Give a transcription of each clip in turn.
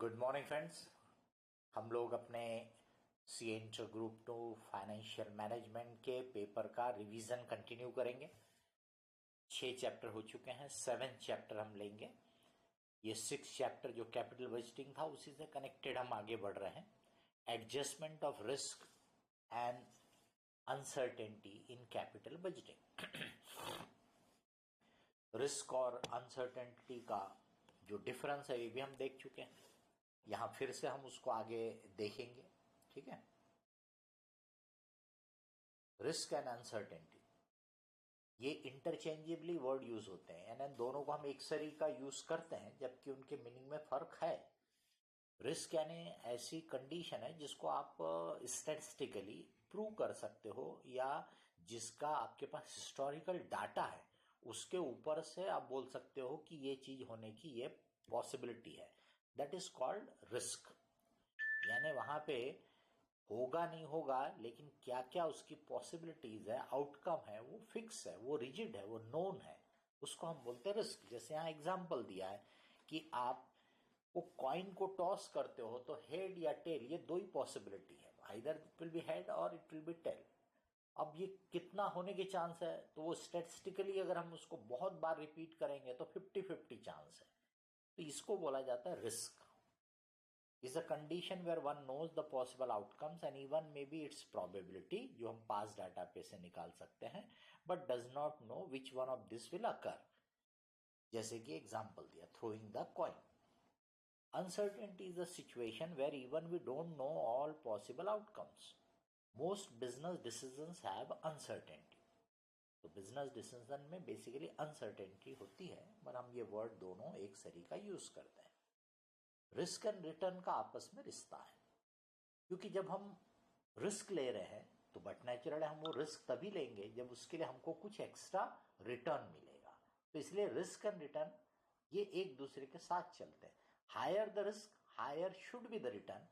Good morning friends. हम लोग अपने सीएंट ग्रुप 2 फाइनेंशियल मैनेजमेंट के पेपर का रिवीजन कंटिन्यू करेंगे। 6 चैप्टर हो चुके हैं, 7 चैप्टर हम लेंगे। ये 6 चैप्टर जो कैपिटल बजटिंग था उसी से कनेक्टेड हम आगे बढ़ रहे हैं। Adjustment of risk and uncertainty in capital budgeting. Risk और अनसर्टेनिटी का जो डिफरेंस है ये भी हम देख चुके हैं। यहां फिर से हम उसको आगे देखेंगे। ठीक है। रिस्क एंड अनसर्टेनिटी ये इंटरचेंजेबली वर्ड यूज होते हैं, यानी दोनों को हम एक सरी का यूज करते हैं जबकि उनके मीनिंग में फर्क है। रिस्क यानी ऐसी कंडीशन है जिसको आप स्टैटिस्टिकली प्रूव कर सकते हो या जिसका आपके पास हिस्टोरिकल डाटा है, उसके ऊपर से आप बोल सकते हो कि ये चीज होने की ये पॉसिबिलिटी है। That is called risk. यानी वहां पे होगा नहीं होगा, लेकिन क्या क्या उसकी पॉसिबिलिटीज है, आउटकम है, वो फिक्स है, वो रिजिड है, वो नोन है, उसको हम बोलते हैं रिस्क। जैसे यहां एग्जांपल दिया है कि आप वो कॉइन को टॉस करते हो तो हेड या टेल, ये दो ही पॉसिबिलिटी है, either it will be head और इट विल बी टेल। अब ये कितना होने के चांस है, तो वो स्टैटिस्टिकली अगर हम उसको बहुत बार रिपीट करेंगे तो 50-50 चांस है। तो इसको बोला जाता है risk. is a condition where one knows the possible outcomes and even maybe its probability, जो हम पास डाटा पे से निकाल सकते हैं, but does not know which one of this will occur। जैसे कि एग्जांपल दिया, throwing the coin। Uncertainty is a situation where even we don't know all possible outcomes। Most business decisions have uncertainty। तो business decision में basically uncertainty होती है, पर हम ये वर्ड दोनों एक सरी का यूज करते हैं। रिस्क एंड रिटर्न का आपस में रिश्ता है, क्योंकि जब हम रिस्क ले रहे हैं तो बट नेचुरल है हम वो रिस्क तभी लेंगे जब उसके लिए हमको कुछ एक्स्ट्रा रिटर्न मिलेगा। तो इसलिए रिस्क एंड रिटर्न ये एक दूसरे के साथ चलते हैं। Higher the risk, higher should be the return,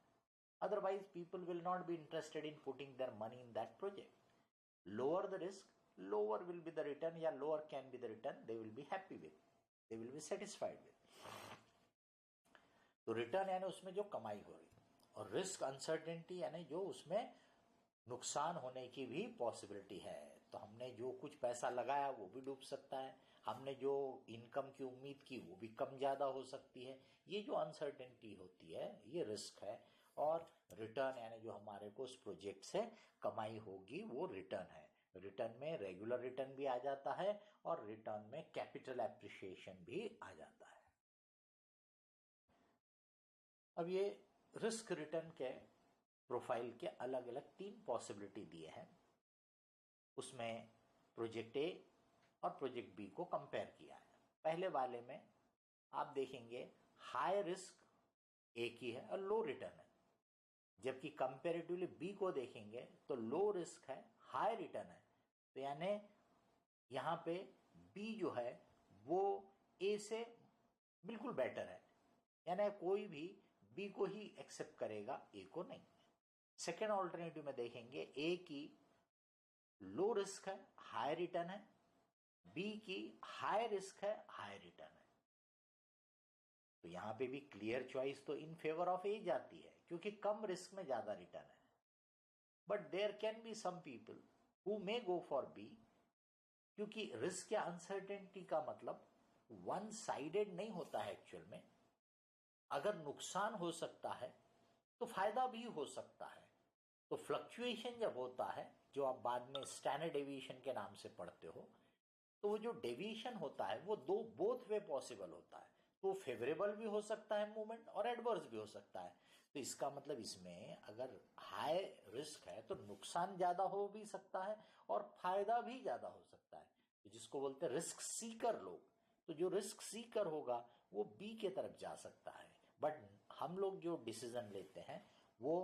otherwise people will not be interested in putting their money in that project. Lower the risk, lower will be the return, या lower can be the return, they will be happy with, they will be satisfied with. तो return यानी उसमें जो कमाई हो रही, और risk uncertainty यानी जो उसमें नुकसान होने की भी पॉसिबिलिटी है। तो हमने जो कुछ पैसा लगाया वो भी डूब सकता है, हमने जो इनकम की उम्मीद की वो भी कम ज्यादा हो सकती है। ये जो अनसर्टेनिटी होती है ये रिस्क है। और रिटर्न यानी जो हमारे को उस प्रोजेक्ट से कमाई होगी वो रिटर्न है। रिटर्न में रेगुलर रिटर्न भी आ जाता है और रिटर्न में कैपिटल एप्रिसिएशन भी आ जाता है। अब ये रिस्क रिटर्न के प्रोफाइल के अलग अलग 3 पॉसिबिलिटी दिए हैं। उसमें प्रोजेक्ट ए और प्रोजेक्ट बी को कंपेयर किया है। पहले वाले में आप देखेंगे हाई रिस्क ए की है और लो रिटर्न है, जबकि कंपेरेटिवली बी को देखेंगे तो लो रिस्क है, हाई रिटर्न है। तो यानी यहां पे बी जो है वो ए से बिल्कुल बेटर है, यानी कोई भी बी को ही एक्सेप्ट करेगा, ए को नहीं। सेकेंड ऑल्टरनेटिव में देखेंगे ए की लो रिस्क है, हाई रिटर्न है, बी की हाई रिस्क है, हाई रिटर्न है। तो यहां पे भी क्लियर चॉइस तो इन फेवर ऑफ ए जाती है, क्योंकि कम रिस्क में ज्यादा रिटर्न है। But there can be some people who may go for B, क्योंकि रिस्क या अनसर्टेनिटी का मतलब वन साइडेड नहीं होता है एक्चुअल में। अगर नुकसान हो सकता है तो फायदा भी हो सकता है। तो फ्लक्चुएशन जब होता है, जो आप बाद में स्टैंडर्ड डेविएशन के नाम से पढ़ते हो, तो वो जो डेविएशन होता है वो दो बोथ वे पॉसिबल होता है। तो फेवरेबल भी हो सकता है मूवमेंट और एडवर्स भी हो सकता है। तो इसका मतलब इसमें अगर हाई रिस्क है तो नुकसान ज्यादा हो भी सकता है और फायदा भी ज्यादा हो सकता है, तो जिसको बोलते हैं रिस्क सीकर लोग। तो जो रिस्क सीकर होगा वो बी के तरफ जा सकता है। बट हम लोग जो डिसीजन लेते हैं वो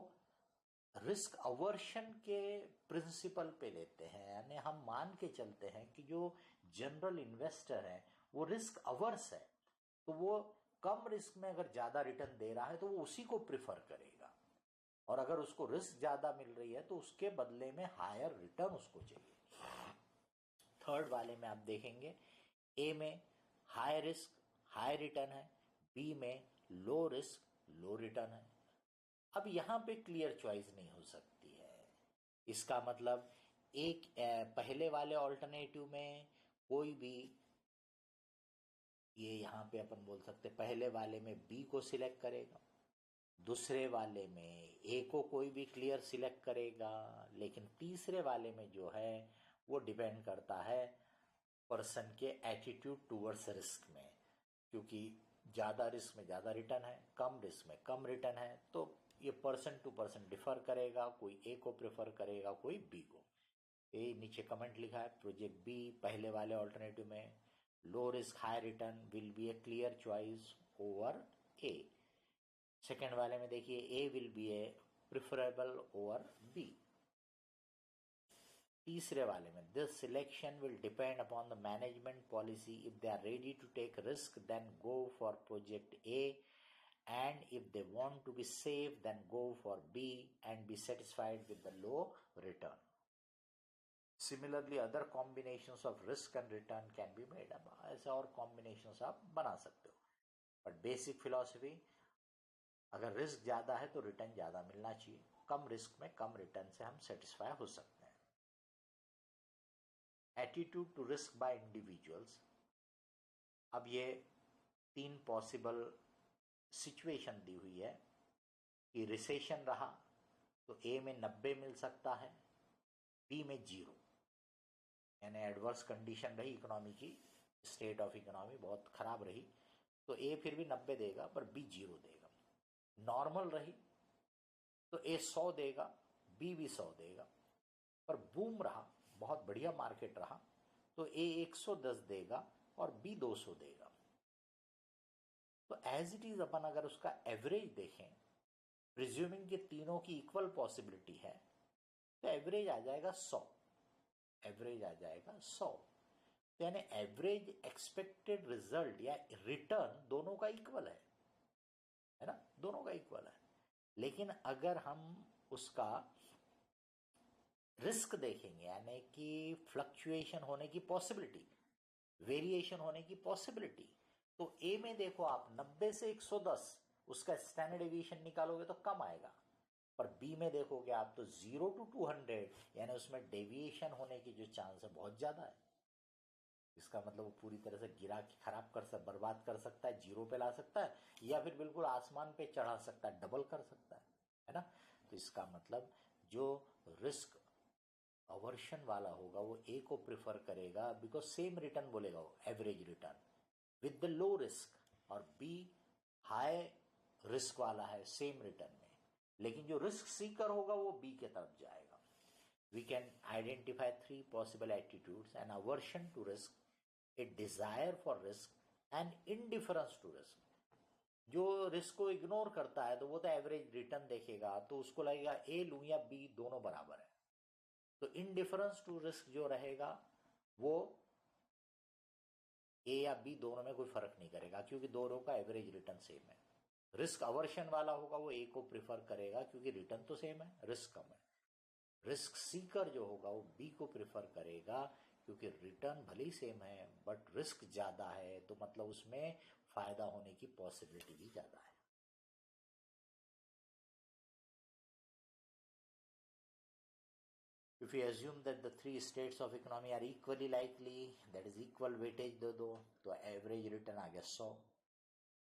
रिस्क अवर्शन के प्रिंसिपल पे लेते हैं, यानी हम मान के चलते हैं कि जो जनरल इन्वेस्टर है वो रिस्क अवर्स है, तो वो कम रिस्क में अगर ज्यादा रिटर्न दे रहा है तो वो उसी को प्रिफर करेगा, और अगर उसको रिस्क ज्यादा मिल रही है तो उसके बदले में हायर रिटर्न उसको चाहिए। थर्ड वाले में आप देखेंगे ए में हाई रिस्क हाई रिटर्न है, बी में लो रिस्क लो रिटर्न है। अब यहाँ पे क्लियर चॉइस नहीं हो सकती है। इसका मतलब एक पहले वाले ऑल्टरनेटिव में कोई भी, ये यहाँ पे अपन बोल सकते पहले वाले में बी को सिलेक्ट करेगा, दूसरे वाले में ए को कोई भी क्लियर सिलेक्ट करेगा, लेकिन तीसरे वाले में जो है वो डिपेंड करता है पर्सन के एटीट्यूड टूवर्ड्स रिस्क में, क्योंकि ज़्यादा रिस्क में ज़्यादा रिटर्न है, कम रिस्क में कम रिटर्न है, तो ये पर्सन टू पर्सन डिफर करेगा। कोई ए को प्रेफर करेगा, कोई बी को। ए नीचे कमेंट लिखा है, प्रोजेक्ट बी पहले वाले ऑल्टरनेटिव में low risk high return will be a clear choice over A. Second वाले में देखिए A will be a preferable over B. तीसरे वाले में this selection will depend upon the management policy, if they are ready to take risk then go for project A, and if they want to be safe then go for B and be satisfied with the low return. Similarly other combinations of risk and return can be made. अब ऐसे और combinations आप बना सकते हो, but basic philosophy, अगर risk ज्यादा है तो रिटर्न ज्यादा मिलना चाहिए, कम रिस्क में कम रिटर्न से हम सेटिस्फाई हो सकते हैं। Attitude to risk by individuals. अब ये 3 पॉसिबल सिचुएशन दी हुई है कि रिसेशन रहा तो ए में 90 मिल सकता है, बी में 0, यानी एडवर्स कंडीशन रही इकोनॉमी की, स्टेट ऑफ इकोनॉमी बहुत खराब रही तो ए फिर भी 90 देगा पर बी 0 देगा। नॉर्मल रही तो ए 100 देगा, बी भी 100 देगा। पर बूम रहा, बहुत बढ़िया मार्केट रहा तो ए 110 देगा और बी 200 देगा। तो एज इट इज अपन अगर उसका एवरेज देखें, प्रिज्यूमिंग के तीनों की इक्वल पॉसिबिलिटी है, तो एवरेज आ जाएगा 100। एवरेज आ जाएगा 100, तो यानी एवरेज एक्सपेक्टेड रिजल्ट या रिटर्न दोनों का इक्वल है ना, दोनों का इक्वल है। लेकिन अगर हम उसका रिस्क देखेंगे, यानी कि फ्लक्चुएशन होने की पॉसिबिलिटी, वेरिएशन होने की पॉसिबिलिटी, तो ए में देखो आप 90 से 110 उसका स्टैंडर्ड डेविएशन निकालोगे तो कम आएगा, पर बी में देखोगे आप तो 0 to 200, यानी उसमें डेविएशन होने की जो चांस है बहुत ज्यादा है। इसका मतलब वो पूरी तरह से गिरा के खराब कर सकता, बर्बाद कर सकता है, 0 पे ला सकता है, या फिर बिल्कुल आसमान पे चढ़ा सकता है, डबल कर सकता है ना। तो इसका मतलब जो रिस्क अवर्शन वाला होगा वो ए को प्रिफर करेगा, बिकॉज सेम रिटर्न बोलेगा वो, average return with the low risk, और बी हाई रिस्क वाला है सेम रिटर्न में, लेकिन जो रिस्क सीकर होगा वो बी के तरफ जाएगा। We can identify 3 possible attitudes: an aversion to risk, a desire for risk, and indifference to risk. जो रिस्क को इग्नोर करता है तो वो तो एवरेज रिटर्न देखेगा, तो उसको लगेगा ए लूं या बी, दोनों बराबर है। तो इनडिफरेंस टू रिस्क जो रहेगा वो ए या बी दोनों में कोई फर्क नहीं करेगा, क्योंकि दोनों का एवरेज रिटर्न सेम है। रिस्क अवर्शन वाला होगा वो ए को प्रिफर करेगा क्योंकि रिटर्न तो सेम है, रिस्क कम है। रिस्क सीकर जो होगा वो बी को प्रिफर करेगा क्योंकि रिटर्न भले ही सेम है बट रिस्क ज्यादा है, तो मतलब उसमें फायदा होने की पॉसिबिलिटी भी ज्यादा है। If we assume that the 3 states of economy are equally likely, that is equal weightage दे दो, तो average return आ गया 100।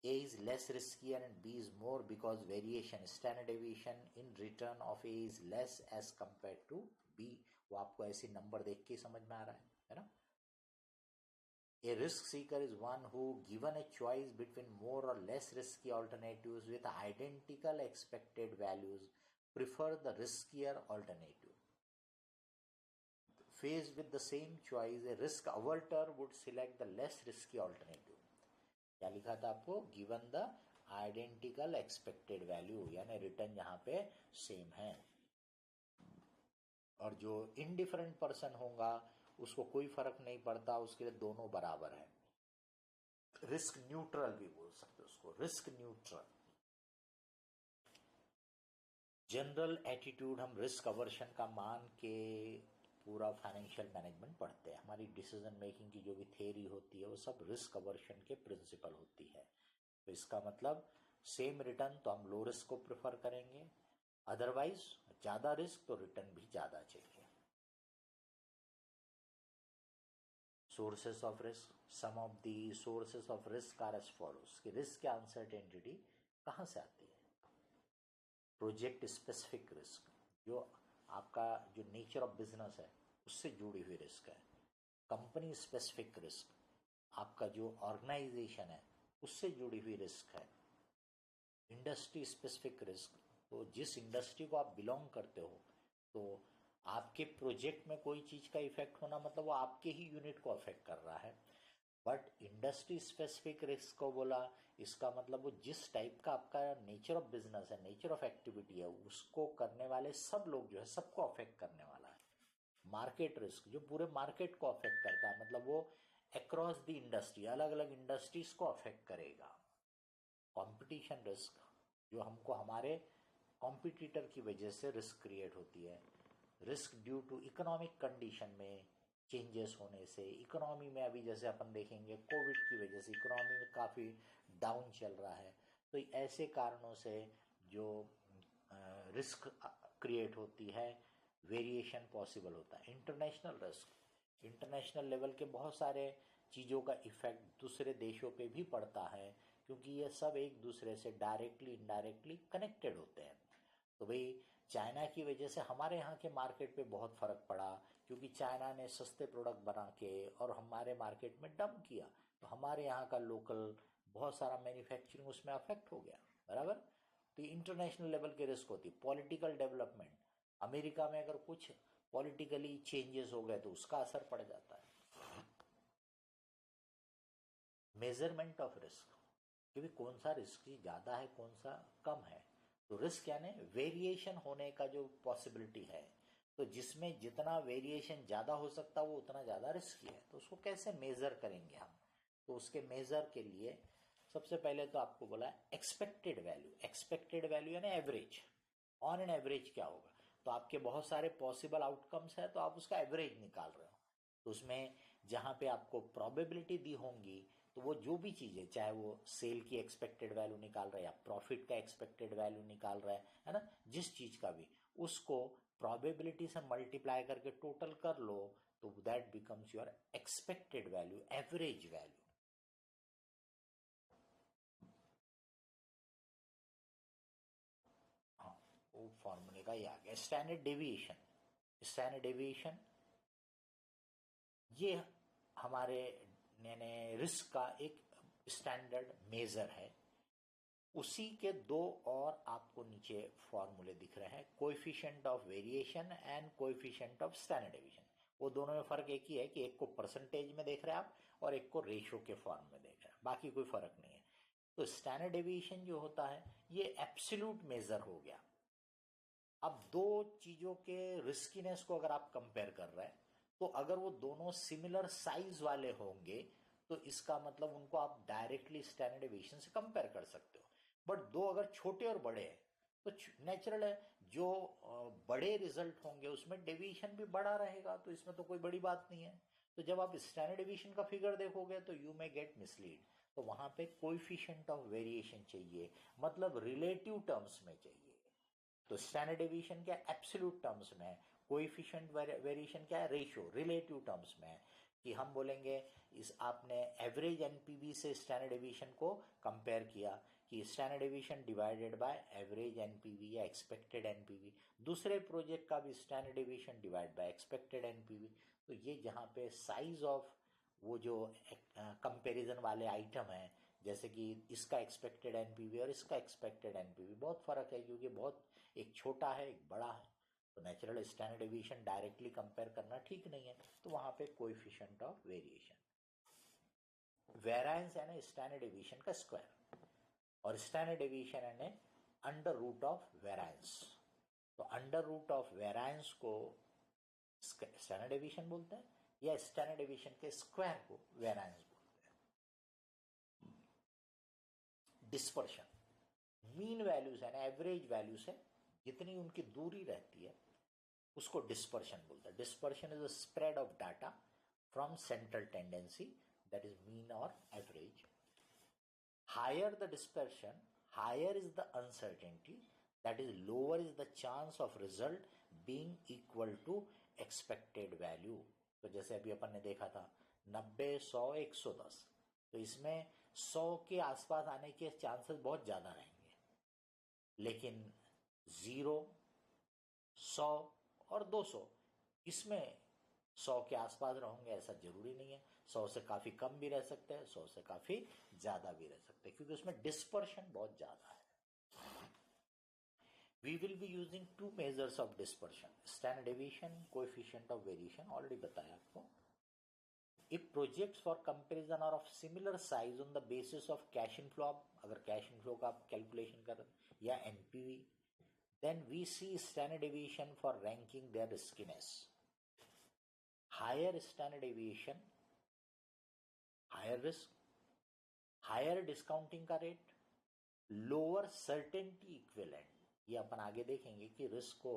A is less riskier and B is more because variation, standard deviation in return of A is less as compared to B। वो आपको ऐसे number देख के समझ में आ रहा है ना। A risk seeker is one who, given a choice between more or less risky alternatives with identical expected values, prefer the riskier alternative। Faced with the same choice, a risk averter would select the less risky alternative। क्या लिखा था आपको? Given the identical expected value, यानी return यहाँ पे same है, और जो इनडिफरेंट पर्सन होगा उसको कोई फर्क नहीं पड़ता, उसके लिए दोनों बराबर है। रिस्क न्यूट्रल भी बोल सकते हो उसको, रिस्क न्यूट्रल। जनरल एटीट्यूड हम रिस्क अवर्शन का मान के पूरा फाइनेंशियल मैनेजमेंट पढ़ते हैं। हमारी डिसीजन मेकिंग की जो भी थ्योरी होती है वो सब रिस्क अवर्शन के प्रिंसिपल होती है। तो इसका मतलब सेम रिटर्न तो हम लो रिस्क को प्रेफर करेंगे, अदरवाइज ज्यादा रिस्क तो रिटर्न भी ज्यादा चाहिए। Sources of risk, some of the sources of risk are as follows कि रिस्क की अनसर्टेनिटी कहाँ से आती है। प्रोजेक्ट स्पेसिफिक रिस्क, जो आपका जो नेचर ऑफ बिजनेस है उससे जुड़ी हुई रिस्क है। कंपनी स्पेसिफिक रिस्क, आपका जो ऑर्गेनाइजेशन है उससे जुड़ी हुई रिस्क है। इंडस्ट्री स्पेसिफिक रिस्क, तो जिस इंडस्ट्री को आप बिलोंग करते हो तो आपके प्रोजेक्ट में कोई चीज का इफेक्ट होना मतलब वो आपके ही यूनिट को अफेक्ट कर रहा है। बट इंडस्ट्री स्पेसिफिक रिस्क को बोला, इसका मतलब वो जिस टाइप का आपका नेचर ऑफ बिजनेस है, नेचर ऑफ एक्टिविटी है, उसको करने वाले सब लोग जो है सबको अफेक्ट करने वाला है। मार्केट रिस्क, जो पूरे मार्केट को अफेक्ट करता है, मतलब वो अक्रॉस द इंडस्ट्री, अलग अलग इंडस्ट्रीज को अफेक्ट करेगा। कंपटीशन रिस्क, जो हमको हमारे कॉम्पिटिटर की वजह से रिस्क क्रिएट होती है। Risk due to economic condition में चेंजेस होने से, इकोनॉमी में अभी जैसे अपन देखेंगे कोविड की वजह से इकोनॉमी में काफ़ी डाउन चल रहा है, तो ऐसे कारणों से जो रिस्क क्रिएट होती है, वेरिएशन पॉसिबल होता है। इंटरनेशनल रिस्क, इंटरनेशनल लेवल के बहुत सारे चीज़ों का इफेक्ट दूसरे देशों पे भी पड़ता है, क्योंकि ये सब एक दूसरे से डायरेक्टली इनडायरेक्टली कनेक्टेड होते हैं। तो भाई चाइना की वजह से हमारे यहाँ के मार्केट पे बहुत फर्क पड़ा, क्योंकि चाइना ने सस्ते प्रोडक्ट बना के और हमारे मार्केट में डंप किया, तो हमारे यहाँ का लोकल बहुत सारा मैन्युफैक्चरिंग उसमें अफेक्ट हो गया, बराबर। तो इंटरनेशनल लेवल के रिस्क होती है। पॉलिटिकल डेवलपमेंट, अमेरिका में अगर कुछ पॉलिटिकली चेंजेस हो गए तो उसका असर पड़ जाता है। मेजरमेंट ऑफ रिस्क, क्योंकि कौन सा रिस्क ज्यादा है कौन सा कम है, तो रिस्क यानी वेरिएशन होने का जो पॉसिबिलिटी है, तो जिसमें जितना वेरिएशन ज्यादा हो सकता है वो उतना ज्यादा रिस्की है। तो उसको कैसे मेजर करेंगे हम, तो उसके मेजर के लिए सबसे पहले तो आपको बोला एक्सपेक्टेड वैल्यू। एक्सपेक्टेड वैल्यू यानी एवरेज, ऑन एन एवरेज क्या होगा, तो आपके बहुत सारे पॉसिबल आउटकम्स है तो आप उसका एवरेज निकाल रहे हो, तो उसमें जहां पे आपको प्रोबेबिलिटी दी होंगी, तो वो जो भी चीज है, चाहे वो सेल की एक्सपेक्टेड वैल्यू निकाल रहा है या प्रॉफिट का एक्सपेक्टेड वैल्यू निकाल रहा है ना, जिस चीज का भी, उसको प्रोबेबिलिटी से मल्टीप्लाई करके टोटल कर लो, तो that becomes your expected value, average value. हाँ, वो फॉर्मूले का ही आ गया। स्टैंडर्ड डेविएशन, स्टैंडर्ड डेविएशन ये हमारे रिस्क का एक स्टैंडर्ड मेजर है। उसी के दो और आपको नीचे फॉर्मूले दिख रहे हैं, coefficient of variation and coefficient of standard deviation. वो दोनों में फर्क एक ही है कि एक को परसेंटेज में देख रहे हैं आप और एक को रेशियो के फॉर्म में देख रहे हैं, बाकी कोई फर्क नहीं है। तो स्टैंडर्ड डेविएशन जो होता है ये एब्सोल्यूट मेजर हो गया। अब दो चीजों के रिस्कीनेस को अगर आप कंपेयर कर रहे हैं, तो अगर वो दोनों सिमिलर साइज वाले होंगे तो इसका मतलब उनको आप डायरेक्टली स्टैंडर्ड डेविएशन से कंपेयर कर सकते हो। बट दो अगर छोटे और बड़े हैं तो नेचुरल है, जो बड़े रिजल्ट होंगे उसमें डेविएशन भी बड़ा रहेगा, तो इसमें तो कोई बड़ी बात नहीं है। तो जब आप स्टैंडर्ड डेविएशन का फिगर देखोगे तो यू मे गेट मिसलीड, तो वहां पे कोएफिशिएंट ऑफ वेरिएशन चाहिए, मतलब रिलेटिव टर्म्स में चाहिए। तो स्टैंडर्ड डेविएशन क्या एब्सोल्यूट टर्म्स में है, कोएफिशिएंट वेरिएशन क्या है रेशियो, रिलेटिव टर्म्स में है। कि हम बोलेंगे इस आपने एवरेज एनपीवी से स्टैंडर्ड डेविएशन को कंपेयर किया कि standard deviation divided by average NPV या एक्सपेक्टेड एनपीवी, दूसरे प्रोजेक्ट का भी standard deviation divide by expected NPV. तो ये जहाँ पे साइज ऑफ वो जो कंपैरिजन वाले आइटम है, जैसे कि इसका एक्सपेक्टेड एनपीवी और इसका एक्सपेक्टेड एनपीवी बहुत फर्क है, क्योंकि बहुत एक छोटा है एक बड़ा है, तो natural standard deviation directly compare करना ठीक नहीं है, तो वहां पे कोएफिशिएंट ऑफ वेरिएशन। वेरिएंस यानी स्टैंडर्ड डेविएशन का स्क्वायर, और स्टैंडर्ड डेविएशन यानी अंडर रूट ऑफ वेरिएंस। तो अंडर रूट ऑफ वेरिएंस को स्टैंडर्ड डेविएशन बोलते हैं, या स्टैंडर्ड डेविएशन के स्क्वायर को वेरिएंस बोलते हैं। डिस्पर्शन, मीन वैल्यूज है ना, एवरेज वैल्यू से जितनी उनकी दूरी रहती है उसको डिस्पर्शन बोलते हैं। Dispersion is a spread of data from central tendency, that is mean और average. Higher the dispersion, higher is the uncertainty, that is lower is the chance of result being equal to expected value. तो जैसे अभी अपन ने देखा था 90, 100, 110, तो इसमें 100 के आसपास आने के चांसेस बहुत ज़्यादा रहेंगे, लेकिन 0, 100 और 200 इसमें 100 के आसपास रहेंगे ऐसा जरूरी नहीं है। 100 से काफ़ी कम भी रह सकते हैं, 100 से काफ़ी ज़्यादा भी रह सकते हैं, क्योंकि उसमें डिस्पर्शन बहुत ज़्यादा है। We will be using two measures of dispersion, standard deviation, coefficient of variation, already बताया आपको। If projects for comparison are of similar size on the basis of cash inflow, अगर cash inflow का आप calculation कर या NPV, then we see standard deviation for ranking their riskiness. Higher standard deviation, higher risk, higher discounting का rate, lower certainty equivalent। ये अपन आगे देखेंगे कि रिस्क को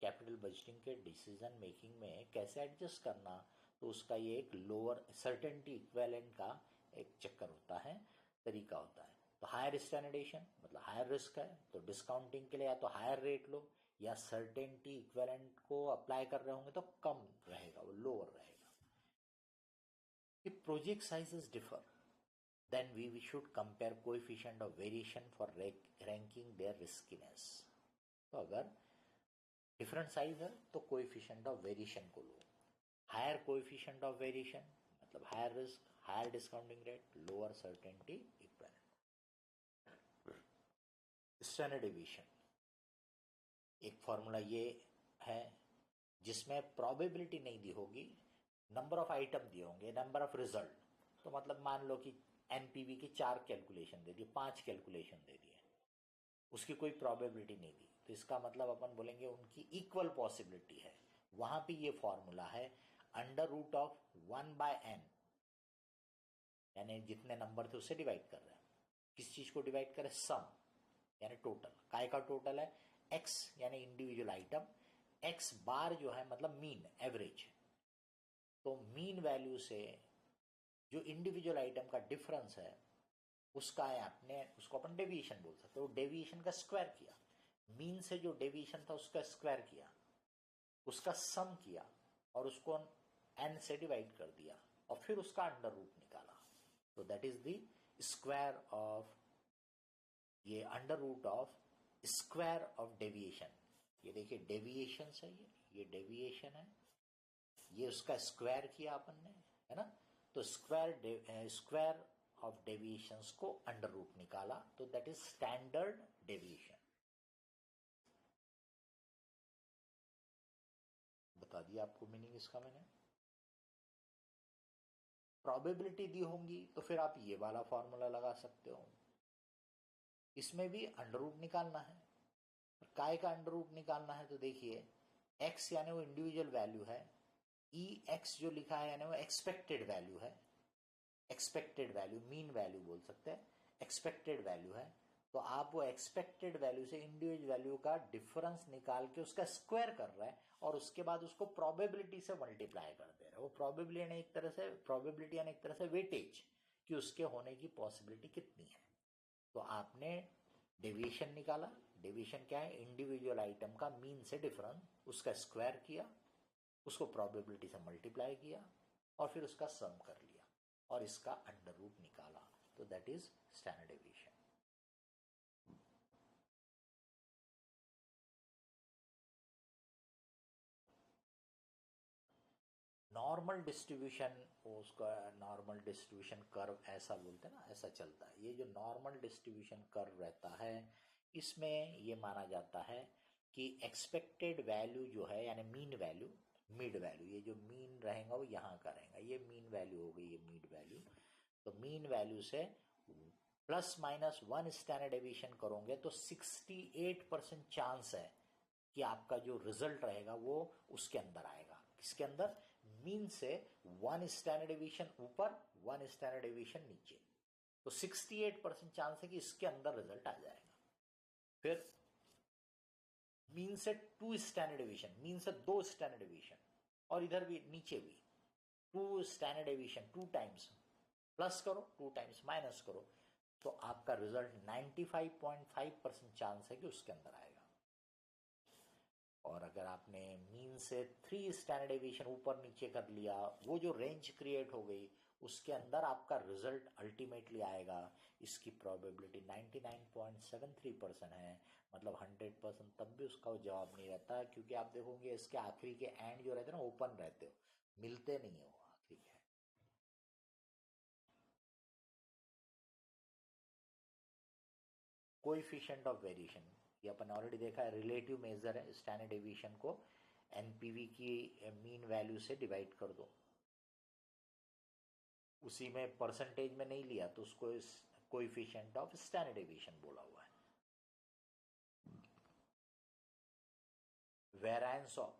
कैपिटल बजटिंग के डिसीजन मेकिंग में कैसे एडजस्ट करना, तो उसका ये एक लोअर सर्टेनिटी इक्विवेलेंट का एक चक्कर होता है, तरीका होता है। तो हायर स्टैंडर्डेशन मतलब हायर रिस्क है, तो डिस्काउंटिंग के लिए या तो हायर रेट लो, या सर्टेनिटी इक्विवेलेंट को अप्लाई कर रहे होंगे तो कम रहेगा, वो लोअर रहेगा। If project sizes differ, then we should compare coefficient of variation for ranking their riskiness। तो अगर डिफरेंट साइज है तो कोएफिशिएंट ऑफ वेरिएशन को लो। हायर कोएफिशिएंट ऑफ वेरिएशन मतलब higher risk, higher discounting rate, lower certainty equivalent. Standard deviation एक formula ये है जिसमें प्रोबेबिलिटी नहीं दी होगी, नंबर ऑफ आइटम दिए होंगे, नंबर ऑफ रिजल्ट। तो मतलब मान लो कि एनपीवी की 4 कैलकुलेशन दे दी, 5 कैलकुलेशन दे दिए, उसकी कोई प्रोबेबिलिटी नहीं दी, तो इसका मतलब अपन बोलेंगे उनकी इक्वल पॉसिबिलिटी है। वहां पे ये फॉर्मूला है √1/n, यानी जितने नंबर थे उससे डिवाइड कर रहे हैं। किस चीज को डिवाइड करें? सम, यानी टोटल। काय का टोटल है? x यानी इंडिविजुअल आइटम, x बार जो है मतलब मीन, एवरेज। तो मीन वैल्यू से जो इंडिविजुअल आइटम का डिफरेंस है उसका आपने, उसको अपन डेविएशन बोल सकते हो। डेविएशन का स्क्वायर किया, मीन से जो डेविएशन था उसका स्क्वायर किया, उसका सम किया और उसको n से डिवाइड कर दिया और फिर उसका अंडर रूट निकाला। तो that is the square of, ये under root of square of deviation. ये देखिए डेविएशन से ये डेविएशन है, ये उसका स्क्वायर किया अपन ने, है ना। तो स्क्वायर ऑफ डेविएशंस को अंडर रूट निकाला, तो दैट इज स्टैंडर्ड डेविएशन। बता दिया आपको मीनिंग इसका मैंने। प्रोबेबिलिटी दी होंगी तो फिर आप ये वाला फॉर्मूला लगा सकते हो। इसमें भी अंडर रूट निकालना है। काय का अंडर रूट निकालना है? तो देखिए x यानी वो इंडिविजुअल वैल्यू है, ex जो लिखा है यानी वो एक्सपेक्टेड वैल्यू है। एक्सपेक्टेड वैल्यू, मीन वैल्यू बोल सकते हैं, एक्सपेक्टेड वैल्यू है। तो आप वो एक्सपेक्टेड वैल्यू से इंडिविजुअल वैल्यू का डिफरेंस निकाल के उसका स्क्वायर कर रहा है और उसके बाद उसको प्रोबेबिलिटी से मल्टीप्लाई कर दे रहा है। वो प्रोबेबिलिटी यानी एक तरह से वेटेज कि उसके होने की पॉसिबिलिटी कितनी है। तो आपने डेविएशन निकाला। डेविएशन क्या है? इंडिविजुअल आइटम का मीन से डिफरेंस, उसका स्क्वायर किया, उसको प्रोबेबिलिटी से मल्टीप्लाई किया और फिर उसका सम कर लिया और इसका अंडर रूट निकाला। तो that is standard deviation. Normal distribution, उसका नॉर्मल डिस्ट्रीब्यूशन कर्व ऐसा बोलते हैं ना, ऐसा चलता है। ये जो नॉर्मल डिस्ट्रीब्यूशन कर्व रहता है इसमें ये माना जाता है कि एक्सपेक्टेड वैल्यू जो है यानी मीन वैल्यू, मिड वैल्यू, ये जो मीन रहेगा वो यहाँ का रहेगा, ये मीन वैल्यू हो गई, ये मिड वैल्यू। तो मीन वैल्यू से ±1 स्टैंडर्ड डेविएशन करोगे तो 68% चांस है कि आपका जो रिजल्ट रहेगा वो उसके अंदर आएगा। किसके अंदर? मीन से 1 स्टैंडर्ड डेविएशन ऊपर, 1 स्टैंडर्ड डेविएशन नीचे। तो 68% चांस है कि इसके अंदर रिजल्ट आ जाएगा। फिर मीन से 2 स्टैंडर्ड डेविएशन, मीन से 2 स्टैंडर्ड डेविएशन, और इधर भी नीचे भी 2 स्टैंडर्ड डेविएशन, 2 टाइम्स प्लस करो, 2 टाइम्स माइनस करो, तो आपका रिजल्ट 95.5% चांस है कि उसके अंदर आएगा। और अगर आपने मीन से 3 स्टैंडर्ड डेविएशन ऊपर नीचे कर लिया, वो जो रेंज क्रिएट हो गई उसके अंदर आपका रिजल्ट अल्टीमेटली आएगा, इसकी प्रोबेबिलिटी 99.73% है। मतलब 100% तब भी उसका जवाब नहीं रहता, क्योंकि आप देखोगे इसके आखिरी के एंड जो रहते हैं ना ओपन रहते हो, मिलते नहीं हो आखिरी के। कोएफिशिएंट ऑफ वेरिएशन ये अपन ऑलरेडी देखा है, रिलेटिव मेजर है, स्टैंडर्ड डेविएशन को एनपीवी की मीन वैल्यू से डिवाइड कर दो, उसी में परसेंटेज में नहीं लिया तो उसको कोएफिशिएंट ऑफ स्टैंडर्ड डेविएशन बोला हुआ है। वेरिएंस ऑफ,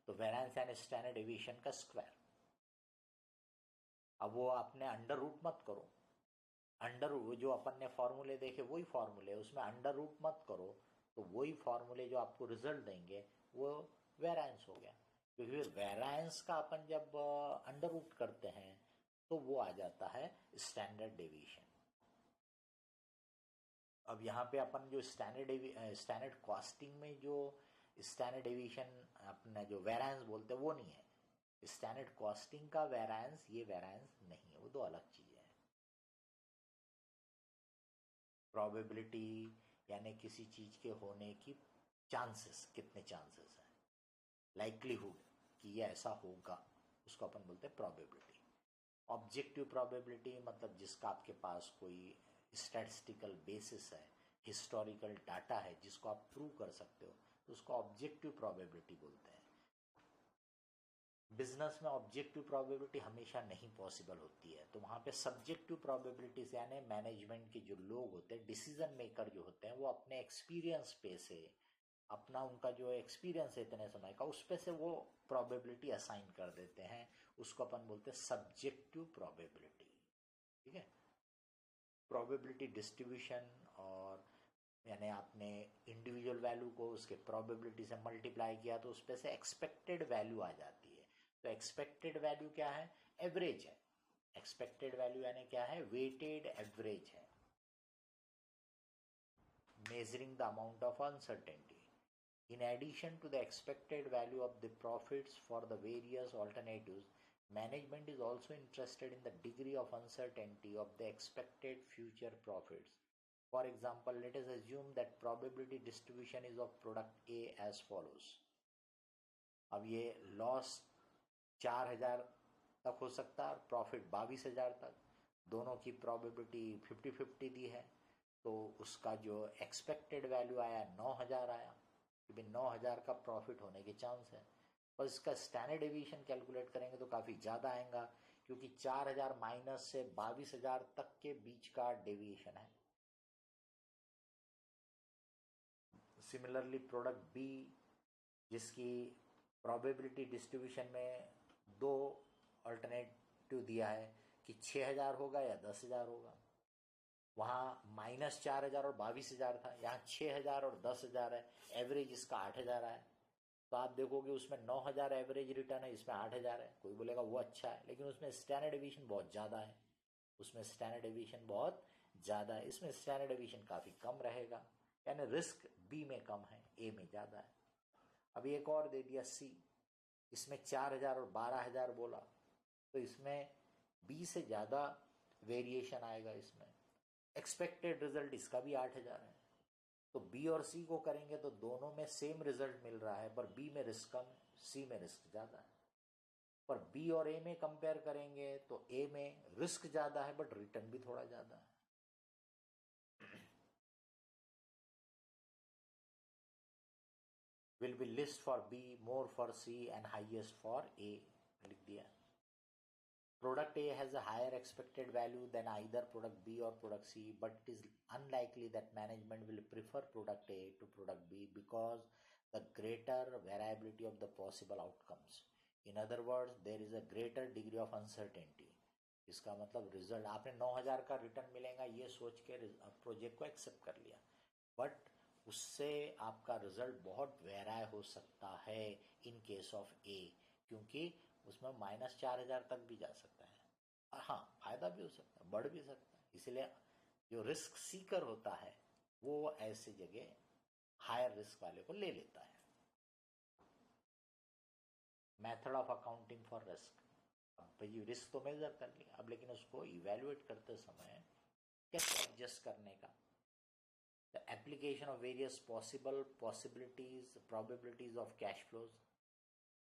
तो वेरिएंस यानी स्टैंडर्ड डेविएशन का स्क्वायर। अब वो आपने अंडर रूट मत करो, अंडर जो अपन ने फॉर्मूले देखे वही फॉर्मूले, उसमें अंडर रूट मत करो, तो वही फॉर्मूले जो आपको रिजल्ट देंगे वो वेरिएंस हो गया। क्योंकि वेरिएंस का अपन जब अंडर रूट करते हैं तो वो आ जाता है स्टैंडर्ड डेविएशन। अब यहाँ पे अपन जो स्टैंडर्ड कॉस्टिंग में जो स्टैंडर्ड डेविएशन अपने जो वेरिएंस बोलते हैं वो नहीं है, स्टैंडर्ड कॉस्टिंग का वेरिएंस ये वेरिएंस नहीं है, वो दो अलग चीजें हैं। प्रोबेबिलिटी यानी किसी चीज के होने की चांसेस, कितने चांसेस हैं, लाइक्लीहुड कि ये ऐसा होगा, उसको अपन बोलते हैं प्रोबेबिलिटी। ऑब्जेक्टिव प्रोबेबिलिटी मतलब जिसका आपके पास कोई स्टैटिस्टिकल बेसिस है, हिस्टोरिकल डाटा है जिसको आप प्रूव कर सकते हो, तो उसको ऑब्जेक्टिव प्रोबेबिलिटी बोलते हैं। बिजनेस में ऑब्जेक्टिव प्रोबेबिलिटी हमेशा नहीं पॉसिबल होती है, तो वहां पे सब्जेक्टिव प्रोबेबिलिटीज यानी मैनेजमेंट के जो लोग होते हैं, डिसीजन मेकर जो होते हैं, वो अपने एक्सपीरियंस पे से, अपना उनका जो एक्सपीरियंस है इतने समय का, उस पे से वो प्रोबेबिलिटी असाइन कर देते हैं, उसको अपन बोलते हैं सब्जेक्टिव प्रोबेबिलिटी। ठीक है, प्रोबेबिलिटी डिस्ट्रीब्यूशन, और यानी आपने इंडिविजुअल वैल्यू को उसके प्रोबेबिलिटी से मल्टीप्लाई किया तो उस पे से एक्सपेक्टेड वैल्यू आ जाती है। तो एक्सपेक्टेड वैल्यू क्या है, एवरेज है। एक्सपेक्टेड वैल्यू यानी क्या है, वेटेड एवरेज है, measuring the amount of uncertainty. In addition to the expected value of the profits for the various alternatives, management is also interested in the degree of uncertainty of the expected future profits. For example, let us assume that probability distribution is of product A as follows. अब ये loss 4,000 तक हो सकता है और profit 22,000 तक, दोनों की प्रोबेबिलिटी 50-50 दी है, तो उसका जो एक्सपेक्टेड वैल्यू आया 9,000 आया, कि 9,000 का प्रॉफिट होने के चांस है। पर इसका स्टैंडर्ड डेविएशन कैलकुलेट करेंगे तो काफ़ी ज़्यादा आएगा, क्योंकि 4,000 माइनस से 22,000 तक के बीच का डेविएशन है। सिमिलरली प्रोडक्ट बी, जिसकी प्रोबेबिलिटी डिस्ट्रीब्यूशन में दो अल्टरनेटिव दिया है कि 6,000 होगा या 10,000 होगा, वहाँ -4,000 और 22,000 था, यहाँ 6,000 और 10,000 है, एवरेज इसका 8,000 है। तो आप देखोगे उसमें 9,000 एवरेज रिटर्न है, इसमें 8,000 है। कोई बोलेगा वो अच्छा है, लेकिन उसमें स्टैंडर्ड डेविएशन बहुत ज़्यादा है, उसमें स्टैंडर्ड डेविएशन बहुत ज़्यादा है, इसमें स्टैंडर्ड डेविएशन काफ़ी कम रहेगा, यानी रिस्क बी में कम है, ए में ज़्यादा है। अभी एक और दे दिया सी, इसमें 4,000 और 12,000 बोला, तो इसमें बी से ज़्यादा वेरिएशन आएगा। इसमें एक्सपेक्टेड रिजल्ट इसका भी 8,000 है, तो बी और सी को करेंगे तो दोनों में सेम रिजल्ट मिल रहा है, पर बी में रिस्क कम है, सी में रिस्क ज़्यादा है। पर बी और ए में कंपेयर करेंगे तो ए में रिस्क ज़्यादा है बट रिटर्न भी थोड़ा ज़्यादा है। Will be least for B, more for C and highest for A, लिख दिया। Product A has a higher expected value than either product B or product C, but it is unlikely that management will prefer product A to product B because the greater variability of the possible outcomes. In other words, there is a greater degree of uncertainty. इसका मतलब result आपने 9,000 का return मिलेगा ये सोच के project को accept कर लिया, बट उससे आपका रिजल्ट बहुत वेराय हो सकता है इन केस ऑफ ए, क्योंकि उसमें -4,000 तक भी जा सकता है। हाँ, फायदा भी हो सकता है, बढ़ भी सकता है, इसलिए जो रिस्क सीकर होता है वो ऐसे जगह हायर रिस्क वाले को ले लेता है। Method of accounting for risk, अब भाई रिस्क तो मेजर कर लिया, अब लेकिन उसको इवेल्युएट करते समय कैसे एडजस्ट करने का, the application of various possibilities probabilities of cash flows.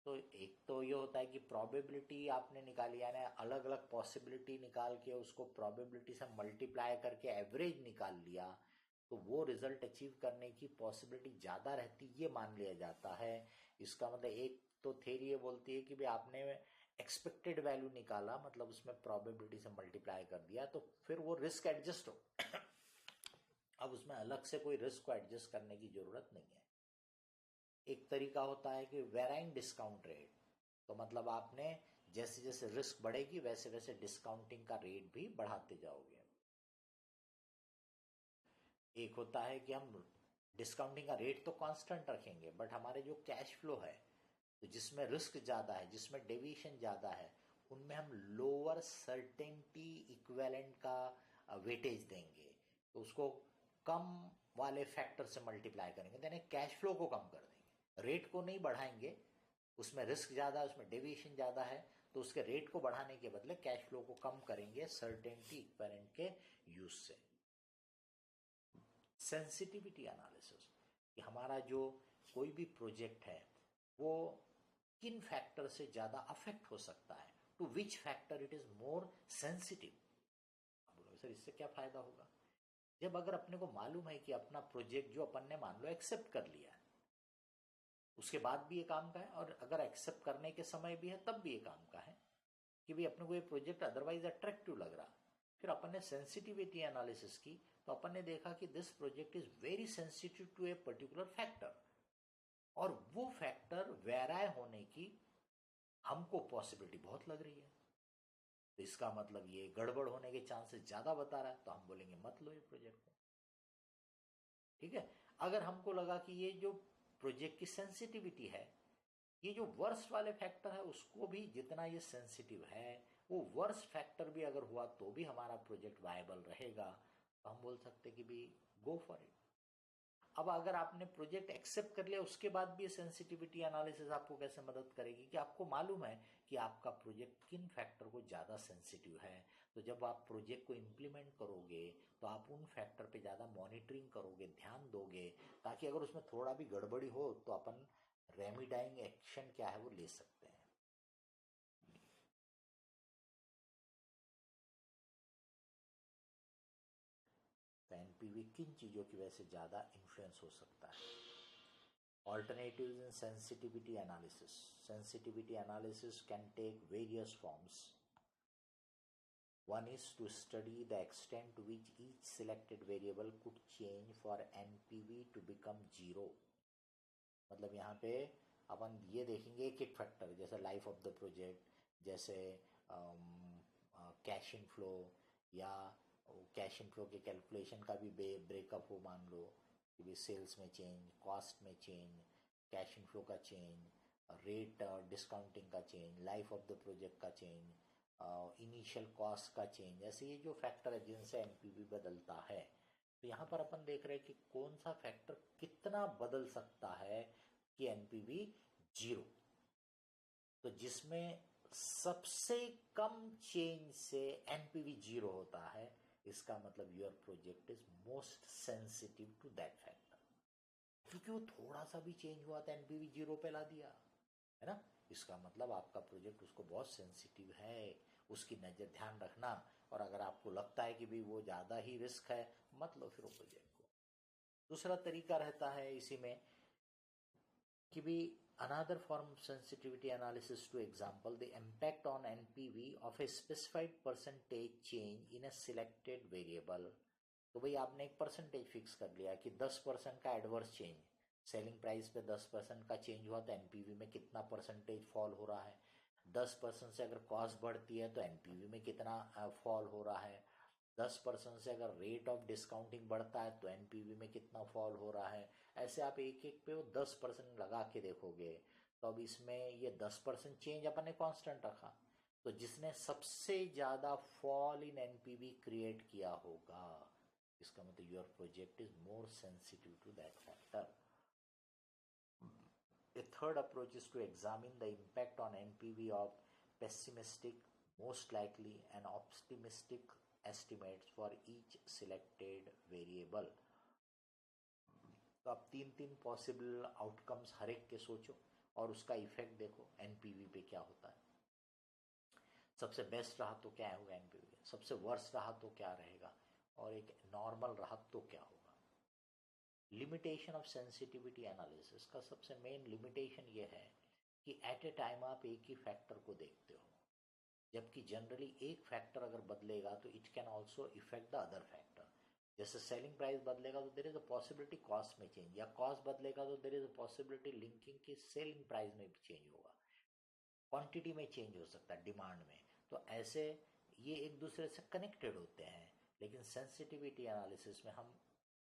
तो एक तो ये होता है कि प्रोबेबिलिटी आपने निकाली, यानी अलग अलग पॉसिबिलिटी निकाल के उसको प्रोबेबिलिटी से मल्टीप्लाई करके एवरेज निकाल लिया, तो वो रिजल्ट अचीव करने की पॉसिबिलिटी ज़्यादा रहती, ये मान लिया जाता है। इसका मतलब एक तो थ्योरी ये बोलती है कि भाई आपने एक्सपेक्टेड वैल्यू निकाला, मतलब उसमें प्रोबेबिलिटी से मल्टीप्लाई कर दिया, तो फिर वो रिस्क एडजस्ट हो। अब उसमें अलग से कोई रिस्क को एडजस्ट करने की जरूरत नहीं है। एक तरीका होता है कि वेराइंग डिस्काउंट रेट, तो मतलब आपने जैसे जैसे रिस्क बढ़ेगी वैसे वैसे डिस्काउंटिंग का रेट भी बढ़ाते जाओगे। एक होता है कि हम डिस्काउंटिंग का रेट तो कांस्टेंट रखेंगे, बट हमारे जो कैश फ्लो है, तो जिसमें रिस्क ज़्यादा है, जिसमें डेविएशन ज़्यादा है, उनमें हम लोअर सर्टेनिटी इक्विवेलेंट का वेटेज देंगे, तो उसको कम वाले फैक्टर से मल्टीप्लाई करेंगे, यानी कैश फ्लो को कम कर देंगे, रेट को नहीं बढ़ाएंगे। उसमें रिस्क ज़्यादा है, उसमें डेविएशन ज़्यादा है, तो उसके रेट को बढ़ाने के बदले कैश फ्लो को कम करेंगे सर्टेनिटी इक्विवेलेंट के यूज से। सेंसिटिविटी एनालिसिस, कि हमारा जो कोई भी प्रोजेक्ट है वो किन फैक्टर से ज़्यादा अफेक्ट हो सकता है, to which factor it is more sensitive. बोलो सर इससे क्या फ़ायदा होगा, जब अगर अपने को मालूम है कि अपना प्रोजेक्ट जो अपन ने मान लो एक्सेप्ट कर लिया है, उसके बाद भी ये काम का है, और अगर एक्सेप्ट करने के समय भी है तब भी ये काम का है, कि भाई अपने को ये प्रोजेक्ट अदरवाइज अट्रैक्टिव लग रहा, फिर अपन ने सेंसिटिविटी एनालिसिस की, तो अपन ने देखा कि this project is very sensitive to a particular factor, और वो फैक्टर वेराय होने की हमको पॉसिबिलिटी बहुत लग रही है, तो इसका मतलब ये गड़बड़ होने के चांसेस ज्यादा बता रहा है, तो हम बोलेंगे मत लो ये प्रोजेक्ट को। ठीक है, अगर हमको लगा कि ये जो प्रोजेक्ट की सेंसिटिविटी है, ये जो वर्स्ट वाले फैक्टर है उसको भी जितना ये सेंसिटिव है, वो वर्स्ट फैक्टर भी अगर हुआ तो भी हमारा प्रोजेक्ट वायबल रहेगा, तो हम बोल सकते कि भी गो फॉर इट। अब अगर आपने प्रोजेक्ट एक्सेप्ट कर लिया उसके बाद भी सेंसिटिविटी एनालिसिस आपको कैसे मदद करेगी, कि आपको मालूम है कि आपका प्रोजेक्ट किन फैक्टर को ज़्यादा सेंसिटिव है, तो जब आप प्रोजेक्ट को इम्प्लीमेंट करोगे तो आप उन फैक्टर पे ज़्यादा मॉनिटरिंग करोगे, ध्यान दोगे, ताकि अगर उसमें थोड़ा भी गड़बड़ी हो तो अपन रेमिडाइंग एक्शन क्या है वो ले सकते हैं। तो एनपीवी किन चीज़ों की वजह से ज़्यादा इन्फ्लुएंस हो सकता है। Alternatives in sensitivity analysis. Sensitivity analysis can take various forms. One is to study the extent to which each selected variable could change for NPV to become zero. मतलब यहाँ पे अपन ये देखेंगे एक एक फैक्टर, जैसे लाइफ ऑफ द प्रोजेक्ट, जैसे cash in flow, या कैश इन फ्लो के कैलकुलेशन का भी ब्रेकअप हो, मान लो कि भी सेल्स में चेंज, कॉस्ट में चेंज, कैश इन फ्लो का चेंज, रेट डिस्काउंटिंग का change, life of the project का चेंज, इनिशियल कॉस्ट का चेंज, ऐसे ये जो फैक्टर है जिनसे एनपीवी बदलता है। तो यहाँ पर अपन देख रहे हैं कि कौन सा फैक्टर कितना बदल सकता है कि एनपीवी जीरो, तो जिसमें सबसे कम चेंज से एनपीवी जीरो होता है, इसका मतलब your project is most sensitive to that factor, क्योंकि वो थोड़ा सा भी चेंज हुआ था एनपीवी जीरो पे ला दिया है ना, इसका मतलब आपका प्रोजेक्ट उसको बहुत सेंसिटिव है, उसकी नजर ध्यान रखना, और अगर आपको लगता है कि भाई वो ज़्यादा ही रिस्क है, मत लो फिर वो प्रोजेक्ट को। दूसरा तरीका रहता है इसी में कि भी another form of sensitivity analysis to example the impact on NPV of a specified percentage change in a selected variable। तो भाई आपने एक परसेंटेज फिक्स कर लिया कि 10% का एडवर्स चेंज, सेलिंग प्राइस पे 10% का चेंज हुआ तो एनपीवी में कितना परसेंटेज फॉल हो रहा है, 10% से अगर कॉस्ट बढ़ती है तो एनपीवी में कितना फॉल हो रहा है, 10% से अगर रेट ऑफ डिस्काउंटिंग बढ़ता है तो एनपीवी में कितना फॉल हो रहा है। ऐसे आप एक एक पे वो 10% लगा के देखोगे, तो अब इसमें ये 10% चेंज अपन ने कांस्टेंट रखा, तो जिसने सबसे ज्यादा फॉल इन एनपीवी क्रिएट किया होगा, इसका मतलब your project is more sensitive to that factor. A third approach is to examine the impact on NPV of pessimistic, most likely, and optimistic estimates for each selected variable. तो आप तीन तीन possible outcomes हर एक के सोचो और उसका effect देखो एनपीवी पे क्या होता है. सबसे बेस्ट रहा तो क्या होगा एनपीवी, सबसे वर्स्ट रहा तो क्या रहेगा, और एक नॉर्मल रहा तो क्या होगा. लिमिटेशन ऑफ सेंसिटिविटी एनालिसिस का सबसे मेन लिमिटेशन ये है कि एट ए टाइम आप एक ही फैक्टर को देखते हो, जबकि जनरली एक फैक्टर अगर बदलेगा तो it can also effect the other factor. जैसे सेलिंग प्राइस बदलेगा तो there is a possibility cost में चेंज, या कॉस्ट बदलेगा तो there is a possibility linking की सेलिंग प्राइस में भी चेंज होगा, क्वांटिटी में चेंज हो सकता है, डिमांड में. तो ऐसे ये एक दूसरे से कनेक्टेड होते हैं. लेकिन सेंसिटिविटी एनालिसिस में हम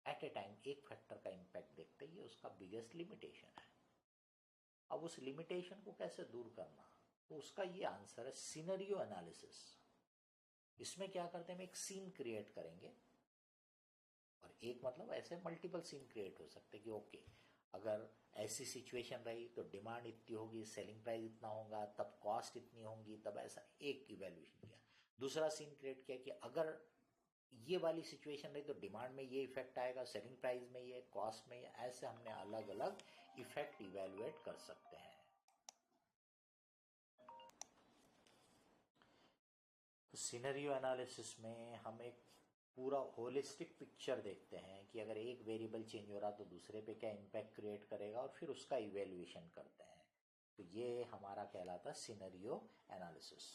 एट ए टाइम एक फैक्टर का इम्पैक्ट देखते हैं, ये उसका बिगेस्ट लिमिटेशन है. अब उस लिमिटेशन को कैसे दूर करना, तो उसका ये आंसर है सिनेरियो एनालिसिस. इसमें क्या करते हैं, हम एक सीन क्रिएट करेंगे, और एक मतलब ऐसे मल्टीपल सीन क्रिएट हो सकते हैं कि ओके अगर ऐसी सिचुएशन रही तो डिमांड इतनी होगी, सेलिंग प्राइस इतना होगा, तब कॉस्ट इतनी होंगी, तब ऐसा एक इवेल्युएशन किया. दूसरा सीन क्रिएट किया कि अगर ये वाली सिचुएशन रही तो डिमांड में ये इफेक्ट आएगा, सेलिंग प्राइस में ये, कॉस्ट में ये. ऐसे हमने अलग अलग इफेक्ट इवेल्युएट कर सकते हैं. तो सिनेरियो एनालिसिस में हम एक पूरा होलिस्टिक पिक्चर देखते हैं कि अगर एक वेरिएबल चेंज हो रहा तो दूसरे पे क्या इम्पैक्ट क्रिएट करेगा, और फिर उसका इवेल्युएशन करते हैं. तो ये हमारा कहलाता है सिनेरियो एनालिसिस.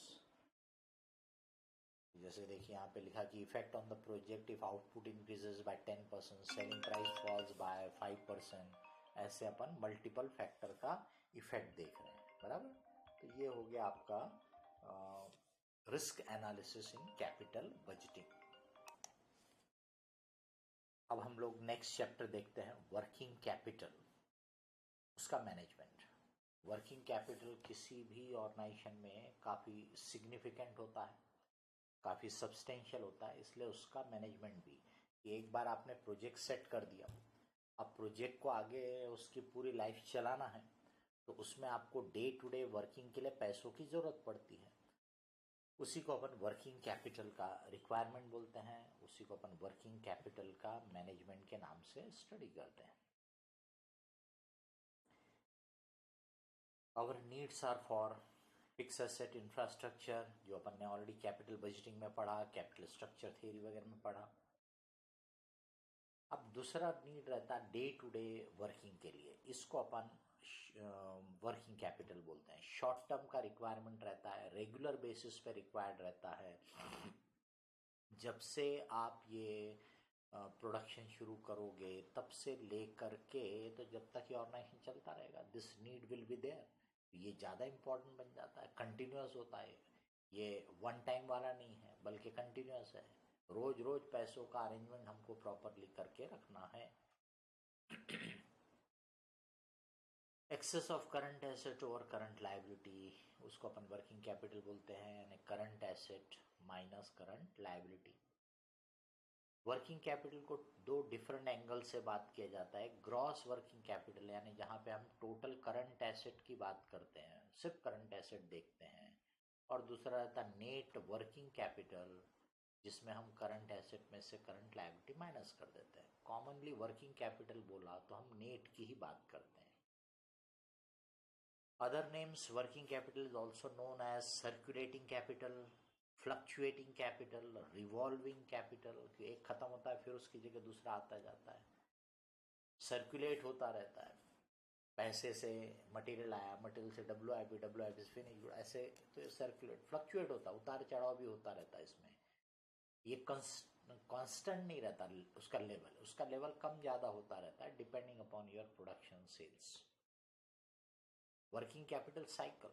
जैसे देखिए यहाँ पे लिखा कि effect on the project if output increases by 10%, selling price falls by 5%. ऐसे अपन मल्टीपल फैक्टर का इफेक्ट देख रहे हैं, बराबर. तो ये हो गया आपका risk analysis in capital budgeting. अब हम लोग नेक्स्ट चैप्टर देखते हैं वर्किंग कैपिटल, उसका मैनेजमेंट. वर्किंग कैपिटल किसी भी ऑर्गेनाइजेशन में काफ़ी सिग्निफिकेंट होता है, काफ़ी सब्सटेंशियल होता है, इसलिए उसका मैनेजमेंट भी. एक बार आपने प्रोजेक्ट सेट कर दिया, अब प्रोजेक्ट को आगे उसकी पूरी लाइफ चलाना है, तो उसमें आपको डे टू डे वर्किंग के लिए पैसों की ज़रूरत पड़ती है. उसी को अपन वर्किंग कैपिटल का रिक्वायरमेंट बोलते हैं, उसी को अपन वर्किंग कैपिटल का मैनेजमेंट के नाम से स्टडी करते हैं. Our needs are for fix asset infrastructure, जो अपन ने ऑलरेडी कैपिटल बजटिंग में पढ़ा, कैपिटल स्ट्रक्चर थ्योरी वगैरह में पढ़ा. अब दूसरा नीड रहता है डे टू डे वर्किंग के लिए, इसको अपन वर्किंग कैपिटल बोलते हैं. शॉर्ट टर्म का रिक्वायरमेंट रहता है, रेगुलर बेसिस पे रिक्वायर्ड रहता है. जब से आप ये प्रोडक्शन शुरू करोगे तब से लेकर के तो जब तक ये ऑर्गेनाइजेशन चलता रहेगा, this need will be there. ये ज़्यादा इम्पोर्टेंट बन जाता है, कंटिन्यूस होता है, ये वन टाइम वाला नहीं है बल्कि कंटिन्यूस है. रोज रोज पैसों का अरेंजमेंट हमको प्रॉपरली करके रखना है. Excess of current asset over current liability, उसको अपन वर्किंग कैपिटल बोलते हैं, यानी current asset minus current liability. Working capital को दो डिफरेंट एंगल से बात किया जाता है. ग्रॉस वर्किंग कैपिटल यानी जहाँ पे हम टोटल करंट एसेट की बात करते हैं, सिर्फ करंट एसेट देखते हैं. और दूसरा रहता है नेट वर्किंग कैपिटल, जिसमें हम करंट एसेट में से करंट लायबिलिटी माइनस कर देते हैं. कॉमनली वर्किंग कैपिटल बोला तो हम नेट की ही बात करते हैं. Other names working capital is also known as circulating capital, fluctuating capital, revolving capital. एक खत्म होता है फिर उसकी जगह दूसरा आता जाता है, सर्कुलेट होता रहता है. पैसे से मटेरियल आया, मटेरियल से डब्ल्यू आई पी से फिनिश, ऐसे तो सर्कुलेट. फ्लक्चुएट होता है, उतार चढ़ाव भी होता रहता है इसमें. ये कांस्टेंट नहीं रहता, उसका लेवल कम ज़्यादा होता रहता है depending upon your production sales. Working capital cycle,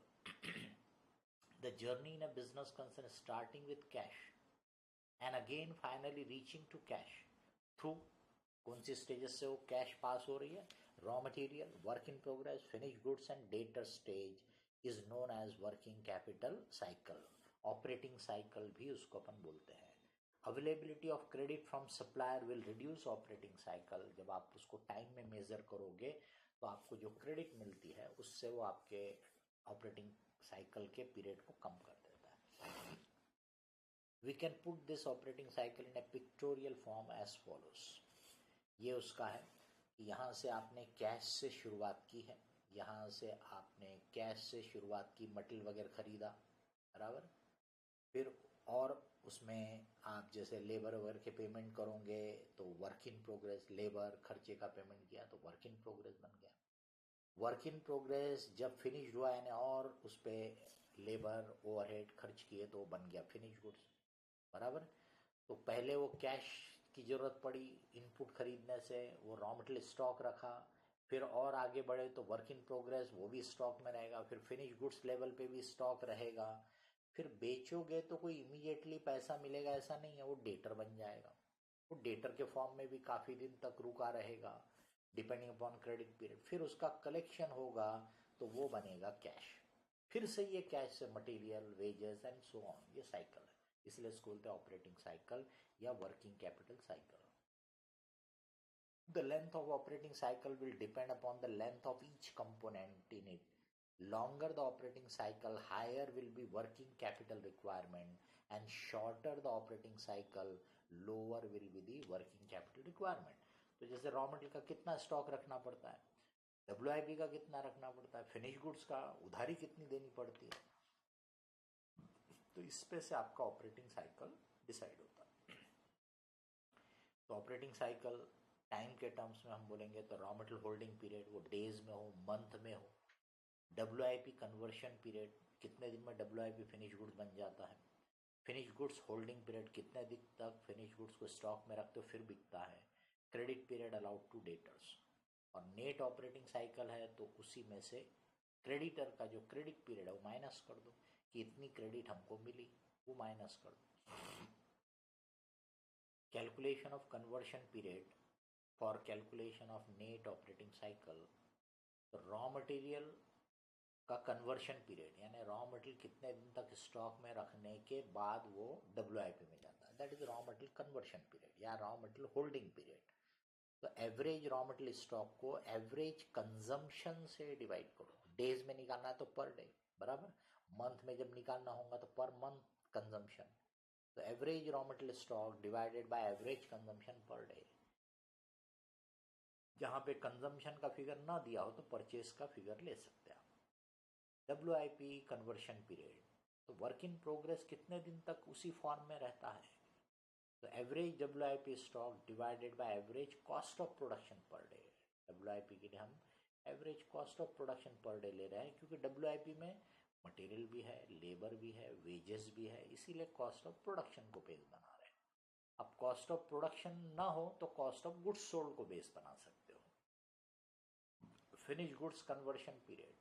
the journey in a business concern starting with cash and again finally reaching to cash through कौन सी स्टेजेस से वो कैश पास हो रही है, raw material, work in progress, finish goods and debtor stage. Is known as working capital cycle. Operating cycle भी उसको अपन बोलते हैं। Availability of credit from supplier will reduce operating cycle. जब आप उसको टाइम में मेजर करोगे तो आपको जो क्रेडिट मिलती है उससे वो आपके ऑपरेटिंग साइकिल के पीरियड को कम कर देता है। We can put this operating cycle in a pictorial form as follows. ये उसका है कि यहाँ से आपने कैश से शुरुआत की है, यहाँ से आपने कैश से शुरुआत की, मटेरियल वगैरह खरीदा, बराबर। फिर और उसमें आप जैसे लेबर वगैरह के पेमेंट करोगे तो वर्क इन प्रोग्रेस, लेबर खर्चे का पेमेंट किया तो वर्क इन प्रोग्रेस बन गया। वर्क इन प्रोग्रेस जब फिनिश हुआ यानी और उस पर लेबर ओवरहेड खर्च किए तो बन गया फिनिश गुड्स, बराबर। तो पहले वो कैश की ज़रूरत पड़ी इनपुट खरीदने से, वो रॉ मटेरियल स्टॉक रखा, फिर और आगे बढ़े तो वर्क इन प्रोग्रेस वो भी स्टॉक में रहेगा, फिर फिनिश गुड्स लेवल पे भी स्टॉक रहेगा। फिर बेचोगे तो कोई इमीडिएटली पैसा मिलेगा ऐसा नहीं है, वो डेटर बन जाएगा। वो डेटर के फॉर्म में भी काफ़ी दिन तक रुका रहेगा डिपेंडिंग अपॉन क्रेडिट पीरियड। फिर उसका कलेक्शन होगा तो वो बनेगा कैश। फिर से ये कैश से material, wages and so on, ये साइकिल है। इसलिए इसको बोलते हैं ऑपरेटिंग साइकिल या working capital cycle. The length of operating cycle will depend upon the length of each component in it. Longer the operating cycle, higher will be working capital requirement, and shorter the operating cycle, lower will be the working capital requirement. तो जैसे raw material का कितना stock रखना पड़ता है, WIP का कितना रखना पड़ता है, फिनिश गुड्स का उधारी कितनी देनी पड़ती है, तो इस पे से आपका ऑपरेटिंग साइकिल डिसाइड होता है। तो ऑपरेटिंग साइकिल टाइम के टर्म्स में हम बोलेंगे तो रॉ मटेरियल होल्डिंग पीरियड वो डेज में हो, मंथ में हो। WIP कन्वर्शन पीरियड, कितने दिन में WIP फिनिश गुड्स बन जाता है। फिनिश गुड्स होल्डिंग पीरियड, कितने दिन तक फिनिश गुड्स को स्टॉक में रखते हो फिर बिकता है। Credit period allowed to debtors. और नेट ऑपरेटिंग साइकिल है तो उसी में से क्रेडिटर का जो क्रेडिट पीरियड है वो माइनस कर दो कि इतनी क्रेडिट हमको मिली, वो माइनस कर दो। Calculation of conversion period for calculation of net operating cycle, तो रॉ मटेरियल का कन्वर्शन पीरियड यानी रॉ मटेरियल कितने दिन तक स्टॉक में रखने के बाद वो WIP में जाता है, that is raw material conversion period या रॉ मटेरियल होल्डिंग पीरियड। तो एवरेज रॉ मटेरियल स्टॉक को एवरेज कंजम्पशन से डिवाइड करो। डेज में निकालना है तो पर डे, बराबर। मंथ में जब निकालना होगा तो पर मंथ कंजम्पशन। तो average raw material stock divided by average consumption per day. जहां पे कंजम्पशन का फिगर ना दिया हो तो परचेस का फिगर ले सकते हैं आप। WIP कन्वर्शन पीरियड, तो वर्क इन प्रोग्रेस कितने दिन तक उसी फॉर्म में रहता है, तो average WIP stock divided by average cost of production per day. WIP के लिए हम average cost of production per day ले रहे हैं क्योंकि WIP में मटेरियल भी है, लेबर भी है, वेजेस भी है, इसीलिए कॉस्ट ऑफ प्रोडक्शन को बेस बना रहे हैं। अब कॉस्ट ऑफ प्रोडक्शन ना हो तो कॉस्ट ऑफ गुड्स सोल्ड को बेस बना सकते हो। फिनिश गुड्स कन्वर्शन पीरियड,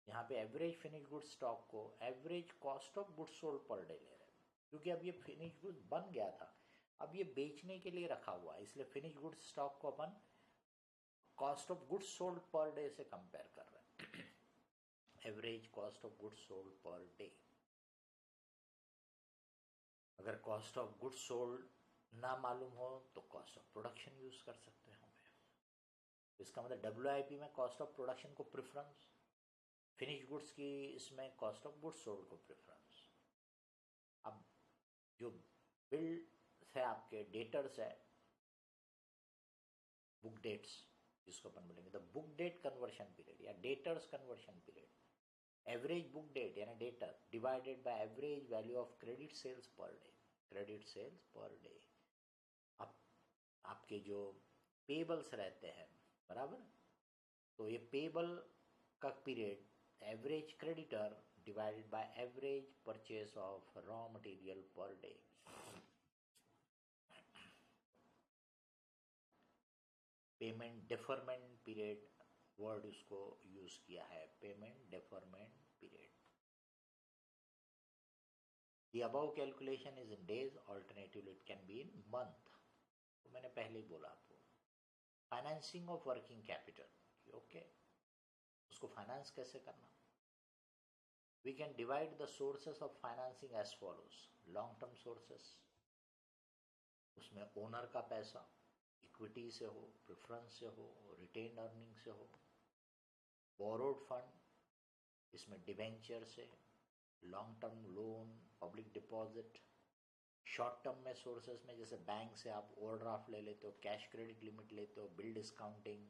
यहाँ पे एवरेज फिनिश गुड्स स्टॉक को average cost of goods sold per day ले रहे हैं क्योंकि अब ये फिनिश गुड्स बन गया था, अब ये बेचने के लिए रखा हुआ है, इसलिए फिनिश गुड्स स्टॉक को अपन cost of goods sold per day से कंपेयर कर रहे हैं। Average cost of goods sold per day. अगर कॉस्ट ऑफ गुड्स सोल्ड ना मालूम हो तो कॉस्ट ऑफ प्रोडक्शन यूज कर सकते हैं हमें। इसका मतलब WIP में कॉस्ट ऑफ प्रोडक्शन को प्रेफरेंस, फिनिश गुड्स की इसमें कॉस्ट ऑफ गुड्स सोल्ड को प्रेफरेंस। अब जो बिल है आपके डेटर्स है, बुक डेट्स जिसको अपन बोलेंगे, तो बुक डेट कन्वर्शन पीरियड या debtors conversion period, average book debt यानी debtor divided by average value of credit sales per day. Credit sales per day. अब आपके जो पेबल्स रहते हैं, बराबर, तो ये पेबल का period average creditor divided by average purchase of raw material per day. Payment deferment period word उसको यूज किया है, payment deferment period. The above calculation is in days, alternatively it can be in month. तो मैंने पहले ही बोला आपको financing of working capital, okay, उसको finance कैसे करना, We can divide the sources of financing as follows. Long term sources, उसमें owner का पैसा इक्विटी से हो, प्रेफरेंस से हो, रिटेन अर्निंग से हो. बोरोड फंड, इसमें डिवेंचर से, long term loan, public deposit. Short term में सोर्सेस में जैसे बैंक से आप ओवरड्राफ्ट ले लेते हो, कैश क्रेडिट लिमिट लेते हो, बिल डिस्काउंटिंग,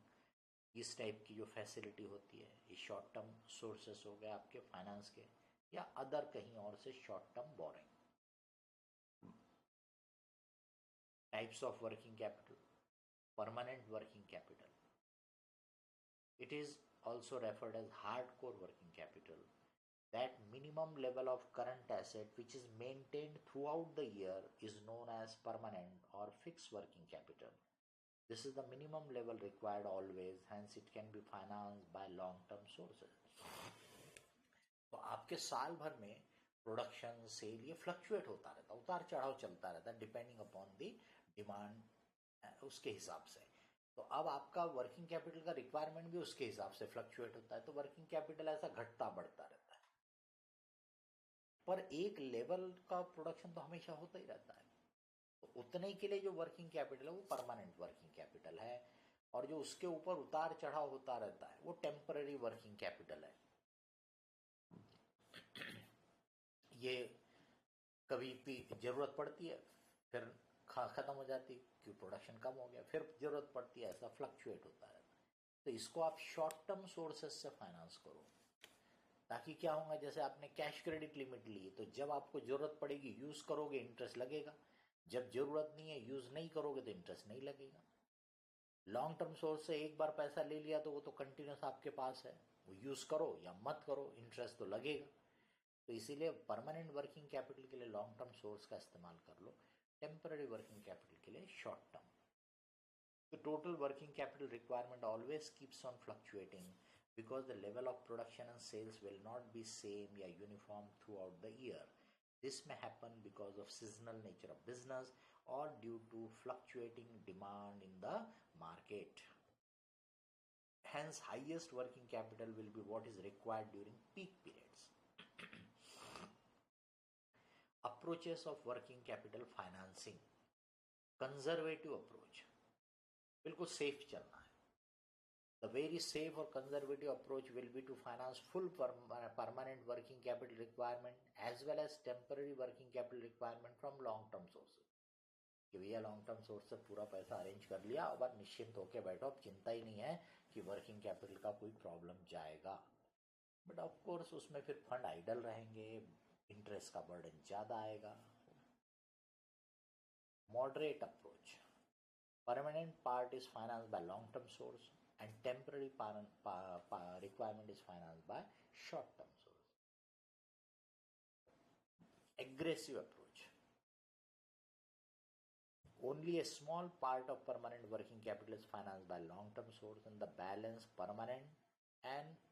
इस टाइप की जो फैसिलिटी होती है, ये शॉर्ट टर्म सोर्सेस हो गए आपके फाइनेंस के, या अदर कहीं और से short term borrowing. Types of working capital. Permanent working capital, it is also referred as hardcore working capital. That minimum level of current asset which is maintained throughout the year is known as permanent or fixed working capital. This is the minimum level required always, hence it can be financed by long term sources. तो आपके साल भर में production sale ये fluctuate होता रहता, उतार चढ़ाव चलता रहता है डिपेंडिंग अपॉन द डिमांड, उसके हिसाब से. तो अब आपका वर्किंग कैपिटल का रिक्वायरमेंट भी उसके हिसाब से फ्लक्चुएट होता है, तो वर्किंग कैपिटल ऐसा घटता बढ़ता रहता है. पर एक लेवल का प्रोडक्शन तो हमेशा होता ही रहता है, तो उतने के लिए जो वर्किंग कैपिटल है वो परमानेंट वर्किंग कैपिटल है, और जो उसके ऊपर उतार चढ़ाव होता रहता है वो टेम्पररी वर्किंग कैपिटल है. ये कभी भी जरूरत पड़ती है, फिर खत्म हो जाती है क्योंकि प्रोडक्शन कम हो गया, फिर जरूरत पड़ती है, ऐसा फ्लक्चुएट होता है. तो इसको आप शॉर्ट टर्म सोर्सेस से फाइनेंस करो, ताकि क्या होगा, जैसे आपने कैश क्रेडिट लिमिट ली तो जब आपको जरूरत पड़ेगी यूज करोगे, इंटरेस्ट लगेगा. जब जरूरत नहीं है, यूज नहीं करोगे तो इंटरेस्ट नहीं लगेगा. लॉन्ग टर्म सोर्स से एक बार पैसा ले लिया तो वो तो कंटिन्यूस आपके पास है, वो यूज करो या मत करो, इंटरेस्ट तो लगेगा. तो इसीलिए परमानेंट वर्किंग कैपिटल के लिए लॉन्ग टर्म सोर्स का इस्तेमाल कर लो, टेम्पररी वर्किंग कैपिटल के लिए short term. The total working capital requirement always keeps on fluctuating because the level of production and sales will not be same or uniform throughout the year. This may happen because of seasonal nature of business or due to fluctuating demand in the market. Hence, highest working capital will be what is required during peak periods. Approaches of working capital financing. Conservative approach. बिल्कुल safe चलना है. The very safe or conservative approach will be to finance full permanent working capital requirement as well as temporary working capital requirement from long term sources. कि भैया long term source से पूरा पैसा arrange कर लिया, अब निश्चिंत होकर बैठो, अब चिंता ही नहीं है कि वर्किंग कैपिटल का कोई प्रॉब्लम जाएगा. बट ऑफ कोर्स उसमें फिर फंड आइडल रहेंगे, इंटरेस्ट का बर्डन ज्यादा आएगा. Moderate approach. Permanent part is financed by long-term source and temporary requirement is financed by short-term source. Aggressive approach. Only a small part of permanent working capital is financed by long-term source and the balance permanent and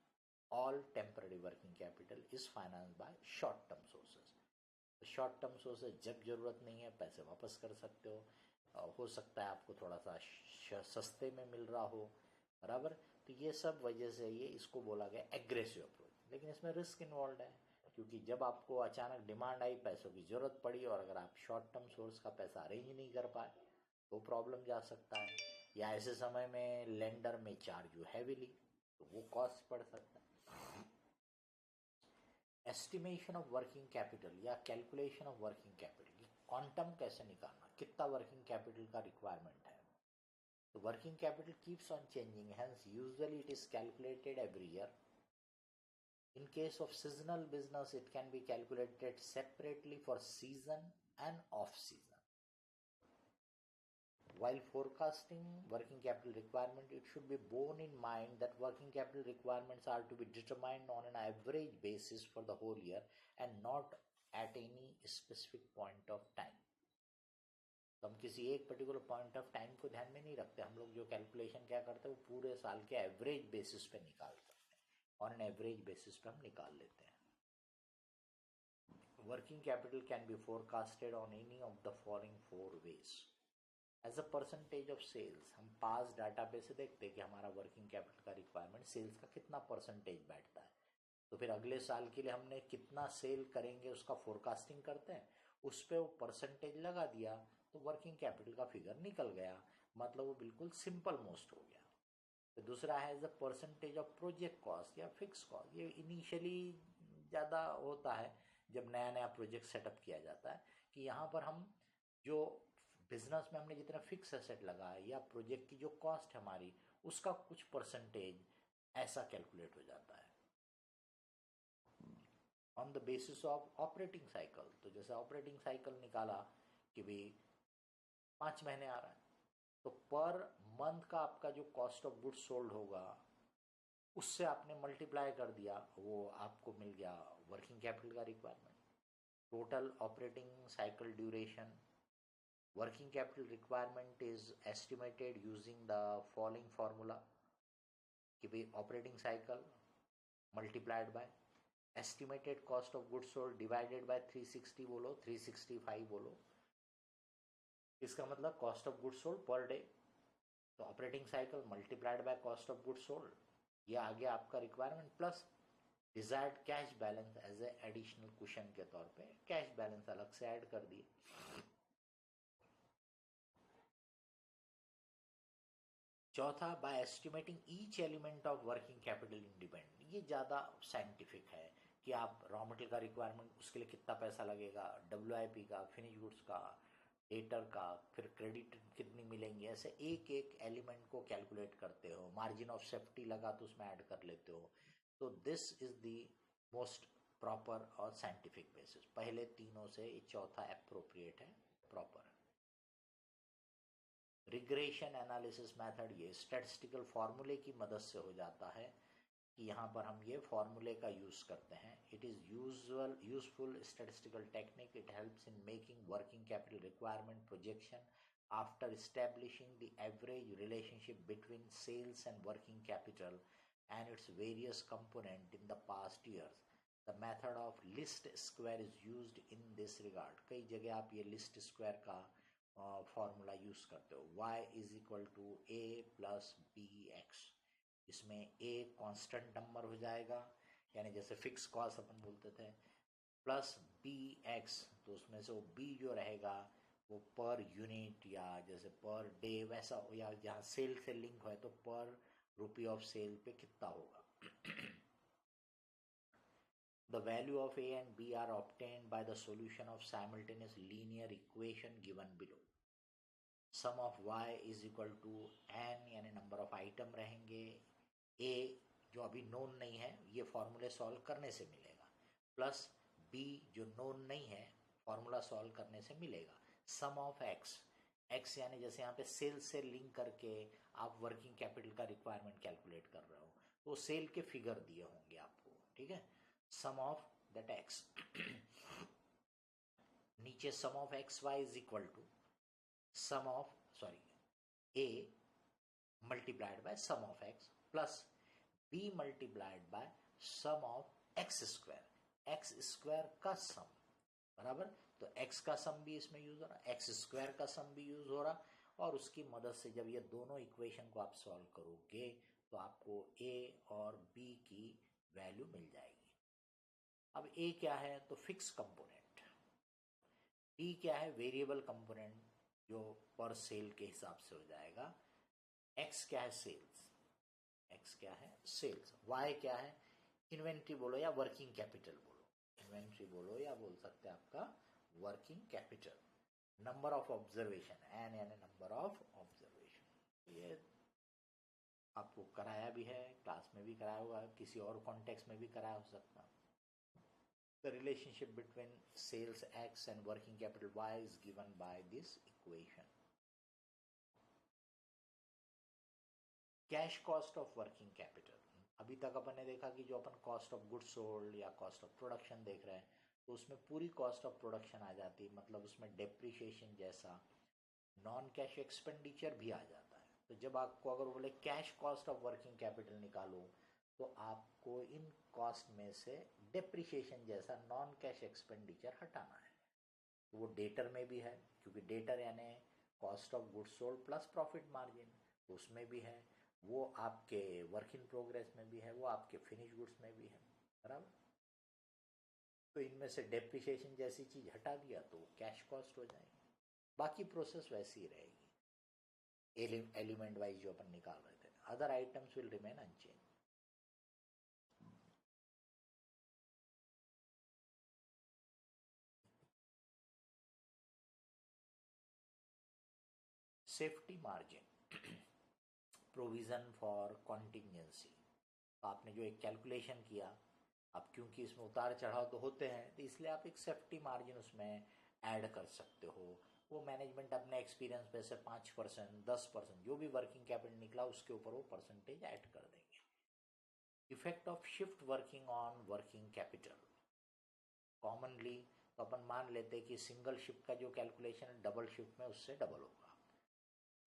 all temporary working capital is financed by short-term sources. Short-term sources जब जरूरत नहीं है पैसे वापस कर सकते हो सकता है आपको थोड़ा सा सस्ते में मिल रहा हो, बराबर. तो ये सब वजह से ये इसको बोला गया एग्रेसिव अप्रोच. लेकिन इसमें रिस्क इन्वॉल्व है, क्योंकि जब आपको अचानक डिमांड आई, पैसों की जरूरत पड़ी, और अगर आप शॉर्ट टर्म सोर्स का पैसा अरेंज नहीं कर पाए तो प्रॉब्लम जा सकता है, या ऐसे समय में लेंडर में चार्ज यू हैवीली, तो वो कॉस्ट पड़ सकता है. एस्टिमेशन ऑफ वर्किंग कैपिटल या calculation of working capital, quantum कैसे निकालना, कितना वर्किंग कैपिटल का रिक्वायरमेंट है. तो working capital keeps on changing, hence usually it is calculated every year. In case of seasonal business, it can be calculated separately for season and off season. While forecasting working capital requirement, it should be borne in mind that working capital requirements are to be determined on an average basis for the whole year and not at any specific point of time. तो हम किसी एक particular point of time को ध्यान में नहीं रखते. हम लोग जो कैलकुलेशन क्या करते हैं वो पूरे साल के एवरेज बेसिस पे निकालते हैं, ऑन एन एवरेज बेसिस पे हम निकाल लेते हैं. Working capital can be forecasted on any of the following 4 ways. As a percentage of sales, हम पास डाटा पे से देखते हैं कि हमारा वर्किंग कैपिटल का रिक्वायरमेंट सेल्स का कितना परसेंटेज बैठता है. तो फिर अगले साल के लिए हमने कितना सेल करेंगे उसका फोरकास्टिंग करते हैं, उस पर वो परसेंटेज लगा दिया तो वर्किंग कैपिटल का फिगर निकल गया, मतलब वो बिल्कुल सिंपल मोस्ट हो गया। तो दूसरा है as a percentage of project cost या फिक्स कॉस्ट। ये इनिशियली ज़्यादा होता है जब नया नया प्रोजेक्ट सेटअप किया जाता है, कि यहाँ पर हम जो बिजनेस में हमने जितना फिक्स एसेट लगाया या प्रोजेक्ट की जो कॉस्ट है हमारी, उसका कुछ परसेंटेज ऐसा कैलकुलेट हो जाता है on the basis of operating cycle. तो जैसे ऑपरेटिंग साइकिल निकाला कि भाई 5 महीने आ रहा है, तो पर मंथ का आपका जो कॉस्ट ऑफ गुड्स सोल्ड होगा उससे आपने मल्टीप्लाई कर दिया, वो आपको मिल गया वर्किंग कैपिटल का requirement. Total operating cycle duration, working capital requirement is estimated using the following formula कि भाई operating cycle multiplied by estimated cost of goods sold divided by 360 बोलो 365 बोलो, इसका मतलब cost of goods sold per day. तो operating cycle multiplied by cost of goods sold, ये आ गया आपका requirement, plus desired cash balance as a additional cushion के तौर पे कैश बैलेंस अलग से ऐड कर दिए। चौथा, by estimating each element of working capital independent. ये ज़्यादा साइंटिफिक है कि आप रॉ मटेरियल का रिक्वायरमेंट उसके लिए कितना पैसा लगेगा, WIP का, फिनिश गुड्स का, डेटर का, फिर क्रेडिट कितनी मिलेंगी, ऐसे एक एक एलिमेंट को कैलकुलेट करते हो। मार्जिन ऑफ सेफ्टी लगा तो उसमें ऐड कर लेते हो। तो this is the most proper और साइंटिफिक बेसिस। पहले तीनों से ये चौथा अप्रोप्रिएट है, प्रॉपर है। रिग्रेशन एनालिसिस मेथड, ये स्टैटिस्टिकल फार्मूले की मदद से हो जाता है कि यहाँ पर हम ये फार्मूले का यूज करते हैं। It is useful statistical technique, it helps in making working capital requirement projection after establishing the average relationship between sales and working capital and its various components in the past years. The method of least square is used in this regard. कई जगह आप ये least square का formula use करते हो। y is equal to a plus b x. इसमें a constant number हो जाएगा, यानी जैसे फिक्स कॉस्ट अपन बोलते थे, प्लस बी एक्स, तो उसमें से वो b जो रहेगा वो पर यूनिट या जैसे पर डे वैसा, या जहाँ सेल से लिंक है तो पर रुपी ऑफ सेल पे कितना होगा। The value of a and b are obtained by the solution of simultaneous linear equation given below. Sum of y is equal to n, यानी नंबर ऑफ आइटम रहेंगे। a जो अभी known नहीं है ये फॉर्मूले सॉल्व करने से मिलेगा, प्लस b जो नोन नहीं है फॉर्मूला सॉल्व करने से मिलेगा। सम ऑफ x यानी जैसे यहाँ पे सेल से लिंक करके आप वर्किंग कैपिटल का रिक्वायरमेंट कैलकुलेट कर रहे हो, तो सेल के फिगर दिए होंगे आपको, ठीक है। सम ऑफ दैट x नीचे sum of xy is equal to sum of a multiplied by sum of x plus b multiplied by sum of x square का सम बराबर। तो x का सम भी इसमें यूज हो रहा, x स्क्वायर का सम भी यूज हो रहा, और उसकी मदद से जब ये दोनों इक्वेशन को आप सॉल्व करोगे तो आपको a और b की वैल्यू मिल जाएगी। अब a क्या है तो फिक्स कंपोनेंट, b क्या है वेरिएबल कंपोनेंट जो पर सेल के हिसाब से हो जाएगा, x क्या है सेल्स, x क्या है सेल्स, y क्या है इन्वेंट्री बोलो या वर्किंग कैपिटल बोलो, इन्वेंट्री बोलो या बोल सकते हैं आपका working capital. Number of observation n यानी नंबर ऑफ ऑब्जर्वेशन, ये आपको कराया भी है, क्लास में भी कराया होगा, किसी और कॉन्टेक्स्ट में भी कराया हो सकता है। The relationship between sales X and working capital Y is given by this equation. Cash cost of working capital, अभी तक अपन ने देखा कि जो अपन कॉस्ट ऑफ गुड्स सोल्ड या कॉस्ट ऑफ प्रोडक्शन देख रहे हैं तो उसमें पूरी कॉस्ट ऑफ प्रोडक्शन आ जाती है, मतलब उसमें डेप्रिसिएशन जैसा नॉन कैश एक्सपेंडिचर भी आ जाता है। तो जब आपको अगर बोले cash cost of working capital निकालो तो आपको इन कॉस्ट में से डेप्रिसिएशन जैसा नॉन कैश एक्सपेंडिचर हटाना है। तो वो डेटर में भी है, क्योंकि डेटर यानी cost of goods sold plus profit margin, तो उसमें भी है, वो आपके वर्क इन प्रोग्रेस में भी है, वो आपके फिनिश गुड्स में भी है। बराबर। तो इनमें से डेप्रिसिएशन जैसी चीज हटा दिया तो कैश कॉस्ट हो जाएगी, बाकी प्रोसेस वैसी ही रहेगी एलिमेंट वाइज जो अपन निकाल रहे थे। Other items will remain unchange. Safety margin, provision for contingency. आपने जो एक कैलकुलेशन किया, अब क्योंकि इसमें उतार चढ़ाव तो होते हैं तो इसलिए आप एक सेफ्टी मार्जिन उसमें ऐड कर सकते हो। वो मैनेजमेंट अपने एक्सपीरियंस पे से 5%, 10%, जो भी वर्किंग कैपिटल निकला उसके ऊपर वो परसेंटेज ऐड कर देंगे। Effect of shift working on working capital. Commonly तो अपन मान लेते हैं कि सिंगल शिफ्ट का जो कैलकुलेशन है डबल शिफ्ट में उससे डबल होगा।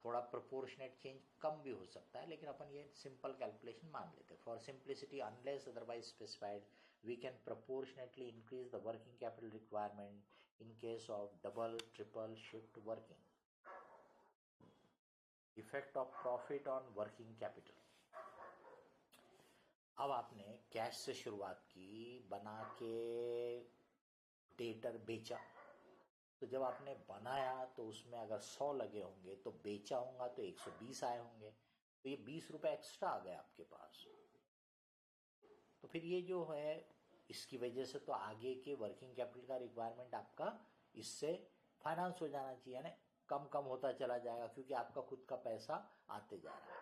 थोड़ा प्रोपोर्शनेट चेंज कम भी हो सकता है, लेकिन अपन ये सिंपल कैलकुलेशन मान लेते हैं। For simplicity unless otherwise specified we can proportionately increase the working capital requirement in case of double triple shift working. Effect of profit on working capital. अब आपने कैश से शुरुआत की, बना के डेटर बेचा, तो जब आपने बनाया तो उसमें अगर 100 लगे होंगे तो बेचा होगा तो 120 आए होंगे, तो ये 20 रुपए एक्स्ट्रा आ गए आपके पास। तो फिर ये जो है इसकी वजह से तो आगे के वर्किंग कैपिटल का रिक्वायरमेंट आपका इससे फाइनेंस हो जाना चाहिए, यानी कम कम होता चला जाएगा क्योंकि आपका खुद का पैसा आते जा रहा है।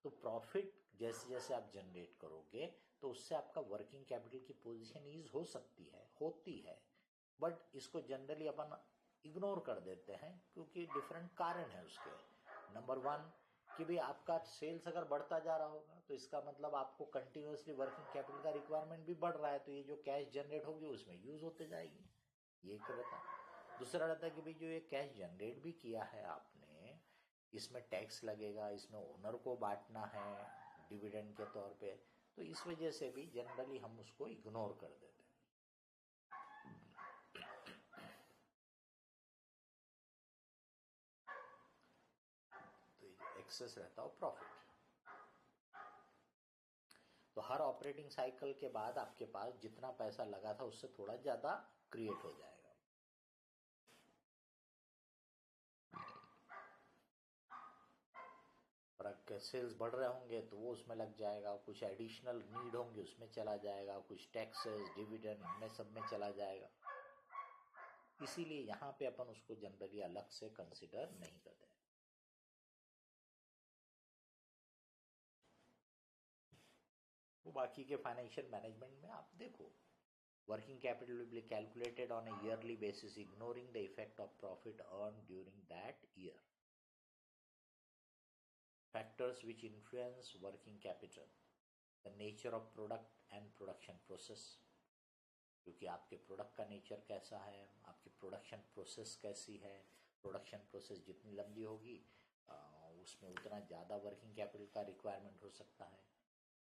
तो प्रॉफिट जैसे जैसे आप जनरेट करोगे तो उससे आपका वर्किंग कैपिटल की पोजीशन ईज हो सकती है, होती है, बट इसको जनरली अपन इग्नोर कर देते हैं क्योंकि डिफरेंट कारण है उसके। नंबर 1 कि भाई आपका सेल्स अगर बढ़ता जा रहा होगा तो इसका मतलब आपको कंटिन्यूसली वर्किंग कैपिटल का रिक्वायरमेंट भी बढ़ रहा है, तो ये जो कैश जनरेट होगी उसमें यूज होते जाएगी, ये एक रहता है। दूसरा रहता है कि भाई जो ये कैश जनरेट भी किया है आपने, इसमें टैक्स लगेगा, इसमें ओनर को बांटना है डिविडेंड के तौर पे, तो इस वजह से भी जनरली हम उसको इग्नोर कर देते हैं। तो एक्सेस रहता हो प्रॉफिट। तो हर ऑपरेटिंग साइकिल के बाद आपके पास जितना पैसा लगा था उससे थोड़ा ज्यादा क्रिएट हो जाएगा। और अगर सेल्स बढ़ रहे होंगे तो वो उसमें लग जाएगा, कुछ एडिशनल नीड होंगे उसमें चला जाएगा, कुछ टैक्सेस डिविडेंड में सब में चला जाएगा। इसीलिए यहाँ पे अपन उसको जनरली अलग से कंसिडर नहीं करते। वो बाकी के फाइनेंशियल मैनेजमेंट में आप देखो, working capital will be calculated on a yearly basis ignoring the effect of profit earned during that year. Factors which influence working capital: the nature of product and production process, क्योंकि आपके product का nature कैसा है, आपकी production process कैसी है। Production process जितनी लंबी होगी उसमें उतना ज़्यादा वर्किंग कैपिटल का रिक्वायरमेंट हो सकता है।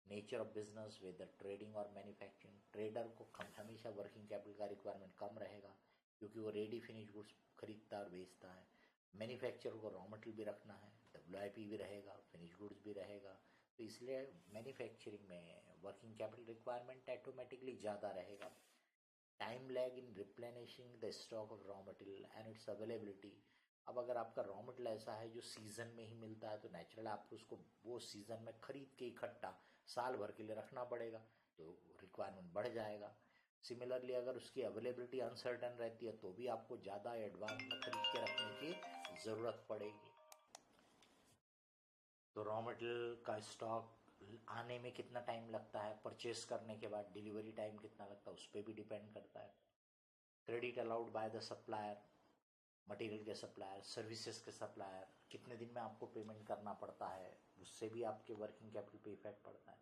Nature of business, whether trading और मैन्युफैक्चरिंग, ट्रेडर को हमेशा वर्किंग कैपिटल का रिक्वायरमेंट कम रहेगा क्योंकि वो रेडी फिनिश गुड्स खरीदता और बेचता है। मैन्युफैक्चर को रॉ मटेरियल भी रखना है, WIP भी रहेगा, फिनिश गुड्स भी रहेगा, तो इसलिए मैन्युफैक्चरिंग में वर्किंग कैपिटल रिक्वायरमेंट ऑटोमेटिकली ज़्यादा रहेगा। Time lag in replenishing the stock of raw material and it's availability. अब अगर आपका रॉ मटेरियल ऐसा है जो सीजन में ही मिलता है तो नेचुरल आपको उसको वो सीजन में खरीद के इकट्ठा साल भर के लिए रखना पड़ेगा, तो रिक्वायरमेंट बढ़ जाएगा। सिमिलरली अगर उसकी अवेलेबिलिटी अनसर्टन रहती है तो भी आपको ज़्यादा एडवांस में खरीद के रखने की ज़रूरत पड़ेगी। तो रॉ मटेरियल का स्टॉक आने में कितना टाइम लगता है, परचेस करने के बाद डिलीवरी टाइम कितना लगता है, उस पर भी डिपेंड करता है। Credit allowed by the supplier, material के सप्लायर, सर्विसेज के सप्लायर, कितने दिन में आपको पेमेंट करना पड़ता है, उससे भी आपके वर्किंग कैपिटल पे इफेक्ट पड़ता है।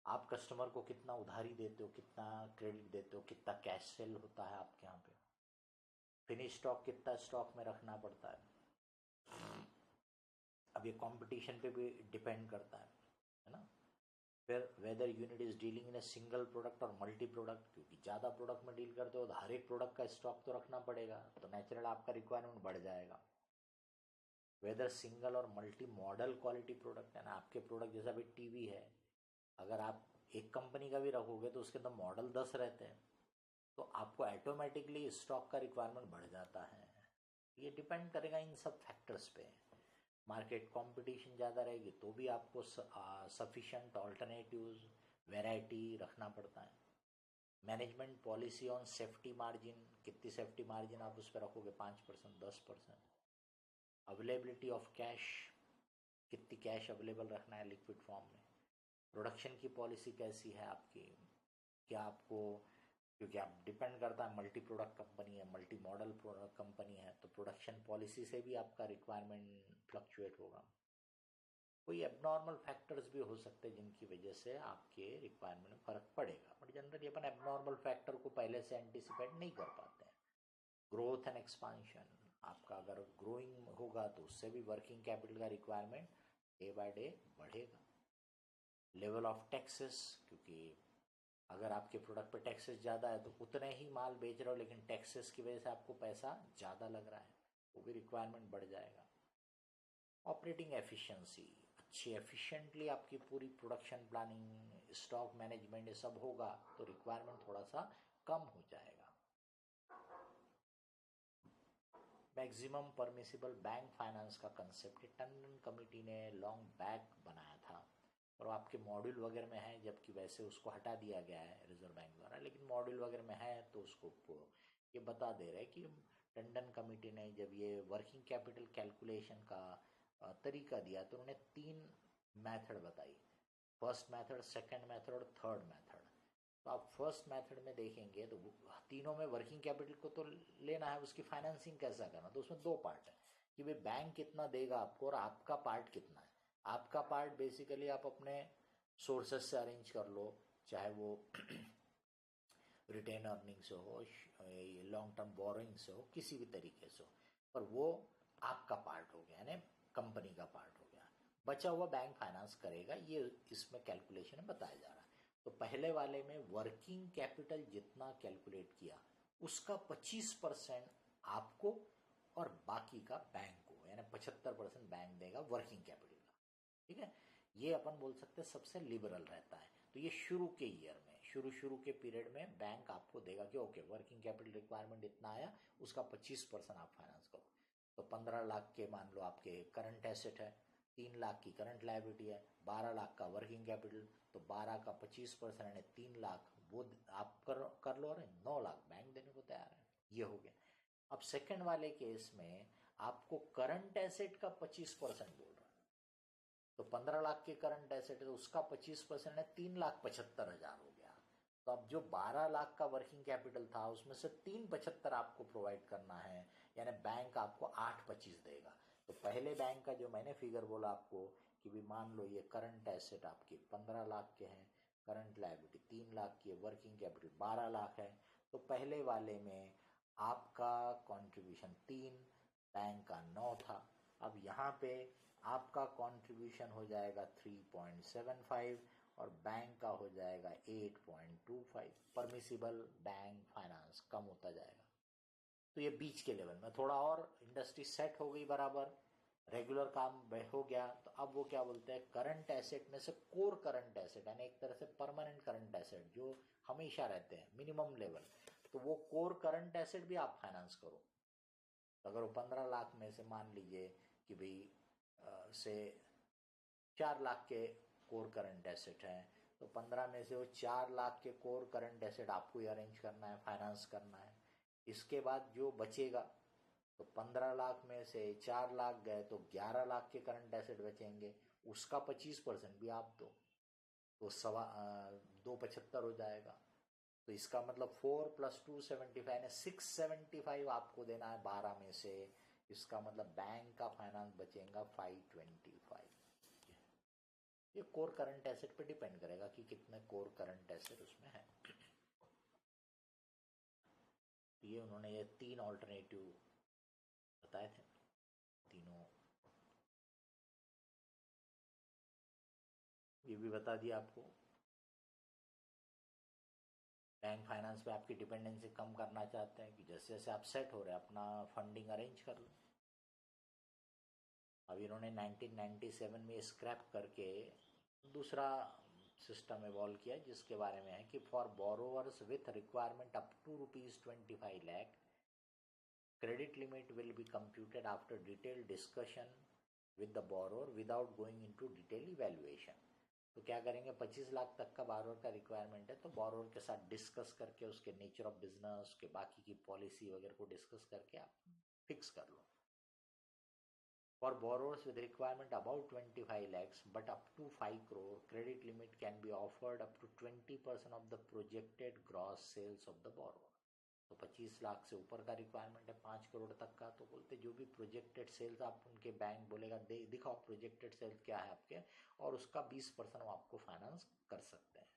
आप कस्टमर को कितना उधारी देते हो, कितना क्रेडिट देते हो, कितना कैश सेल होता है आपके यहाँ पे, फिनिश स्टॉक कितना स्टॉक में रखना पड़ता है। अब ये कंपटीशन पे भी डिपेंड करता है ना। फिर whether unit is dealing in a single product और मल्टी प्रोडक्ट, क्योंकि ज़्यादा प्रोडक्ट में डील करते हो तो हर एक प्रोडक्ट का स्टॉक तो रखना पड़ेगा, तो नेचुरल आपका रिक्वायरमेंट बढ़ जाएगा। वेदर सिंगल और मल्टी मॉडल क्वालिटी प्रोडक्ट है ना, आपके प्रोडक्ट जैसा भी टीवी है, अगर आप एक कंपनी का भी रखोगे तो उसके अंदर मॉडल 10 रहते हैं, तो आपको ऑटोमेटिकली स्टॉक का रिक्वायरमेंट बढ़ जाता है। ये डिपेंड करेगा इन सब फैक्टर्स पे। मार्केट कंपटीशन ज़्यादा रहेगी तो भी आपको सफिशेंट ऑल्टरनेटिव्स, वैरायटी रखना पड़ता है। Management policy on safety margin, कितनी सेफ्टी मार्जिन आप उस पर रखोगे, 5%, 10%। अवेलेबिलिटी ऑफ कैश, कितनी कैश अवेलेबल रखना है लिक्विड फॉर्म में। प्रोडक्शन की पॉलिसी कैसी है आपकी, क्या आपको, क्योंकि आप डिपेंड करता है, मल्टी प्रोडक्ट कंपनी है, मल्टी मॉडल प्रोडक्ट कंपनी है, तो प्रोडक्शन पॉलिसी से भी आपका रिक्वायरमेंट फ्लक्चुएट होगा। कोई एबनॉर्मल फैक्टर्स भी हो सकते हैं जिनकी वजह से आपके रिक्वायरमेंट में फ़र्क पड़ेगा, but generally upon abnormal factor को पहले से एंटिसिपेट नहीं कर पाते हैं। ग्रोथ एंड एक्सपांशन, आपका अगर ग्रोइंग होगा तो उससे भी वर्किंग कैपिटल का रिक्वायरमेंट डे बाय डे बढ़ेगा। लेवल ऑफ टैक्सेस, क्योंकि अगर आपके प्रोडक्ट पे टैक्सेस ज़्यादा है तो उतने ही माल बेच रहे हो लेकिन टैक्सेस की वजह से आपको पैसा ज़्यादा लग रहा है, वो भी रिक्वायरमेंट बढ़ जाएगा। ऑपरेटिंग एफिशिएंसी, अच्छी एफिशिएंटली आपकी पूरी प्रोडक्शन प्लानिंग, स्टॉक मैनेजमेंट ये सब होगा तो रिक्वायरमेंट थोड़ा सा कम हो जाएगा। मैक्सिमम परमिसिबल बैंक फाइनेंस का कंसेप्ट टंडन कमेटी ने लॉन्ग बैक बनाया था और आपके मॉड्यूल वगैरह में है, जबकि वैसे उसको हटा दिया गया है रिजर्व बैंक द्वारा, लेकिन मॉड्यूल वगैरह में है तो उसको ये बता दे रहे हैं कि टंडन कमेटी ने जब ये वर्किंग कैपिटल कैलकुलेशन का तरीका दिया तो उन्होंने 3 मेथड बताई, फर्स्ट मेथड, सेकंड मेथड और थर्ड मेथड। तो आप फर्स्ट मेथड में देखेंगे तो तीनों में वर्किंग कैपिटल को तो लेना है, उसकी फाइनेंसिंग कैसा करना, तो उसमें 2 पार्ट है कि भाई बैंक कितना देगा आपको और आपका पार्ट कितना है। आपका पार्ट बेसिकली आप अपने सोर्सेस से अरेंज कर लो, चाहे वो रिटेन अर्निंग से हो, लॉन्ग टर्म बोरोइंग से हो, किसी भी तरीके से हो, पर वो आपका पार्ट हो गया, यानी कंपनी का पार्ट हो गया। बचा हुआ बैंक फाइनेंस करेगा, ये इसमें कैलकुलेशन में बताया जा रहा है। तो पहले वाले में वर्किंग कैपिटल जितना कैलकुलेट किया उसका 25% आपको और बाकी का बैंक को, यानी 75% बैंक देगा वर्किंग कैपिटल का। ठीक है, ये अपन बोल सकते हैं सबसे लिबरल रहता है। तो ये शुरू के ईयर में, शुरू के पीरियड में बैंक आपको देगा कि ओके वर्किंग कैपिटल रिक्वायरमेंट इतना आया, उसका 25% आप फाइनेंस करो। तो 15 लाख के मान लो आपके करंट एसेट है, 3 लाख की करंट लायबिलिटी है, 12 लाख का वर्किंग कैपिटल, तो 12 का 25% यानी 3 लाख वो आप कर लो, और 9 लाख बैंक देने को तैयार है। ये हो गया। अब सेकंड वाले केस में आपको करंट एसेट का 25% बोल रहा है, तो 15 लाख के करंट एसेट है तो उसका 25% है 3,75,000 हो गया। तो अब जो 12 लाख का वर्किंग कैपिटल था उसमें से 3,75,000 आपको प्रोवाइड करना है, यानी बैंक आपको 8,25,000 देगा। तो पहले बैंक का जो मैंने फिगर बोला आपको कि भी मान लो ये करंट एसेट आपके 15 लाख के हैं, करंट लायबिलिटी 3 लाख की है, वर्किंग कैपिटल 12 लाख है, तो पहले वाले में आपका कॉन्ट्रीब्यूशन 3, बैंक का 9 था। अब यहाँ पे आपका कंट्रीब्यूशन हो जाएगा 3.75 और बैंक का हो जाएगा 8.25। परमिसिबल बैंक फाइनेंस कम होता जाएगा। तो ये बीच के लेवल में थोड़ा और इंडस्ट्री सेट हो गई बराबर, रेगुलर काम हो गया, तो अब वो क्या बोलते हैं, करंट एसेट में से कोर करंट एसेट, यानी एक तरह से परमानेंट करंट एसेट जो हमेशा रहते हैं मिनिमम लेवल, तो वो कोर करंट एसेट भी आप फाइनेंस करो। तो अगर वो 15 लाख में से मान लीजिए कि भाई से 4 लाख के कोर करंट एसेट हैं, तो 15 में से वो 4 लाख के कोर करंट एसेट आपको ही अरेंज करना है, फाइनेंस करना है। इसके बाद जो बचेगा, तो 15 लाख में से 4 लाख गए तो 11 लाख के करंट एसेट बचेंगे, उसका 25% भी आप दो, तो 275 हो जाएगा। तो इसका मतलब 4 + 275 675 आपको देना है 12 में से। इसका मतलब बैंक का फाइनेंस बचेगा 525। ये कोर करंट एसेट पे डिपेंड करेगा कि कितने कोर करंट एसेट उसमें है। ये उन्होंने ये 3 ऑल्टरनेटिव बताए थे, तीनों ये भी बता दिया आपको। बैंक फाइनेंस पे आपकी डिपेंडेंसी कम करना चाहते हैं कि जैसे जैसे आप सेट हो रहे हैं अपना फंडिंग अरेंज कर लो। अब इन्होंने 1997 में स्क्रैप करके दूसरा सिस्टम इवॉल्व किया जिसके बारे में है कि for borrowers with requirement up to ₹25 lakh credit limit will be computed after detailed discussion with the borrower without going into detailed evaluation. तो क्या करेंगे, 25 लाख तक का बोरोवर का रिक्वायरमेंट है तो बोरोवर के साथ डिस्कस करके उसके नेचर ऑफ बिजनेस, उसके बाकी की पॉलिसी वगैरह को डिस्कस करके आप फिक्स कर लो. For borrowers with requirement about 25 lakhs but up to 5 crore, credit limit can be offered up to 20% of the projected gross sales of the borrower. तो 25 लाख से ऊपर का रिक्वायरमेंट है 5 करोड़ तक का, तो बोलते जो भी प्रोजेक्टेड सेल्स आप उनके बैंक बोलेगा दिखाओ प्रोजेक्टेड सेल्स क्या है आपके, और उसका 20% वो आपको फाइनेंस कर सकते हैं.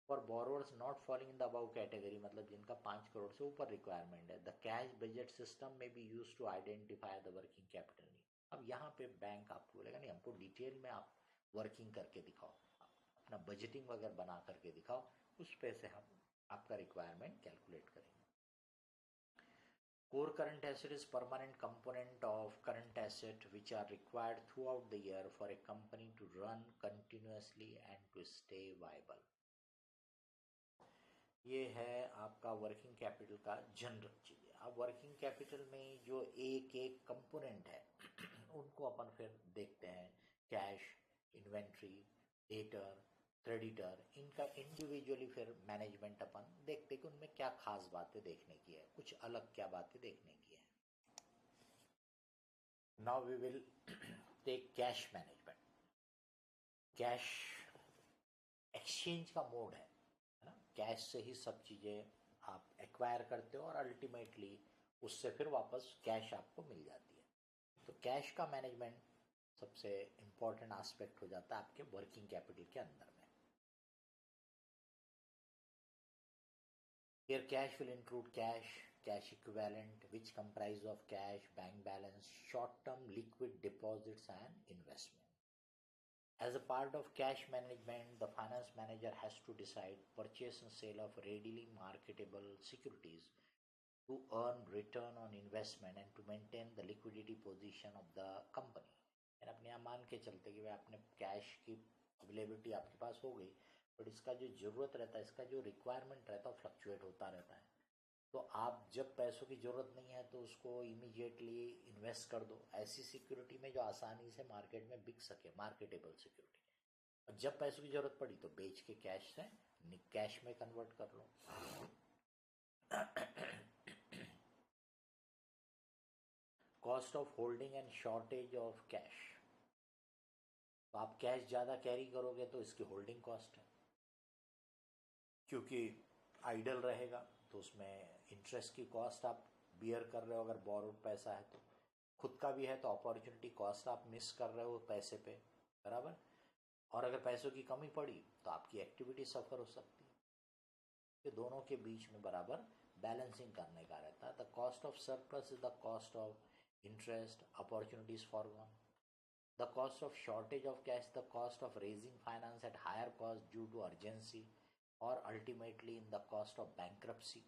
For borrowers not falling in the above category, मतलब जिनका 5 करोड़ से ऊपर रिक्वायरमेंट है, द कैश बजट सिस्टम में be use to identify the working capital need. अब यहाँ पे बैंक आपको बोलेगा नहीं, हमको डिटेल में आप वर्किंग करके दिखाओ, अपना बजटिंग वगैरह बना करके दिखाओ, उस पे से हम आपका रिक्वायरमेंट कैलकुलेट करेंगे. Core current asset is permanent component of current asset which are required throughout the year for a company to run continuously and to stay viable. ये है आपका वर्किंग कैपिटल का जनरल चीज़. अब वर्किंग कैपिटल में जो एक एक कंपोनेंट है उनको अपन फिर देखते हैं. कैश, इन्वेंट्री, डेटर, क्रेडिटर, इनका इंडिविजुअली फिर मैनेजमेंट अपन देखते कि उनमें क्या खास बातें देखने की है, कुछ अलग क्या बातें देखने की है. Now we will take cash management. Cash exchange का मोड है ना, कैश से ही सब चीज़ें आप एक्वायर करते हो और अल्टीमेटली उससे फिर वापस कैश आपको मिल जाती है. तो कैश का मैनेजमेंट सबसे इम्पोर्टेंट एस्पेक्ट हो जाता है आपके वर्किंग कैपिटल के अंदर में. Here cash will include cash, cash equivalent which comprise of cash, bank balance, short-term liquid deposits and investment. As a part of cash management, the finance manager has to decide purchase and sale of readily marketable securities to earn return on investment and to maintain the liquidity position of the company. And अपने यहाँ मान के चलते कि भाई आपने cash की availability आपके पास हो गई, बट इसका जो ज़रूरत रहता है, इसका जो रिक्वायरमेंट रहता है फ्लक्चुएट होता रहता है. तो आप जब पैसों की ज़रूरत नहीं है तो उसको इमीडिएटली इन्वेस्ट कर दो ऐसी सिक्योरिटी में जो आसानी से मार्केट में बिक सके, मार्केटेबल सिक्योरिटी. और जब पैसों की ज़रूरत पड़ी तो बेच के कैश से कैश में कन्वर्ट कर लो. Cost of holding and shortage of cash. तो आप कैश ज़्यादा कैरी करोगे तो इसकी होल्डिंग कॉस्ट है, क्योंकि आइडल रहेगा तो उसमें इंटरेस्ट की कॉस्ट आप बियर कर रहे हो. अगर बोरोड पैसा है तो खुद का भी है तो अपॉर्चुनिटी कॉस्ट आप मिस कर रहे हो पैसे पे, बराबर. और अगर पैसों की कमी पड़ी तो आपकी एक्टिविटी सफ़र हो सकती है. ये दोनों के बीच में बराबर बैलेंसिंग करने का रहता है. The cost of surplus is the cost of interest, opportunities forgone. The cost of shortage of cash, the cost of raising finance at higher cost due to urgency or ultimately in the cost of bankruptcy.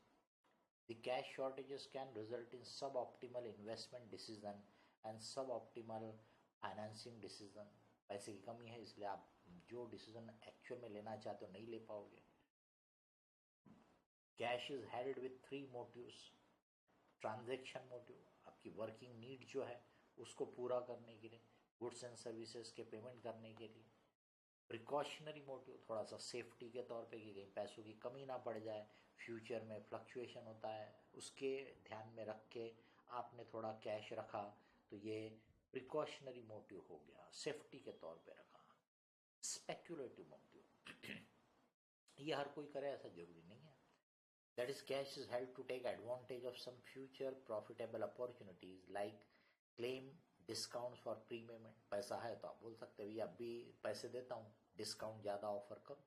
The cash shortages can result in suboptimal investment decision and suboptimal financing decision. पैसे की कमी है इसलिए आप जो decision actual में लेना चाहते हो नहीं ले पाओगे. Cash is held with 3 motives. Transaction motive, आपकी वर्किंग नीड जो है उसको पूरा करने के लिए, गुड्स एंड सर्विसेज के पेमेंट करने के लिए. प्रिकॉशनरी मोटिव, थोड़ा सा सेफ्टी के तौर पे कि कहीं पैसों की कमी ना पड़ जाए, फ्यूचर में फ्लक्चुएशन होता है उसके ध्यान में रख के आपने थोड़ा कैश रखा, तो ये प्रिकॉशनरी मोटिव हो गया, सेफ्टी के तौर पे रखा. स्पेक्युलेटिव मोटिव, ये हर कोई करे ऐसा जरूरी नहीं है. That is cash is held to take advantage of some future profitable opportunities like claim discount for prepayment. पैसा है तो आप बोल सकते हो अब भी पैसे देता हूँ, डिस्काउंट ज़्यादा ऑफर करो.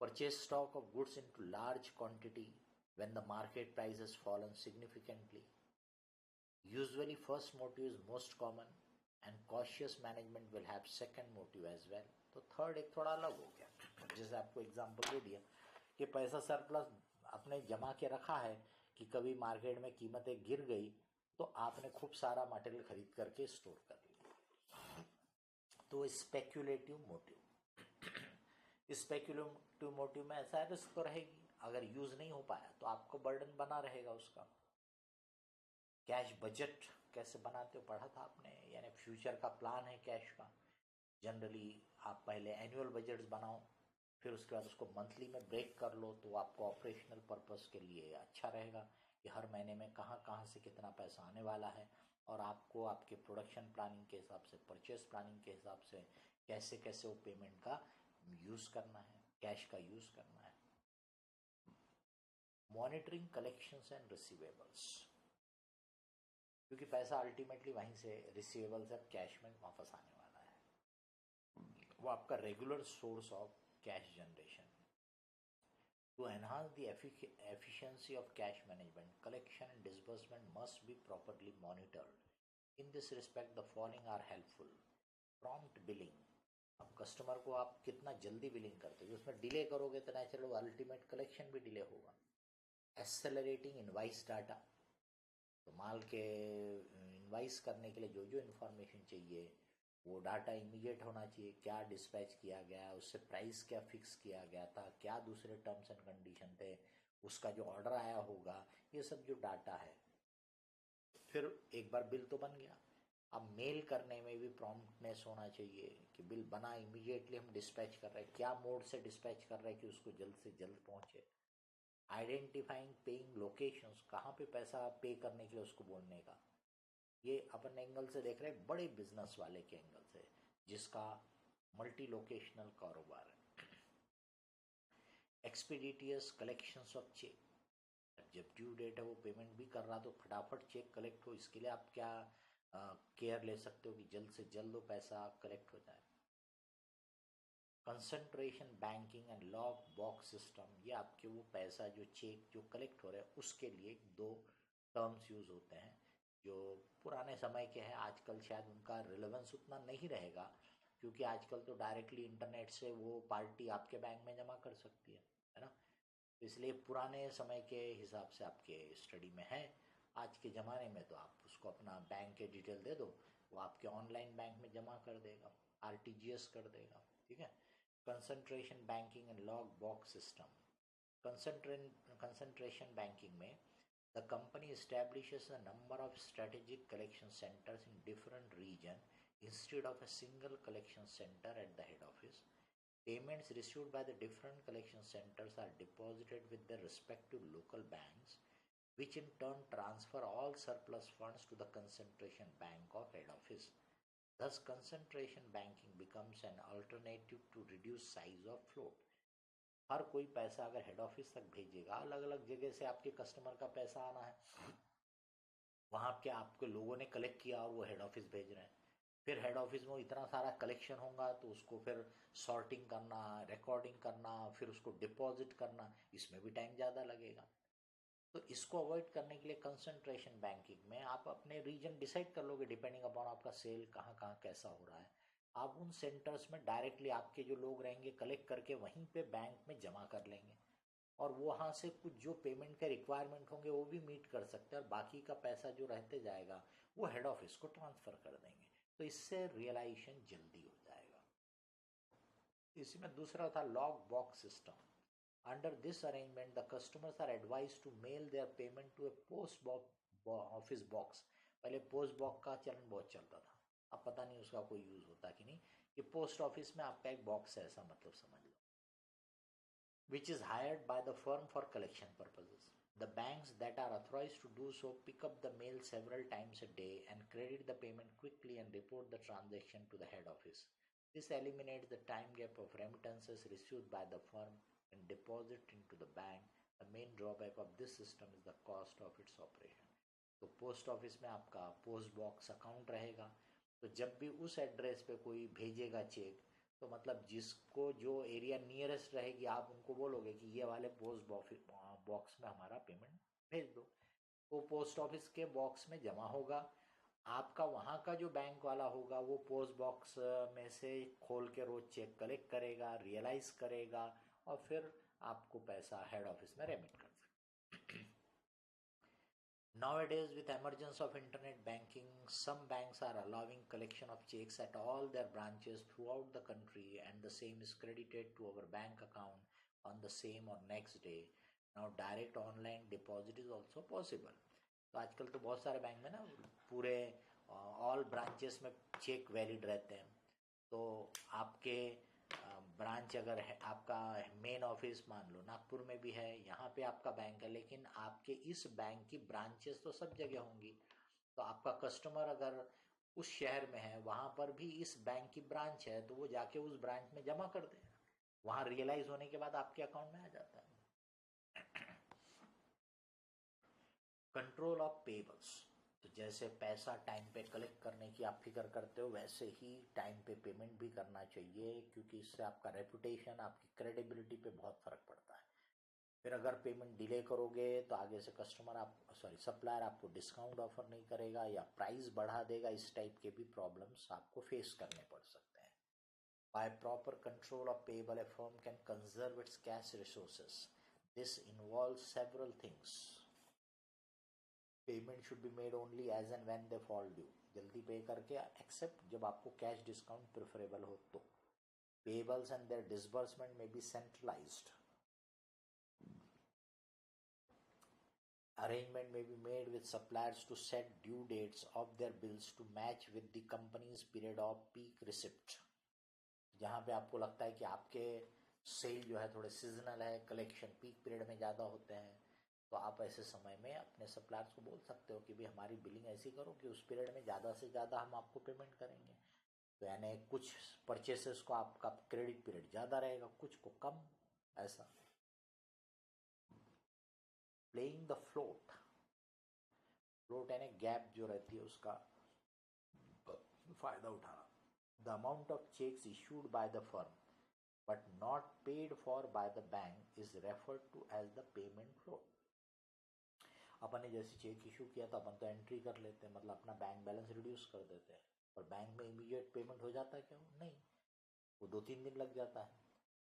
Purchase stock of goods into large quantity when the market price has fallen significantly. Usually first motive is most common and cautious management will have second motive as well. तो third एक थोड़ा अलग हो गया. जैसे आपको example दे दिया कि पैसा सरप्लस आपने जमा के रखा है कि कभी मार्केट में कीमतें गिर गई तो आपने खूब सारा मटेरियल खरीद करके स्टोर कर लिया, तो स्पेक्युलेटिव मोटिव. स्पेक्युलेटिव मोटिव में ऐसा रिस्क तो रहेगी, अगर यूज नहीं हो पाया तो आपको बर्डन बना रहेगा उसका। कैश बजट कैसे बनाते हो पढ़ा था आपने, यानी फ्यूचर का प्लान है कैश का। जनरली आप पहले एनुअल बजट्स बनाओ, फिर उसके बाद उसको मंथली में ब्रेक कर लो, तो आपको ऑपरेशनल पर्पस के लिए अच्छा रहेगा कि हर महीने में कहाँ कहाँ से कितना पैसा आने वाला है, और आपको आपके प्रोडक्शन प्लानिंग के हिसाब से, परचेस प्लानिंग के हिसाब से कैसे कैसे वो पेमेंट का यूज़ करना है, कैश का यूज़ करना है। मॉनिटरिंग कलेक्शंस एंड रिसीवेबल्स, क्योंकि पैसा अल्टीमेटली वहीं से रिसीवेबल्स और कैश में वापस आने वाला है, वो आपका regular source of cash generation. To enhance the efficiency of cash management, collection and disbursement must be properly monitored. In this respect, the following are helpful. Prompt billing. अब कस्टमर को आप कितना जल्दी बिलिंग करते हो, उसमें डिले करोगे तो नेचुरल अल्टीमेट कलेक्शन भी डिले होगा। एक्सेलरेटिंग इनवाइस डाटा, तो माल के इनवाइस करने के लिए जो जो इन्फॉर्मेशन चाहिए वो डाटा इमीडिएट होना चाहिए, क्या डिस्पैच किया गया, उससे प्राइस क्या फिक्स किया गया था, क्या दूसरे टर्म्स एंड कंडीशन थे, उसका जो ऑर्डर आया होगा, ये सब जो डाटा है। फिर एक बार बिल तो बन गया, अब मेल करने में भी प्रॉम्प्टनेस होना चाहिए कि बिल बना, इमीडिएटली हम डिस्पैच कर रहे हैं, क्या मोड से डिस्पैच कर रहे हैं कि उसको जल्द से जल्द पहुंचे। आइडेंटिफाइंग पेइंग लोकेशंस, कहाँ पे पैसा पे करने के लिए उसको बोलने का, ये अपन एंगल से देख रहे हैं, बड़े बिजनेस वाले के एंगल से जिसका मल्टी लोकेशनल कारोबार है। एक्सपीडिटियस कलेक्शंस ऑफ चेक, जब ड्यू डेट है वो पेमेंट भी कर रहा तो फटाफट चेक कलेक्ट हो, इसके लिए आप क्या केयर ले सकते हो कि जल्द से जल्द वो पैसा कलेक्ट हो जाए। Concentration banking and lock box system, ये आपके वो पैसा जो चेक जो कलेक्ट हो रहा है उसके लिए दो टर्म्स यूज होते हैं जो पुराने समय के हैं, आजकल शायद उनका रिलेवेंस उतना नहीं रहेगा, क्योंकि आजकल तो डायरेक्टली इंटरनेट से वो पार्टी आपके बैंक में जमा कर सकती है ना। तो इसलिए पुराने समय के हिसाब से आपके स्टडी में है, आज के ज़माने में तो आप उसको अपना बैंक के डिटेल दे दो, वो आपके ऑनलाइन बैंक में जमा कर देगा, आरटीजीएस कर देगा, ठीक है। Concentration banking and lock box system, concentration banking में the company establishes a number of strategic collection centers in different regions instead of a single collection center at the head office. Payments received by the different collection centers are deposited with their respective local banks, which in turn transfer all surplus funds to the concentration bank of head office. Thus, concentration banking becomes an alternative to reduce size of float. हर कोई पैसा अगर head office तक भेजेगा, अलग अलग जगह से आपके कस्टमर का पैसा आना है, वहाँ के आपके लोगों ने कलेक्ट किया और वो हेड ऑफिस भेज रहे हैं, फिर हेड ऑफिस में इतना सारा कलेक्शन होगा तो उसको फिर सॉर्टिंग करना, रिकॉर्डिंग करना, फिर उसको डिपॉजिट करना, इसमें भी टाइम ज़्यादा लगेगा। तो इसको अवॉइड करने के लिए कंसंट्रेशन बैंकिंग में आप अपने रीजन डिसाइड कर लोगे, डिपेंडिंग अपॉन आपका सेल कहाँ कहाँ कैसा हो रहा है, आप उन सेंटर्स में डायरेक्टली आपके जो लोग रहेंगे कलेक्ट करके वहीं पे बैंक में जमा कर लेंगे, और वो वहाँ से कुछ जो पेमेंट के रिक्वायरमेंट होंगे वो भी मीट कर सकते हैं, और बाकी का पैसा जो रहते जाएगा वो हेड ऑफिस को ट्रांसफ़र कर देंगे, तो इससे रियलाइजेशन जल्दी हो जाएगा। इसी में दूसरा था lock box system. Under this arrangement, the customers are advised to mail their payment to a post office box. पहले पोस्ट बॉक्स का चलन बहुत चलता था, अब पता नहीं उसका कोई यूज होता कि नहीं, ये पोस्ट ऑफिस में आपका एक बॉक्स है, ऐसा मतलब समझ लो, which is hired by the firm for collection purposes. The banks that are authorized to do so pick up the mail several times a day and credit the payment quickly and report the transaction to the head office. This eliminates the time gap of remittances received by the firm and deposit into the bank. The main drawback of this system is the cost of its operation. तो post office में आपका post box account रहेगा, तो जब भी उस address पे कोई भेजेगा चेक, तो मतलब जिसको जो एरिया नियरेस्ट रहेगी आप उनको बोलोगे कि ये वाले पोस्ट बॉक्स में हमारा पेमेंट भेज दो, वो पोस्ट ऑफिस के बॉक्स में जमा होगा, आपका वहाँ का जो बैंक वाला होगा वो पोस्ट बॉक्स में से खोल के रोज चेक कलेक्ट करेगा, रियलाइज करेगा, और फिर आपको पैसा हेड ऑफिस में रेमिट कर सकते। Nowadays, with emergence of internet banking, some banks are allowing collection of checks at all their branches throughout the country, and the same is credited to our bank account on the same or next day. Now, direct online deposit is also possible. तो आजकल तो बहुत सारे bank में ना पूरे all branches में check valid रहते हैं. तो आपके ब्रांच अगर है, आपका मेन ऑफिस मान लो नागपुर में भी है, यहाँ पे आपका बैंक है, लेकिन आपके इस बैंक की ब्रांचेस तो सब जगह होंगी. तो आपका कस्टमर अगर उस शहर में है, वहाँ पर भी इस बैंक की ब्रांच है, तो वो जाके उस ब्रांच में जमा कर दे. वहाँ रियलाइज होने के बाद आपके अकाउंट में आ जाता है. Control of payables. तो जैसे पैसा टाइम पे कलेक्ट करने की आप फिक्र करते हो, वैसे ही टाइम पे पेमेंट भी करना चाहिए, क्योंकि इससे आपका रेपुटेशन, आपकी क्रेडिबिलिटी पे बहुत फर्क पड़ता है. फिर अगर पेमेंट डिले करोगे तो आगे से सप्लायर आपको डिस्काउंट ऑफर नहीं करेगा या प्राइस बढ़ा देगा. इस टाइप के भी प्रॉब्लम्स आपको फेस करने पड़ सकते हैं. By proper control of payable, a firm can conserve its cash resources. This involves several things. Payment should be made only as and when they fall due. जल्दी पे करके, एक्सेप्ट जब आपको कैश डिस्काउंट प्रेफरेबल हो तो. Payables and their disbursement में be centralised. Arrangement may be made with suppliers to set due dates of their bills to match with the company's period of peak receipt. जहाँ पे आपको लगता है कि आपके सेल जो है थोड़े सीजनल है, कलेक्शन पीक पीरियड में ज़्यादा होते हैं, तो आप ऐसे समय में अपने सप्लायर्स को बोल सकते हो कि भाई हमारी बिलिंग ऐसी करो कि उस पीरियड में ज़्यादा से ज़्यादा हम आपको पेमेंट करेंगे. तो यानी कुछ परचेसेस को आपका क्रेडिट पीरियड ज़्यादा रहेगा, कुछ को कम. ऐसा. Playing the float. फ्लोट यानी गैप जो रहती है उसका फायदा उठाना. The amount of cheques issued by the firm but not paid for by the bank is referred to as the payment float. अपन ने जैसे चेक इशू किया तो अपन तो एंट्री कर लेते हैं, मतलब अपना बैंक बैलेंस रिड्यूस कर देते हैं. और बैंक में इमीडिएट पेमेंट हो जाता है क्या? नहीं, वो 2-3 दिन लग जाता है.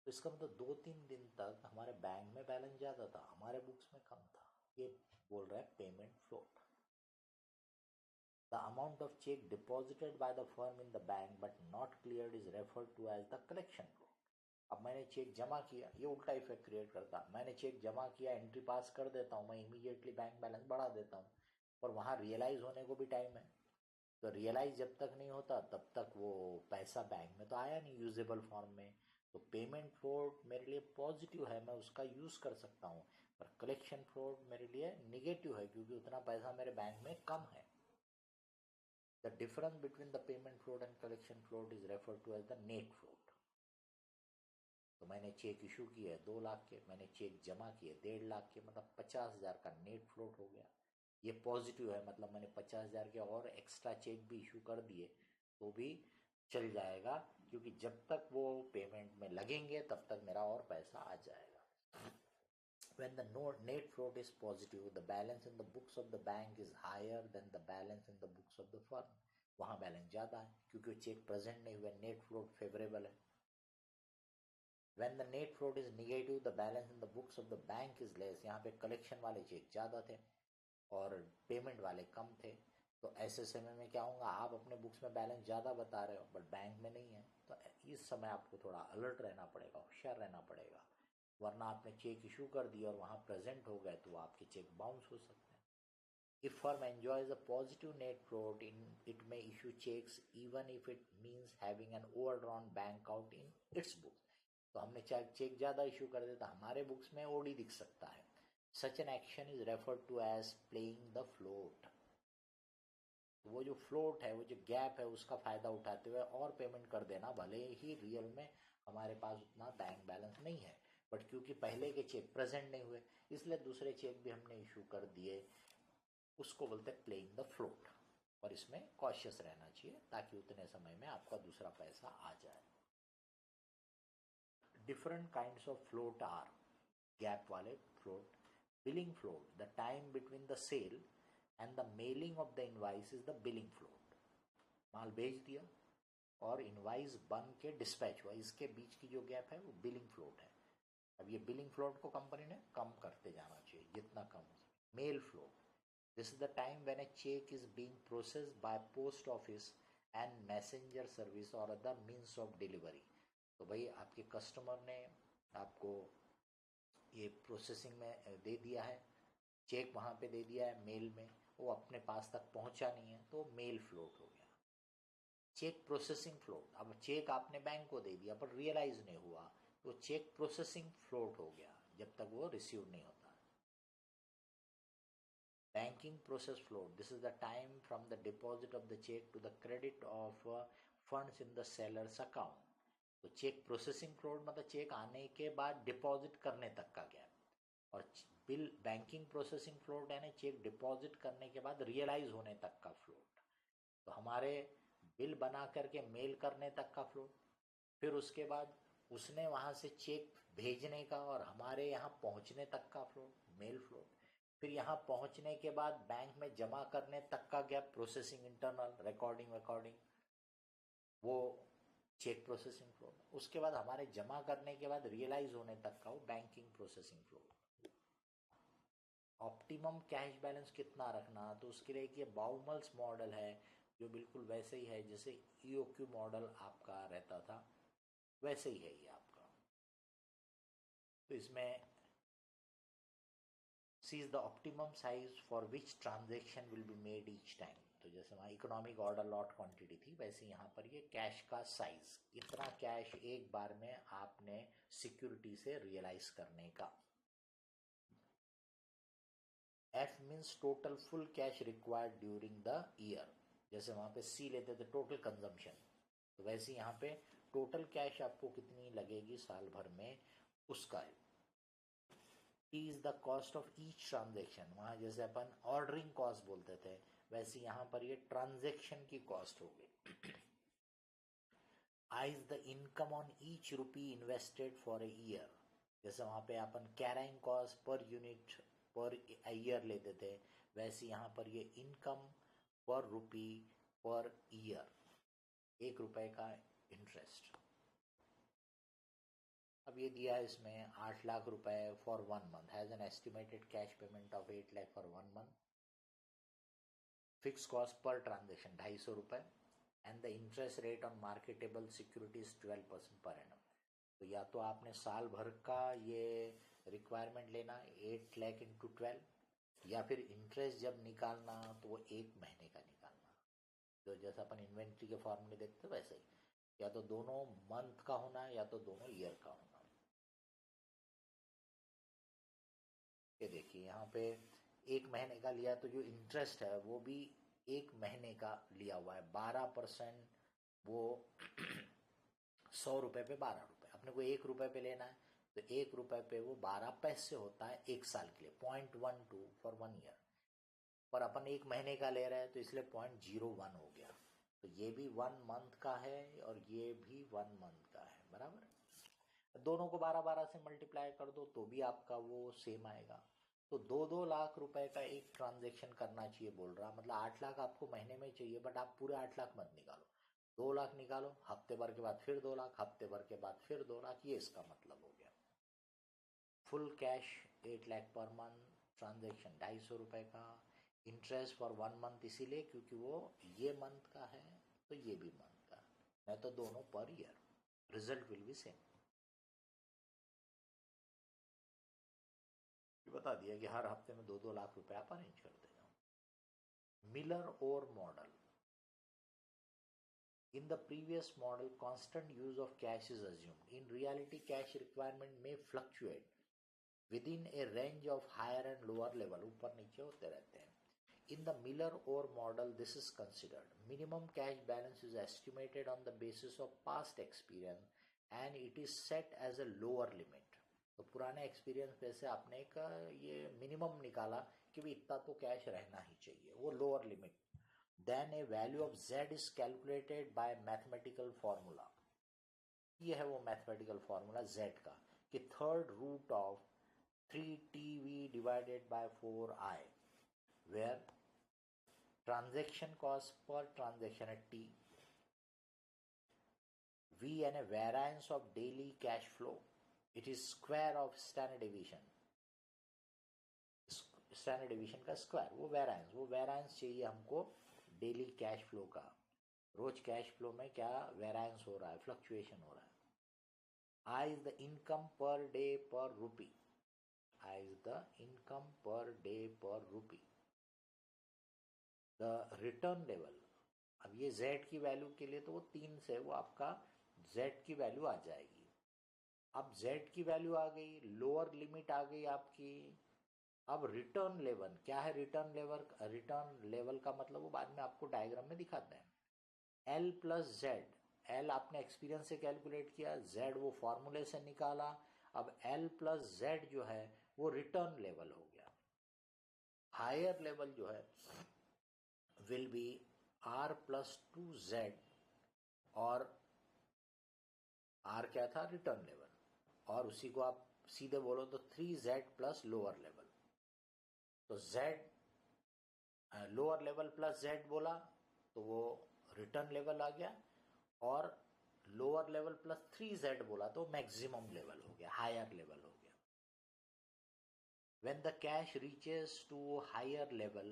तो इसका मतलब 2-3 दिन तक हमारे बैंक में बैलेंस ज़्यादा था, हमारे बुक्स में कम था. ये बोल रहा है payment float. The amount of cheque deposited by the firm in the bank but not cleared is referred to as the collection float. अब मैंने चेक जमा किया, ये उल्टा इफेक्ट क्रिएट करता. मैंने चेक जमा किया, एंट्री पास कर देता हूँ, मैं इमीडिएटली बैंक बैलेंस बढ़ा देता हूँ, पर वहाँ रियलाइज होने को भी टाइम है. तो रियलाइज जब तक नहीं होता तब तक वो पैसा बैंक में तो आया नहीं यूजेबल फॉर्म में. तो पेमेंट फ्रॉड मेरे लिए पॉजिटिव है, मैं उसका यूज़ कर सकता हूँ, पर कलेक्शन फ्रॉड मेरे लिए निगेटिव है, क्योंकि उतना पैसा मेरे बैंक में कम है. The difference between the payment fraud and collection fraud is referred to as the net fraud. तो मैंने चेक इशू किए 2 लाख के, मैंने चेक जमा किए 1.5 लाख के, मतलब 50,000 का नेट फ्लोट हो गया. ये पॉजिटिव है, मतलब मैंने 50,000 के और एक्स्ट्रा चेक भी इशू कर दिए तो भी चल जाएगा, क्योंकि जब तक वो पेमेंट में लगेंगे तब तक मेरा और पैसा आ जाएगा. When the net float is positive, the balance in the books of the bank is higher than the balance in the books of the firm. वहाँ बैलेंस ज़्यादा है क्योंकि चेक प्रेजेंट नहीं हुए, नेट फ्लोट फेवरेबल है. When the net float is negative, the balance in the books of the bank is less. यहाँ पे collection वाले चेक ज़्यादा थे और पेमेंट वाले कम थे. तो ऐसे समय में क्या होगा, आप अपने बुक्स में बैलेंस ज़्यादा बता रहे हो बट बैंक में नहीं है, तो इस समय आपको थोड़ा अलर्ट रहना पड़ेगा, होशियार रहना पड़ेगा. वरना आपने चेक इशू कर दिया और वहाँ प्रेजेंट हो गए तो आपके चेक बाउंस हो सकते हैं. If firm enjoys a positive net float, it may issue checks even if it means having an overdrawn bank account in its books. तो हमने चेक ज़्यादा इशू कर देता, हमारे बुक्स में ओडी दिख सकता है. Such an action is referred to as playing the float. तो वो जो फ्लोट है, वो जो गैप है, उसका फ़ायदा उठाते हुए और पेमेंट कर देना, भले ही रियल में हमारे पास उतना बैंक बैलेंस नहीं है, बट क्योंकि पहले के चेक प्रेजेंट नहीं हुए इसलिए दूसरे चेक भी हमने इशू कर दिए. उसको बोलते हैं प्लेइंग द फ्लोट. और इसमें कॉशियस रहना चाहिए ताकि उतने समय में आपका दूसरा पैसा आ जाए. Different kinds of float are gap वाले float, billing float, the time between the sale and the mailing of the invoice is the billing float. माल बेच दिया और इनवाइस बन के डिस्पैच हुआ, इसके बीच की जो गैप है वो बिलिंग फ्लोट है. अब ये बिलिंग फ्लोट को कंपनी ने कम करते जाना चाहिए जितना कम हो सके. Mail float, This is the time when a check is being processed by post office and messenger service or other means of delivery. तो भाई आपके कस्टमर ने आपको ये प्रोसेसिंग में दे दिया है, चेक वहाँ पे दे दिया है मेल में, वो अपने पास तक पहुँचा नहीं है तो मेल फ्लोट हो गया, चेक प्रोसेसिंग फ्लोट। अब चेक आपने बैंक को दे दिया पर रियलाइज नहीं हुआ तो चेक प्रोसेसिंग फ्लोट हो गया जब तक वो रिसीव नहीं होता। Banking process float, this is the time from the deposit of the cheque to the credit of funds in the seller's account. तो चेक प्रोसेसिंग फ्लोट मतलब चेक आने के बाद डिपॉजिट करने तक का गैप, और बिल बैंकिंग प्रोसेसिंग फ्लोट यानी चेक डिपॉजिट करने के बाद रियलाइज होने तक का फ्लोट। तो हमारे बिल बना करके मेल करने तक का फ्लोट, फिर उसके बाद उसने वहाँ से चेक भेजने का और हमारे यहाँ पहुँचने तक का फ्लोट, मेल फ्लोट, फिर यहाँ पहुँचने के बाद बैंक में जमा करने तक का गैप, प्रोसेसिंग इंटरनल रिकॉर्डिंग, वो चेक प्रोसेसिंग फ्लोट। उसके बाद हमारे जमा करने के बाद रियलाइज होने तक का वो banking processing float. Optimum cash balance कितना रखना, तो उसके लिए एक ये बाउमल्स मॉडल है जो बिल्कुल वैसे ही है जैसे EOQ मॉडल आपका रहता था, वैसे ही है ये आपका। तो इसमें sees the optimum size for which transaction will be made each time. तो जैसे वहाँ इकोनॉमिक ऑर्डर लॉट क्वांटिटी थी, वैसे यहाँ पर ये कैश का साइज, इतना कैश एक बार में आपने सिक्योरिटी से रियलाइज करने का। F means total full cash required during the year, जैसे वहाँ पे C लेते थे टोटल कंजम्पशन, तो वैसे यहाँ पे टोटल कैश आपको कितनी लगेगी साल भर में उसका। T is the cost of each transaction, वहाँ जैसे अपन ऑर्डरिंग कॉस्ट बोलते थे वैसे यहाँ पर ये ट्रांजेक्शन की कॉस्ट होगी। I is the income on each rupee invested for a year, जैसे वहाँ पे अपन carrying cost per unit per year लेते थे, वैसे यहाँ पर ये इनकम पर रुपी पर ईयर, 1 रुपए का इंटरेस्ट। अब ये दिया है इसमें 8 लाख रुपए for 1 month, has an estimated cash payment of 8 lakh for 1 month, fix cost per transaction 250 रुपए, and the interest rate on marketable securities 12% पर एनम। तो या तो आपने साल भर का ये रिक्वायरमेंट लेना 8 लाख इंटू 12, या फिर इंटरेस्ट जब निकालना तो वो 1 महीने का निकालना, तो जैसा अपन इन्वेंट्री के फॉर्म में देखते वैसे ही, या तो दोनों मंथ का होना है या तो दोनों ईयर का होना। ये देखिए यहाँ पे 1 महीने का लिया तो जो इंटरेस्ट है वो भी 1 महीने का लिया हुआ है, 12%, वो 100 रुपए पे 12 रुपए, अपने को 1 रुपए पे लेना है तो 1 रुपए पे वो 12 पैसे होता है 1 साल के लिए, 0.12 फॉर 1 ईयर, पर अपन 1 महीने का ले रहे हैं तो इसलिए 0.01 हो गया। तो ये भी 1 मंथ का है और ये भी 1 मंथ का है, बराबर। दोनों को 12-12 से मल्टीप्लाई कर दो तो भी आपका वो सेम आएगा। तो 2-2 लाख रुपए का एक ट्रांजेक्शन करना चाहिए बोल रहा, मतलब 8 लाख आपको महीने में चाहिए, बट आप पूरे 8 लाख मत निकालो, 2 लाख निकालो, हफ्ते भर के बाद फिर 2 लाख, हफ्ते भर के बाद फिर 2 लाख, ये इसका मतलब हो गया। Full cash 8 lakh per month, transaction 250 रुपए का, इंटरेस्ट फॉर 1 मंथ इसीलिए क्योंकि वो ये मंथ का है तो ये भी मंथ का, नहीं तो दोनों per year, result will be same. बता दिया कि हर हफ्ते में 2-2 लाख रुपए आप अरेंज कर देना। मिलर और model, in the previous model constant use of cash is assumed, in reality cash requirement may fluctuate within a range of higher and lower level, ऊपर नीचे होते रहते हैं। In the Miller Orr model this is considered, minimum cash balance is estimated on the basis of past experience and it is set as a lower limit। तो पुराने experience पे से आपने एक ये मिनिमम निकाला कि भी इतना तो कैश रहना ही चाहिए, वो lower limit. Then a value of z is calculated by mathematical formula, ये है वो मैथमेटिकल फॉर्मूला z का, कि third root of 3tv divided by 4i, where transaction cost per transaction है t, v यानी variance of daily cash flow, it is square of standard deviation, standard division का square, वो variance चाहिए हमको daily cash flow का, रोज cash flow में क्या variance हो रहा है, फ्लक्चुएशन हो रहा है। I is the income per day per rupee, I is the income per day per rupee. The return level, अब ये z की वैल्यू के लिए तो वो 3 से वो आपका z की वैल्यू आ जाएगी। अब z की वैल्यू आ गई, लोअर लिमिट आ गई आपकी। अब रिटर्न लेवल क्या है, रिटर्न लेवल का मतलब वो बाद में आपको डायग्राम में दिखाते हैं। L प्लस जेड, L आपने एक्सपीरियंस से कैलकुलेट किया, Z वो फॉर्मूले से निकाला। अब L प्लस जेड जो है वो रिटर्न लेवल हो गया। हायर लेवल जो है will B R plus 2Z, और R क्या था, रिटर्न लेवल, और उसी को आप सीधे बोलो तो 3Z प्लस लोअर लेवल। तो Z lower level plus Z बोला तो वो रिटर्न लेवल आ गया, और लोअर लेवल प्लस 3Z बोला तो मैक्सिमम लेवल हो गया, हायर लेवल हो गया। When the cash reaches to higher level,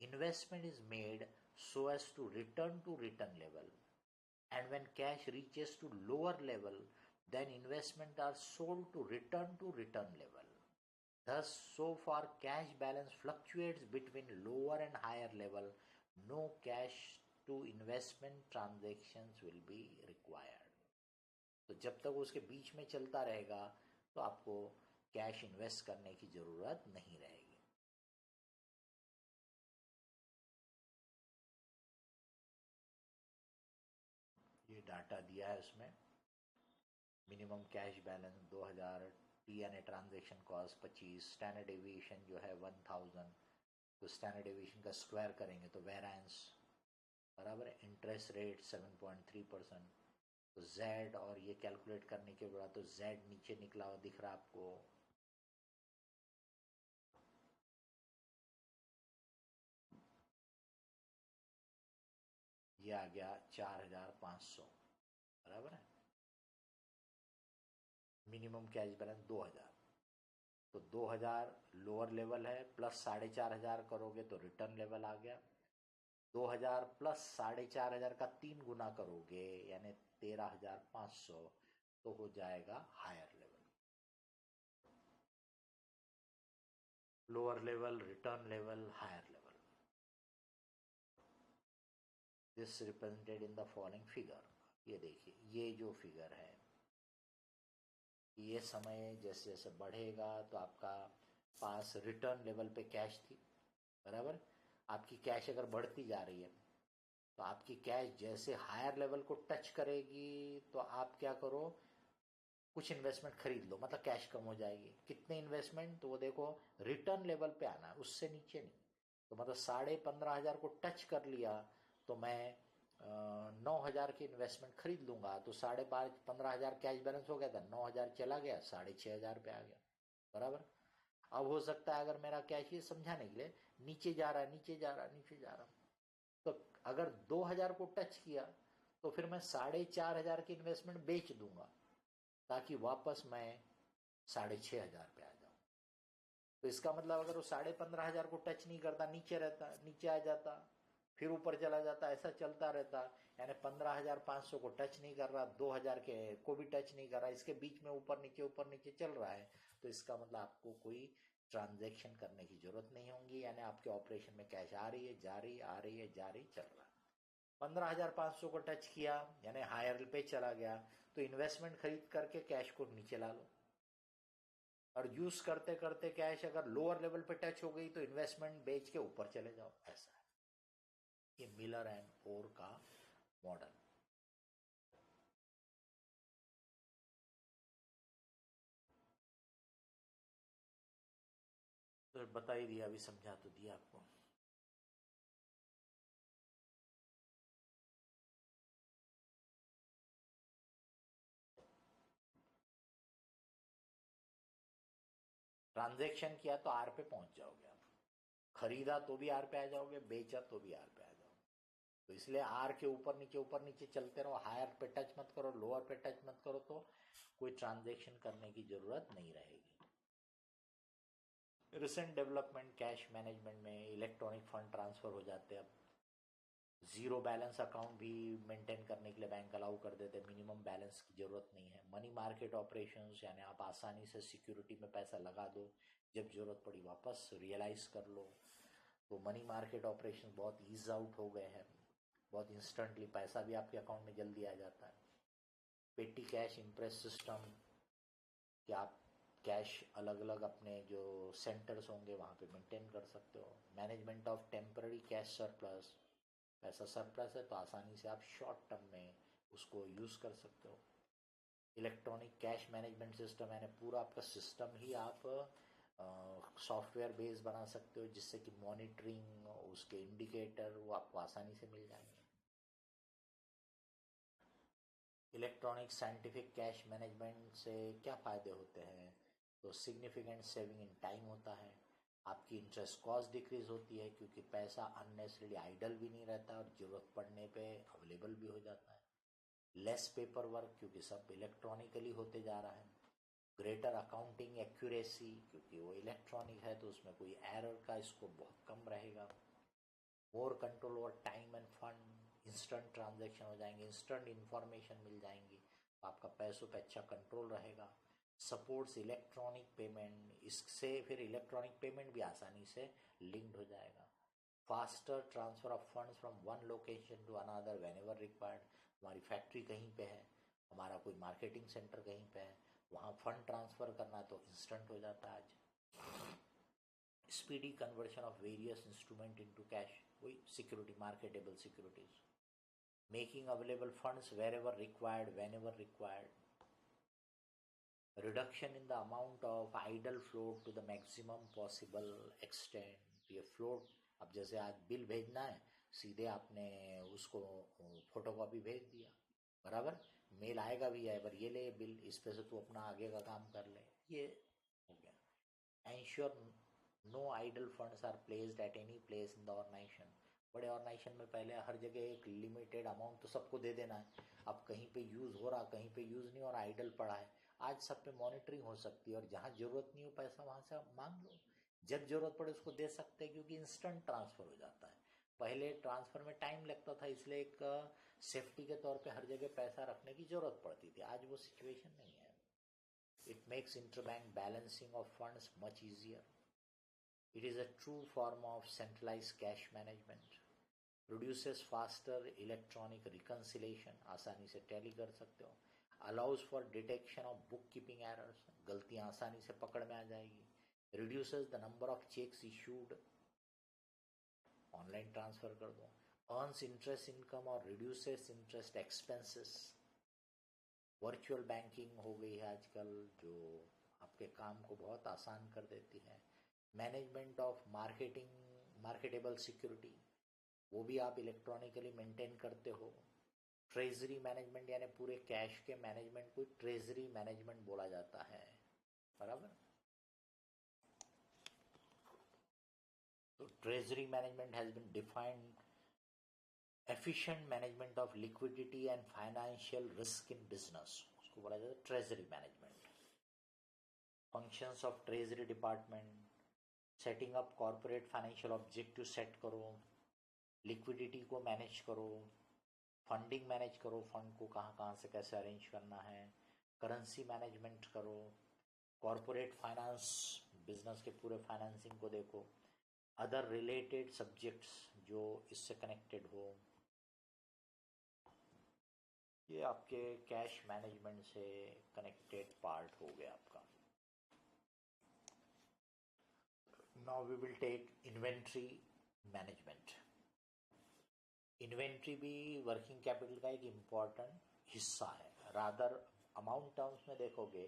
investment is made so as to return level, and when cash reaches to lower level, then investment are sold to return level. Thus, so far cash balance fluctuates between lower and higher level, no cash to investment transactions will be required. तो जब तक उसके बीच में चलता रहेगा तो आपको cash invest करने की जरूरत नहीं रहेगी। ये डाटा दिया है उसमें, minimum cash balance 2000, T transaction cost 25, standard deviation जो है 1000, तो स्टैंडर्ड डेविएशन का स्क्वायर करेंगे तो वेरिएंस बराबर है इंटरेस्ट रेट 7.3%। तो Z और ये कैलकुलेट करने के बाद तो Z नीचे निकला हुआ दिख रहा है आपको, ये आ गया 4500 बराबर है। मिनिमम कैश बैलेंस 2000, तो 2000 लोअर लेवल है, प्लस 4500 करोगे तो रिटर्न लेवल आ गया। 2000 प्लस 4500 का 3 गुना करोगे यानी 13500, तो हो जाएगा higher level. Lower level, return level, higher level. This represented in the following figure. ये देखिए, ये जो फिगर है, ये समय जैसे जैसे बढ़ेगा तो आपका पास रिटर्न लेवल पे कैश थी बराबर। आपकी कैश अगर बढ़ती जा रही है तो आपकी कैश जैसे हायर लेवल को टच करेगी तो आप क्या करो, कुछ इन्वेस्टमेंट खरीद लो, मतलब कैश कम हो जाएगी। कितने इन्वेस्टमेंट, तो वो देखो रिटर्न लेवल पे आना है, उससे नीचे नहीं। तो मतलब 15,500 को टच कर लिया तो मैं 9,000 की इन्वेस्टमेंट खरीद लूंगा, तो 15,500 कैश बैलेंस हो गया था, 9,000 चला गया, 6,500 पे आ गया बराबर। अब हो सकता है अगर मेरा कैश, ये समझाने के लिए, नीचे जा रहा है, नीचे जा रहा है, नीचे जा रहा, तो अगर 2,000 को टच किया तो फिर मैं 4,500 की इन्वेस्टमेंट बेच दूंगा ताकि वापस मैं 6,500 पे आ जाऊं। तो इसका मतलब अगर वो 15,500 को टच नहीं करता, नीचे रहता, नीचे आ जाता, फिर ऊपर चला जाता, ऐसा चलता रहता, यानी 15,500 को टच नहीं कर रहा, 2,000 के को भी टच नहीं कर रहा, इसके बीच में ऊपर नीचे चल रहा है, तो इसका मतलब आपको कोई ट्रांजैक्शन करने की जरूरत नहीं होगी, यानी आपके ऑपरेशन में कैश आ रही है, जा रही, आ रही है, जा रही, चल रहा है। 15,500 को टच किया यानी हायर पे चला गया, तो इन्वेस्टमेंट खरीद करके कैश को नीचे ला लो, और यूज करते करते कैश अगर लोअर लेवल पे टच हो गई तो इन्वेस्टमेंट बेच के ऊपर चले जाओ। ऐसा है ये मिलर एंड ओर का मॉडल। तो बता ही दिया, अभी समझा तो दिया आपको। ट्रांजैक्शन किया तो आर पे पहुंच जाओगे आप, खरीदा तो भी आर पे आ जाओगे, बेचा तो भी आर पे आ जाओगे। तो इसलिए आर के ऊपर नीचे चलते रहो, हायर पे टच मत करो, लोअर पे टच मत करो, तो कोई ट्रांजैक्शन करने की जरूरत नहीं रहेगी। रिसेंट डेवलपमेंट कैश मैनेजमेंट में इलेक्ट्रॉनिक फंड ट्रांसफ़र हो जाते हैं। अब ज़ीरो बैलेंस अकाउंट भी मेंटेन करने के लिए बैंक अलाउ कर देते हैं, मिनिमम बैलेंस की ज़रूरत नहीं है। मनी मार्केट ऑपरेशंस यानी आप आसानी से सिक्योरिटी में पैसा लगा दो, जब ज़रूरत पड़ी वापस रियलाइज़ कर लो। तो मनी मार्केट ऑपरेशन बहुत ईज आउट हो गए हैं, बहुत इंस्टेंटली पैसा भी आपके अकाउंट में जल्दी आ जाता है। पेटी कैश इंप्रेस सिस्टम कि आप कैश अलग अलग अपने जो सेंटर्स होंगे वहाँ पे मेंटेन कर सकते हो। Management of temporary cash surplus, पैसा सरप्लस है तो आसानी से आप शॉर्ट टर्म में उसको यूज़ कर सकते हो। इलेक्ट्रॉनिक कैश मैनेजमेंट सिस्टम यानी पूरा आपका सिस्टम ही आप सॉफ्टवेयर बेस बना सकते हो, जिससे कि मॉनिटरिंग उसके इंडिकेटर वो आपको आसानी से मिल जाएंगे। इलेक्ट्रॉनिक साइंटिफिक कैश मैनेजमेंट से क्या फ़ायदे होते हैं? तो सिग्निफिकेंट सेविंग इन टाइम होता है, आपकी इंटरेस्ट कॉस्ट डिक्रीज होती है क्योंकि पैसा अननेसेसरीली आइडल भी नहीं रहता और ज़रूरत पड़ने पे अवेलेबल भी हो जाता है। लेस पेपर वर्क क्योंकि सब इलेक्ट्रॉनिकली होते जा रहा है। ग्रेटर अकाउंटिंग एक्यूरेसी क्योंकि वो इलेक्ट्रॉनिक है तो उसमें कोई एरर का स्कोप बहुत कम रहेगा। More control over time end fund, instant transaction हो जाएंगे, इंस्टेंट इन्फॉर्मेशन मिल जाएंगी, आपका पैसों पे अच्छा कंट्रोल रहेगा। सपोर्ट्स इलेक्ट्रॉनिक पेमेंट, इससे फिर इलेक्ट्रॉनिक पेमेंट भी आसानी से लिंक्ड हो जाएगा। Faster transfer of funds from one location to another whenever required. हमारी फैक्ट्री कहीं पे है, हमारा कोई मार्केटिंग सेंटर कहीं पे है, वहाँ फंड ट्रांसफ़र करना है तो इंस्टेंट हो जाता है आज। Speedy conversion of various instrument into cash, वही security, marketable securities, making available funds wherever required whenever required. Reduction in the amount of idle float to the maximum possible extent. ये float, अब जैसे आज bill भेजना है, सीधे आपने उसको फोटोकॉपी भेज दिया, बराबर, मेल आएगा भी है, पर ये ले बिल, इस पे से तू अपना आगे का काम कर ले, ये हो गया। Ensure no idle funds are placed at any place in the organisation. बड़े ऑर्गेनाइजेशन में पहले हर जगह एक लिमिटेड अमाउंट तो सबको दे देना है, अब कहीं पे यूज़ हो रहा, कहीं पे यूज़ नहीं हो रहा, आइडल पड़ा है। आज सब पे मॉनिटरिंग हो सकती है और जहाँ ज़रूरत नहीं हो पैसा वहाँ से आप मांग लो, जब ज़रूरत पड़े उसको दे सकते हैं क्योंकि इंस्टेंट ट्रांसफ़र हो जाता है। पहले ट्रांसफ़र में टाइम लगता था, इसलिए एक सेफ्टी के तौर पे हर जगह पैसा रखने की ज़रूरत पड़ती थी, आज वो सिचुएशन नहीं है। It makes interbank balancing of funds much easier. It is a true form of centralized cash management. Produces faster electronic reconciliation, आसानी से टैली कर सकते हो। Allows for detection of bookkeeping errors, गलतियाँ आसानी से पकड़ में आ जाएगी। Reduces the number of checks issued, online transfer कर दो। Earns interest income और reduces interest expenses। Virtual banking हो गई है आजकल, जो आपके काम को बहुत आसान कर देती है। मैनेजमेंट ऑफ मार्केटेबल सिक्योरिटी, वो भी आप इलेक्ट्रॉनिकली मेंटेन करते हो। ट्रेजरी मैनेजमेंट यानी पूरे कैश के मैनेजमेंट को ट्रेजरी मैनेजमेंट बोला जाता है, बराबर। तो treasury management has been defined efficient management of liquidity and financial risk in business, उसको बोला जाता है treasury management. Functions of treasury department, setting up corporate financial objective set करो, लिक्विडिटी को मैनेज करो, फंडिंग मैनेज करो, फंड को कहाँ कहाँ से कैसे अरेंज करना है, करेंसी मैनेजमेंट करो, कॉर्पोरेट फाइनेंस, बिजनेस के पूरे फाइनेंसिंग को देखो, अदर रिलेटेड सब्जेक्ट्स जो इससे कनेक्टेड हो। ये आपके कैश मैनेजमेंट से कनेक्टेड पार्ट हो गया आपका। Now we will take inventory management. Inventory भी वर्किंग कैपिटल का एक इम्पॉर्टेंट हिस्सा है। रादर अमाउंट टर्म्स में देखोगे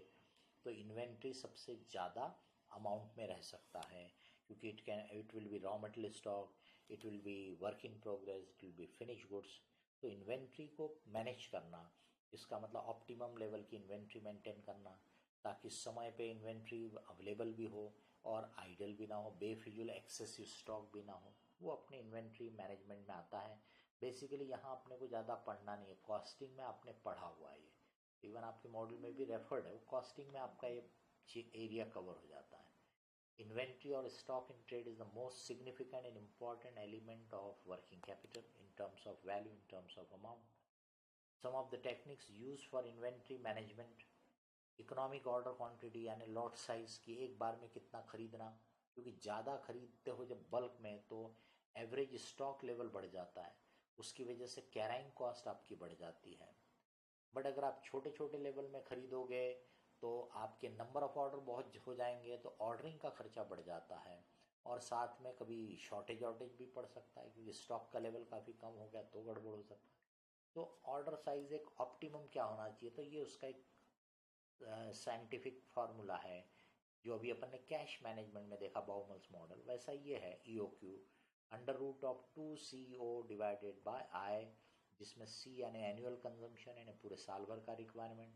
तो इन्वेंट्री सबसे ज़्यादा अमाउंट में रह सकता है, क्योंकि it will be raw material stock, it will be work in progress, it will be finish goods. तो इन्वेंट्री को मैनेज करना, इसका मतलब ऑप्टिमम लेवल की इन्वेंट्री मेंटेन करना, ताकि समय पे इन्वेंट्री अवेलेबल भी हो और आइडल भी ना हो, बेफिजूल एक्सेसिव स्टॉक भी ना हो, वो अपने इन्वेंट्री मैनेजमेंट में आता है। बेसिकली यहाँ अपने को ज़्यादा पढ़ना नहीं है, कॉस्टिंग में आपने पढ़ा हुआ है, ये इवन आपके मॉडल में भी रेफर्ड है, वो कॉस्टिंग में आपका ये एरिया कवर हो जाता है। Inventory or stock in trade is the most significant and important element of working capital in terms of value, in terms of amount. Some of the techniques used for inventory management, economic order quantity यानी lot size की एक बार में कितना खरीदना, क्योंकि ज़्यादा खरीदते हो जब बल्क में तो एवरेज स्टॉक लेवल बढ़ जाता है, उसकी वजह से कैराइंग कॉस्ट आपकी बढ़ जाती है। बट अगर आप छोटे छोटे लेवल में खरीदोगे तो आपके नंबर ऑफ ऑर्डर बहुत हो जाएंगे तो ऑर्डरिंग का खर्चा बढ़ जाता है, और साथ में कभी शॉर्टेज भी पड़ सकता है क्योंकि स्टॉक का लेवल काफ़ी कम हो गया तो गड़बड़ हो सकता है। तो ऑर्डर साइज एक ऑप्टिमम क्या होना चाहिए, तो ये उसका एक साइंटिफिक फार्मूला है जो अभी अपन ने कैश मैनेजमेंट में देखा, बाउमल्स मॉडल, वैसा ये है EOQ √2CO डिवाइडेड बाय आई, जिसमें C यानी एनुअल कंजम्पशन यानी पूरे साल भर का requirement,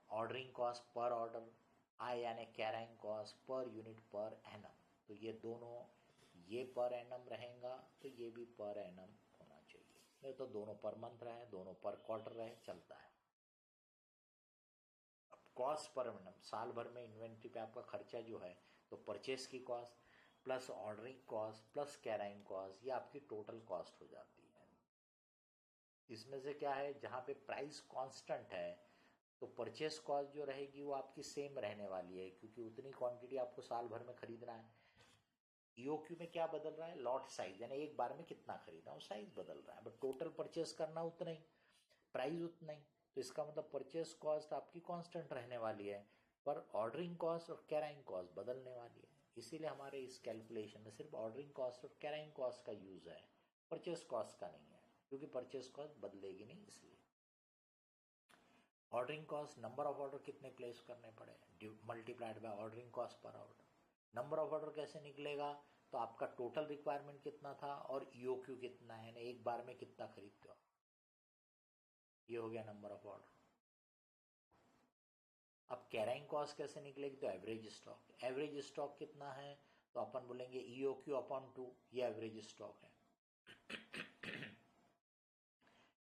ordering cost per order, I यानी carrying cost per unit per annum. तो ये दोनों, ये पर एनम रहेगा तो ये भी पर एनम होना चाहिए, नहीं तो दोनों पर मंथ रहे, दोनों पर क्वार्टर रहे, चलता है। कॉस्ट पर एनम, साल भर में इन्वेंट्री पे आपका खर्चा जो है तो परचेस की cost plus ordering cost plus carrying cost, ये आपकी टोटल कॉस्ट हो जाती है। इसमें से क्या है, जहाँ पे प्राइस कांस्टेंट है तो परचेस कॉस्ट जो रहेगी वो आपकी सेम रहने वाली है क्योंकि उतनी क्वांटिटी आपको साल भर में खरीदना है। EOQ में क्या बदल रहा है, लॉट साइज यानी एक बार में कितना खरीदना है, साइज बदल रहा है, बट टोटल परचेस करना उतना ही, प्राइस उतना ही। तो इसका मतलब परचेस कॉस्ट आपकी कांस्टेंट रहने वाली है, पर ऑर्डरिंग कॉस्ट और कैरिंग कॉस्ट बदलने वाली है। इसीलिए हमारे इस कैलकुलेशन में सिर्फ ऑर्डरिंग कॉस्ट और कैरिंग कॉस्ट का यूज है, परचेस कॉस्ट का नहीं है, क्योंकि परचेस कॉस्ट बदलेगी नहीं। इसलिए ordering cost, number of order कितने प्लेस करने पड़े multiplied by ordering cost per order. Number of order कैसे निकलेगा, तो आपका टोटल रिक्वायरमेंट कितना था और EOQ कितना है, एक बार में कितना खरीदते हो, ये हो गया नंबर ऑफ ऑर्डर। अब कैरिंग कॉस्ट कैसे निकलेगी, तो एवरेज स्टॉक, एवरेज स्टॉक कितना है तो अपन बोलेंगे EOQ/2, ये एवरेज स्टॉक है।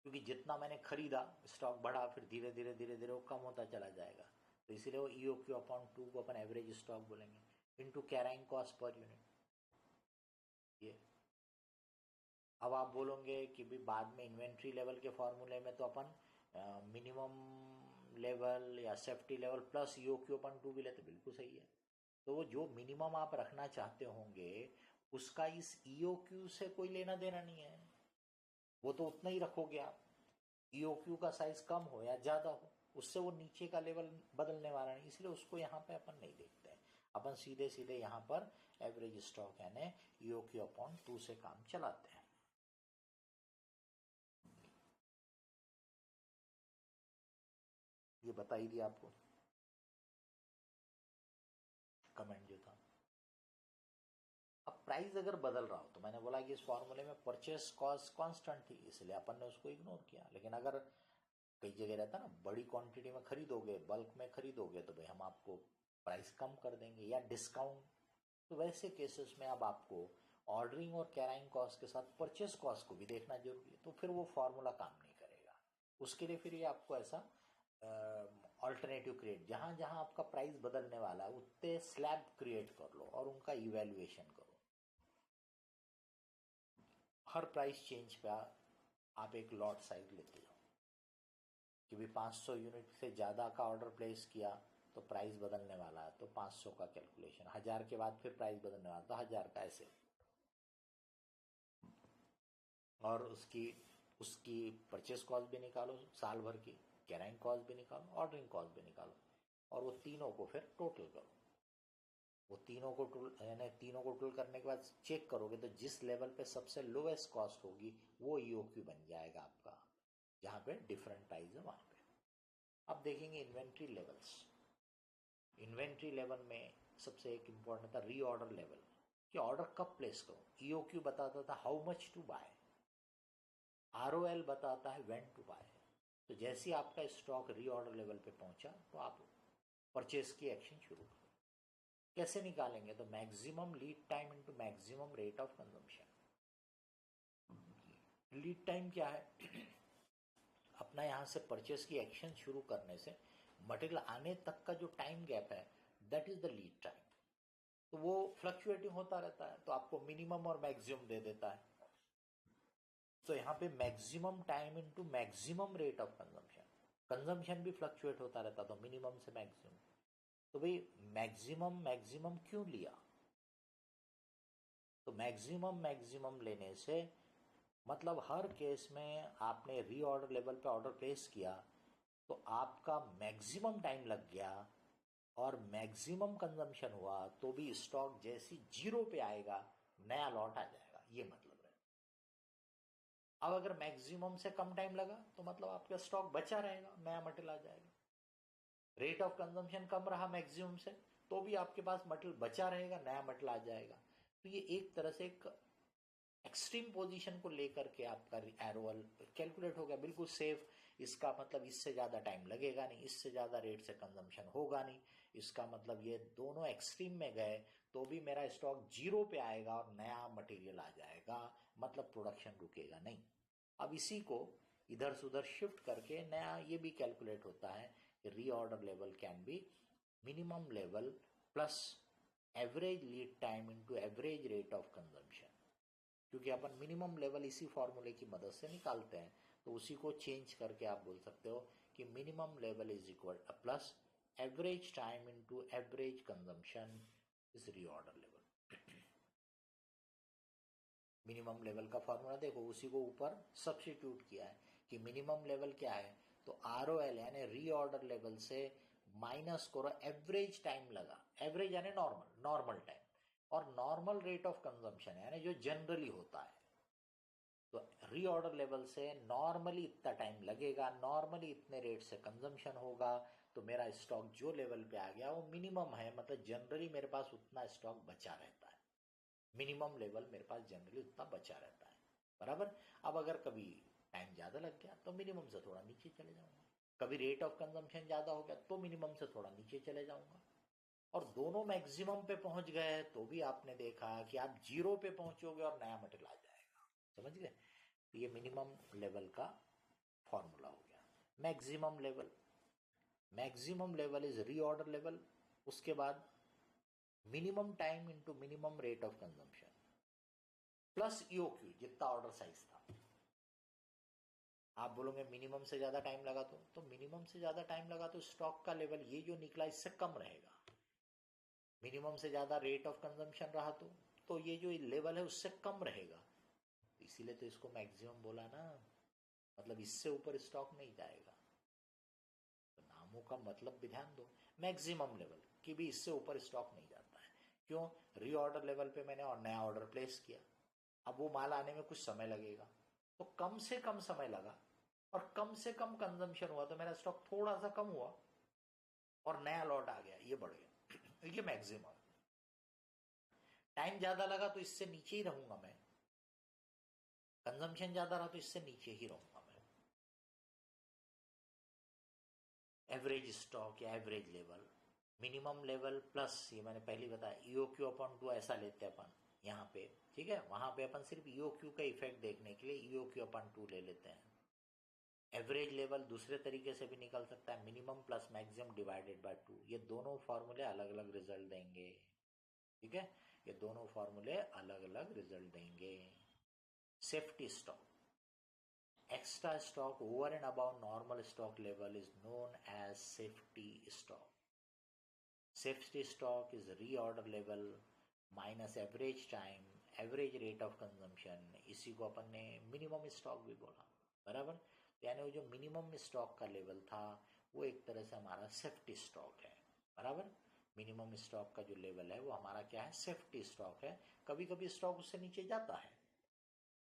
क्योंकि जितना मैंने खरीदा स्टॉक बढ़ा, फिर धीरे धीरे धीरे धीरे वो कम होता चला जाएगा, तो इसीलिए वो EOQ/2 को अपन एवरेज स्टॉक बोलेंगे, into carrying cost per unit. ये अब आप बोलोगे कि भी बाद में इन्वेंट्री लेवल के फॉर्मूले में तो अपन मिनिमम लेवल या सेफ्टी लेवल प्लस EOQ/2 भी लेते, बिल्कुल सही है। तो जो मिनिमम आप रखना चाहते होंगे उसका इस EOQ से कोई लेना देना नहीं है, वो तो उतना ही रखोगे आप। EOQ का साइज कम हो या ज्यादा हो, उससे वो नीचे का लेवल बदलने वाला नहीं, इसलिए उसको यहाँ पे अपन नहीं देखते हैं। अपन सीधे सीधे यहाँ पर एवरेज स्टॉक यानी EOQ/2 से काम चलाते हैं। ये बता ही दिया आपको कमेंट जो था। अब प्राइस अगर बदल रहा हो तो मैंने बोला कि इस फॉर्मूले में परचेस कॉस्ट कांस्टेंट थी, इसलिए अपन ने उसको इग्नोर किया। लेकिन अगर कई जगह रहता ना, बड़ी क्वांटिटी में खरीदोगे, बल्क में खरीदोगे, तो भाई हम आपको प्राइस कम कर देंगे या डिस्काउंट, तो वैसे केसेस में अब आपको ऑर्डरिंग और कैरिंग कॉस्ट के साथ परचेस कॉस्ट को भी देखना जरूरी है, तो फिर वो फॉर्मूला काम नहीं करेगा। उसके लिए फिर ये आपको ऐसा ऑल्टरनेटिव क्रिएट, जहां जहां आपका प्राइस बदलने वाला है उतने स्लैब क्रिएट कर लो और उनका इवेल्युएशन करो। हर प्राइस चेंज पे आप एक लॉट साइज लेते जाओ कि भी 500 यूनिट से ज़्यादा का ऑर्डर प्लेस किया तो प्राइस बदलने वाला है, तो 500 का कैलकुलेशन, 1000 के बाद फिर प्राइस बदलने वाला तो 1000 का, ऐसे। और उसकी उसकी परचेस कॉस्ट भी निकालो साल भर की, कैरिंग कॉस्ट भी निकालो, ऑर्डरिंग कॉस्ट भी निकालो, और वो तीनों को फिर टोटल करो। वो तीनों को यानी तीनों को टोटल करने के बाद चेक करोगे तो जिस लेवल पे सबसे लोएस्ट कॉस्ट होगी वो EOQ बन जाएगा आपका, जहाँ पे डिफरेंट प्राइस है वहाँ पे। अब देखेंगे इन्वेंट्री लेवल्स। इन्वेंट्री लेवल में सबसे एक इम्पॉर्टेंट था रीऑर्डर लेवल, कि ऑर्डर कब प्लेस करो। EOQ बताता था how much to buy, ROL बताता है व्हेन टू बाय। तो जैसे ही आपका स्टॉक रीऑर्डर लेवल पे पहुंचा तो आप परचेस की एक्शन शुरू करो। कैसे निकालेंगे, तो maximum lead time into maximum rate of consumption. Lead time क्या है, अपना यहाँ से परचेस की एक्शन शुरू करने से मटेरियल आने तक का जो टाइम गैप है, that is the lead time. तो वो फ्लक्चुएटिंग होता रहता है, तो आपको मिनिमम और मैक्सिमम दे देता है। तो यहाँ पे maximum time into maximum rate of consumption, consumption भी फ्लक्चुएट होता रहता, तो मिनिमम से मैक्सिमम। तो भाई मैक्सिमम मैक्सिमम क्यों लिया? तो मैक्सिमम मैक्सिमम लेने से मतलब हर केस में आपने रीऑर्डर लेवल पे ऑर्डर प्लेस किया तो आपका मैक्सिमम टाइम लग गया और मैक्सिमम कंजम्पशन हुआ, तो भी स्टॉक जैसी जीरो पे आएगा नया लॉट आ जाएगा, ये मतलब है। अब अगर मैक्सिमम से कम टाइम लगा तो मतलब आपका स्टॉक बचा रहेगा, नया मटेरियल आ जाएगा। रेट ऑफ कंजम्पशन कम रहा मैक्सिमम से तो भी आपके पास मटेरियल बचा रहेगा, नया मटेरियल आ जाएगा। तो ये एक तरह से एक एक्सट्रीम पोजीशन को लेकर के आपका एरोअल कैलकुलेट हो गया, बिल्कुल सेफ। इसका मतलब इससे ज़्यादा टाइम लगेगा नहीं, इससे ज़्यादा रेट से कंजम्पशन होगा नहीं। इसका मतलब ये दोनों एक्सट्रीम में गए तो भी मेरा स्टॉक जीरो पे आएगा और नया मटेरियल आ जाएगा, मतलब प्रोडक्शन रुकेगा नहीं। अब इसी को इधर से उधर शिफ्ट करके नया ये भी कैलकुलेट होता है कि reorder level can be minimum level plus average lead time into average rate of consumption. क्योंकि अपन मिनिमम लेवल इसी फॉर्मूले की मदद से निकालते हैं, तो उसी को चेंज करके आप बोल सकते हो कि minimum level is equal plus average time into average consumption is reorder level. Minimum level का फॉर्मूला देखो, उसी को ऊपर सब्स्टिट्यूट किया है कि मिनिमम लेवल क्या है, तो ROL यानी रीऑर्डर लेवल से माइनस करो एवरेज टाइम लगा, एवरेज यानी नॉर्मल टाइम, और नॉर्मल रेट ऑफ कंजम्पशन यानी जो जनरली होता है। तो रीऑर्डर लेवल से नॉर्मली इतना टाइम लगेगा, नॉर्मली इतने रेट से कंजम्पशन होगा, तो मेरा स्टॉक जो लेवल पे आ गया वो मिनिमम है, मतलब जनरली मेरे पास उतना स्टॉक बचा रहता है। मिनिमम लेवल मेरे पास जनरली उतना बचा रहता है, बराबर। अब अगर कभी टाइम ज़्यादा लग गया तो मिनिमम से थोड़ा नीचे चले जाऊंगा, कभी रेट ऑफ कंजम्पशन ज़्यादा हो गया तो मिनिमम से थोड़ा नीचे चले जाऊंगा, और दोनों मैक्सिमम पे पहुंच गए तो भी आपने देखा कि आप जीरो पे पहुंचोगे और नया मटेरियल आ जाएगा। समझ गए? तो ये मिनिमम लेवल का फॉर्मूला हो गया। Maximum level is reorder level, उसके बाद minimum time into minimum rate of consumption plus EOQ जितना ऑर्डर साइज था। आप बोलोगे मिनिमम से ज्यादा टाइम लगा तो मिनिमम से ज्यादा टाइम लगा तो स्टॉक का लेवल ये जो निकला इससे कम रहेगा। मिनिमम से ज्यादा रेट ऑफ कंजम्पशन रहा तो ये जो लेवल है उससे कम रहेगा, इसीलिए तो इसको मैक्सिमम बोला ना, मतलब इससे ऊपर स्टॉक नहीं जाएगा। तो नामों का मतलब भी ध्यान दो, मैक्सिमम लेवल कि भी इससे ऊपर स्टॉक नहीं जाता है। क्यों? रीऑर्डर लेवल पे मैंने और नया ऑर्डर प्लेस किया, अब वो माल आने में कुछ समय लगेगा, तो कम से कम समय लगा और कम से कम कंजम्पशन हुआ, तो मेरा स्टॉक थोड़ा सा कम हुआ और नया लॉट आ गया, ये बढ़ गया, ये मैक्सिमम। टाइम ज्यादा लगा तो इससे नीचे ही रहूंगा मैं, कंजम्पशन ज्यादा रहा तो इससे नीचे ही रहूंगा मैं। एवरेज स्टॉक या average level, minimum level plus, ये मैंने पहले बताया EOQ अपॉन 2 ऐसा लेते हैं अपन यहाँ पे, ठीक है। वहां पे अपन सिर्फ EOQ का इफेक्ट देखने के लिए EOQ अपॉन 2 ले लेते हैं। एवरेज लेवल दूसरे तरीके से भी निकल सकता है, minimum plus maximum divided by 2। ये दोनों फॉर्मूले अलग अलग रिजल्ट देंगे, ठीक है, ये दोनों फॉर्मूले अलग अलग रिजल्ट देंगे। Safety stock, extra stock over and above normal stock level is known as safety stock. Safety stock is reorder level minus average time, average rate of consumption, इसी को अपन ने मिनिमम स्टॉक भी बोला, बराबर। यानी वो जो मिनिमम स्टॉक का लेवल था वो एक तरह से हमारा सेफ्टी स्टॉक है, बराबर। मिनिमम स्टॉक का जो लेवल है वो हमारा क्या है, सेफ्टी स्टॉक है। कभी कभी स्टॉक उससे नीचे जाता है,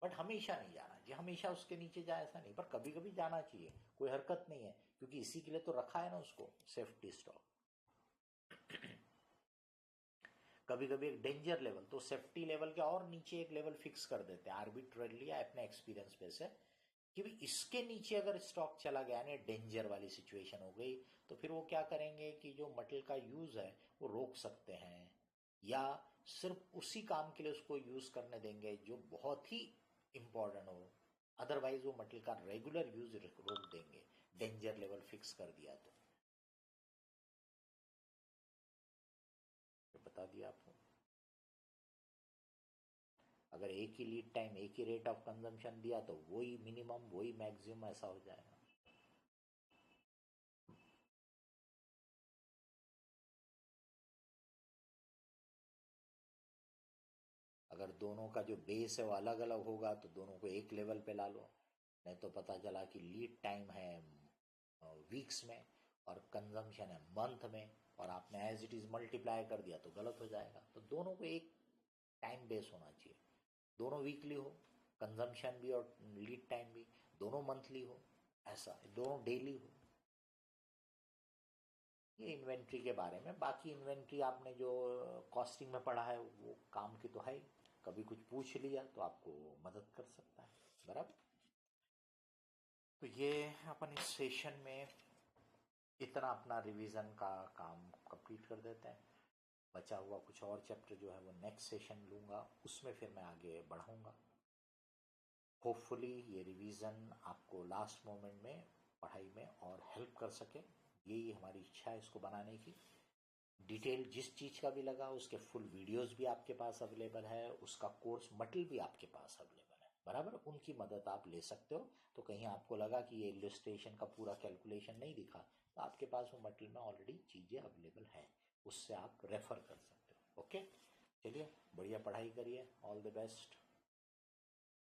बट हमेशा नहीं जाना चाहिए, हमेशा उसके नीचे जाए ऐसा नहीं, पर कभी कभी जाना चाहिए, कोई हरकत नहीं है, क्योंकि इसी के लिए तो रखा है ना उसको, सेफ्टी स्टॉक। कभी कभी एक डेंजर लेवल, तो सेफ्टी लेवल के और नीचे एक लेवल फिक्स कर देते हैं आर्बिट्रेरली या अपने एक्सपीरियंस पे से, कि भी इसके नीचे अगर स्टॉक चला गया ना, डेंजर वाली सिचुएशन हो गई, तो फिर वो क्या करेंगे कि जो मटेरियल का यूज है वो रोक सकते हैं, या सिर्फ उसी काम के लिए उसको यूज करने देंगे जो बहुत ही इंपॉर्टेंट हो, अदरवाइज वो मटेरियल का रेगुलर यूज रोक देंगे, डेंजर लेवल फिक्स कर दिया तो बता दिया आपको। अगर एक ही लीड टाइम, एक ही रेट ऑफ कंजम्पशन दिया तो वही मिनिमम, वही मैक्सिमम ऐसा हो जाएगा। अगर दोनों का जो बेस है वो अलग अलग होगा तो दोनों को एक लेवल पे ला लो, नहीं तो पता चला कि लीड टाइम है वीक्स में और कंजम्पशन है मंथ में, और आपने एज इट इज़ मल्टीप्लाई कर दिया तो गलत हो जाएगा। तो दोनों को एक टाइम बेस होना चाहिए, दोनों वीकली हो, कंजम्पशन भी और लीड टाइम भी, दोनों मंथली हो, ऐसा दोनों डेली हो। ये इन्वेंट्री के बारे में। बाकी इन्वेंट्री आपने जो कॉस्टिंग में पढ़ा है वो काम की तो है ही, कभी कुछ पूछ लिया तो आपको मदद कर सकता है, बराबर। तो ये अपन इस सेशन में इतना अपना रिवीजन का काम कंप्लीट कर देते हैं। बचा हुआ कुछ और चैप्टर जो है वो नेक्स्ट सेशन लूँगा, उसमें फिर मैं आगे बढ़ाऊँगा। होपफुली ये रिवीजन आपको लास्ट मोमेंट में पढ़ाई में और हेल्प कर सके, यही हमारी इच्छा है इसको बनाने की। डिटेल जिस चीज़ का भी लगा उसके फुल वीडियोस भी आपके पास अवेलेबल है, उसका कोर्स मटेरियल भी आपके पास अवेलेबल है, बराबर। उनकी मदद आप ले सकते हो। तो कहीं आपको लगा कि ये इलस्ट्रेशन का पूरा कैलकुलेशन नहीं दिखा, तो आपके पास वो मटेरियल में ऑलरेडी चीज़ें अवेलेबल है, उससे आप रेफर कर सकते हो। ओके, चलिए बढ़िया पढ़ाई करिए, ऑल द बेस्ट।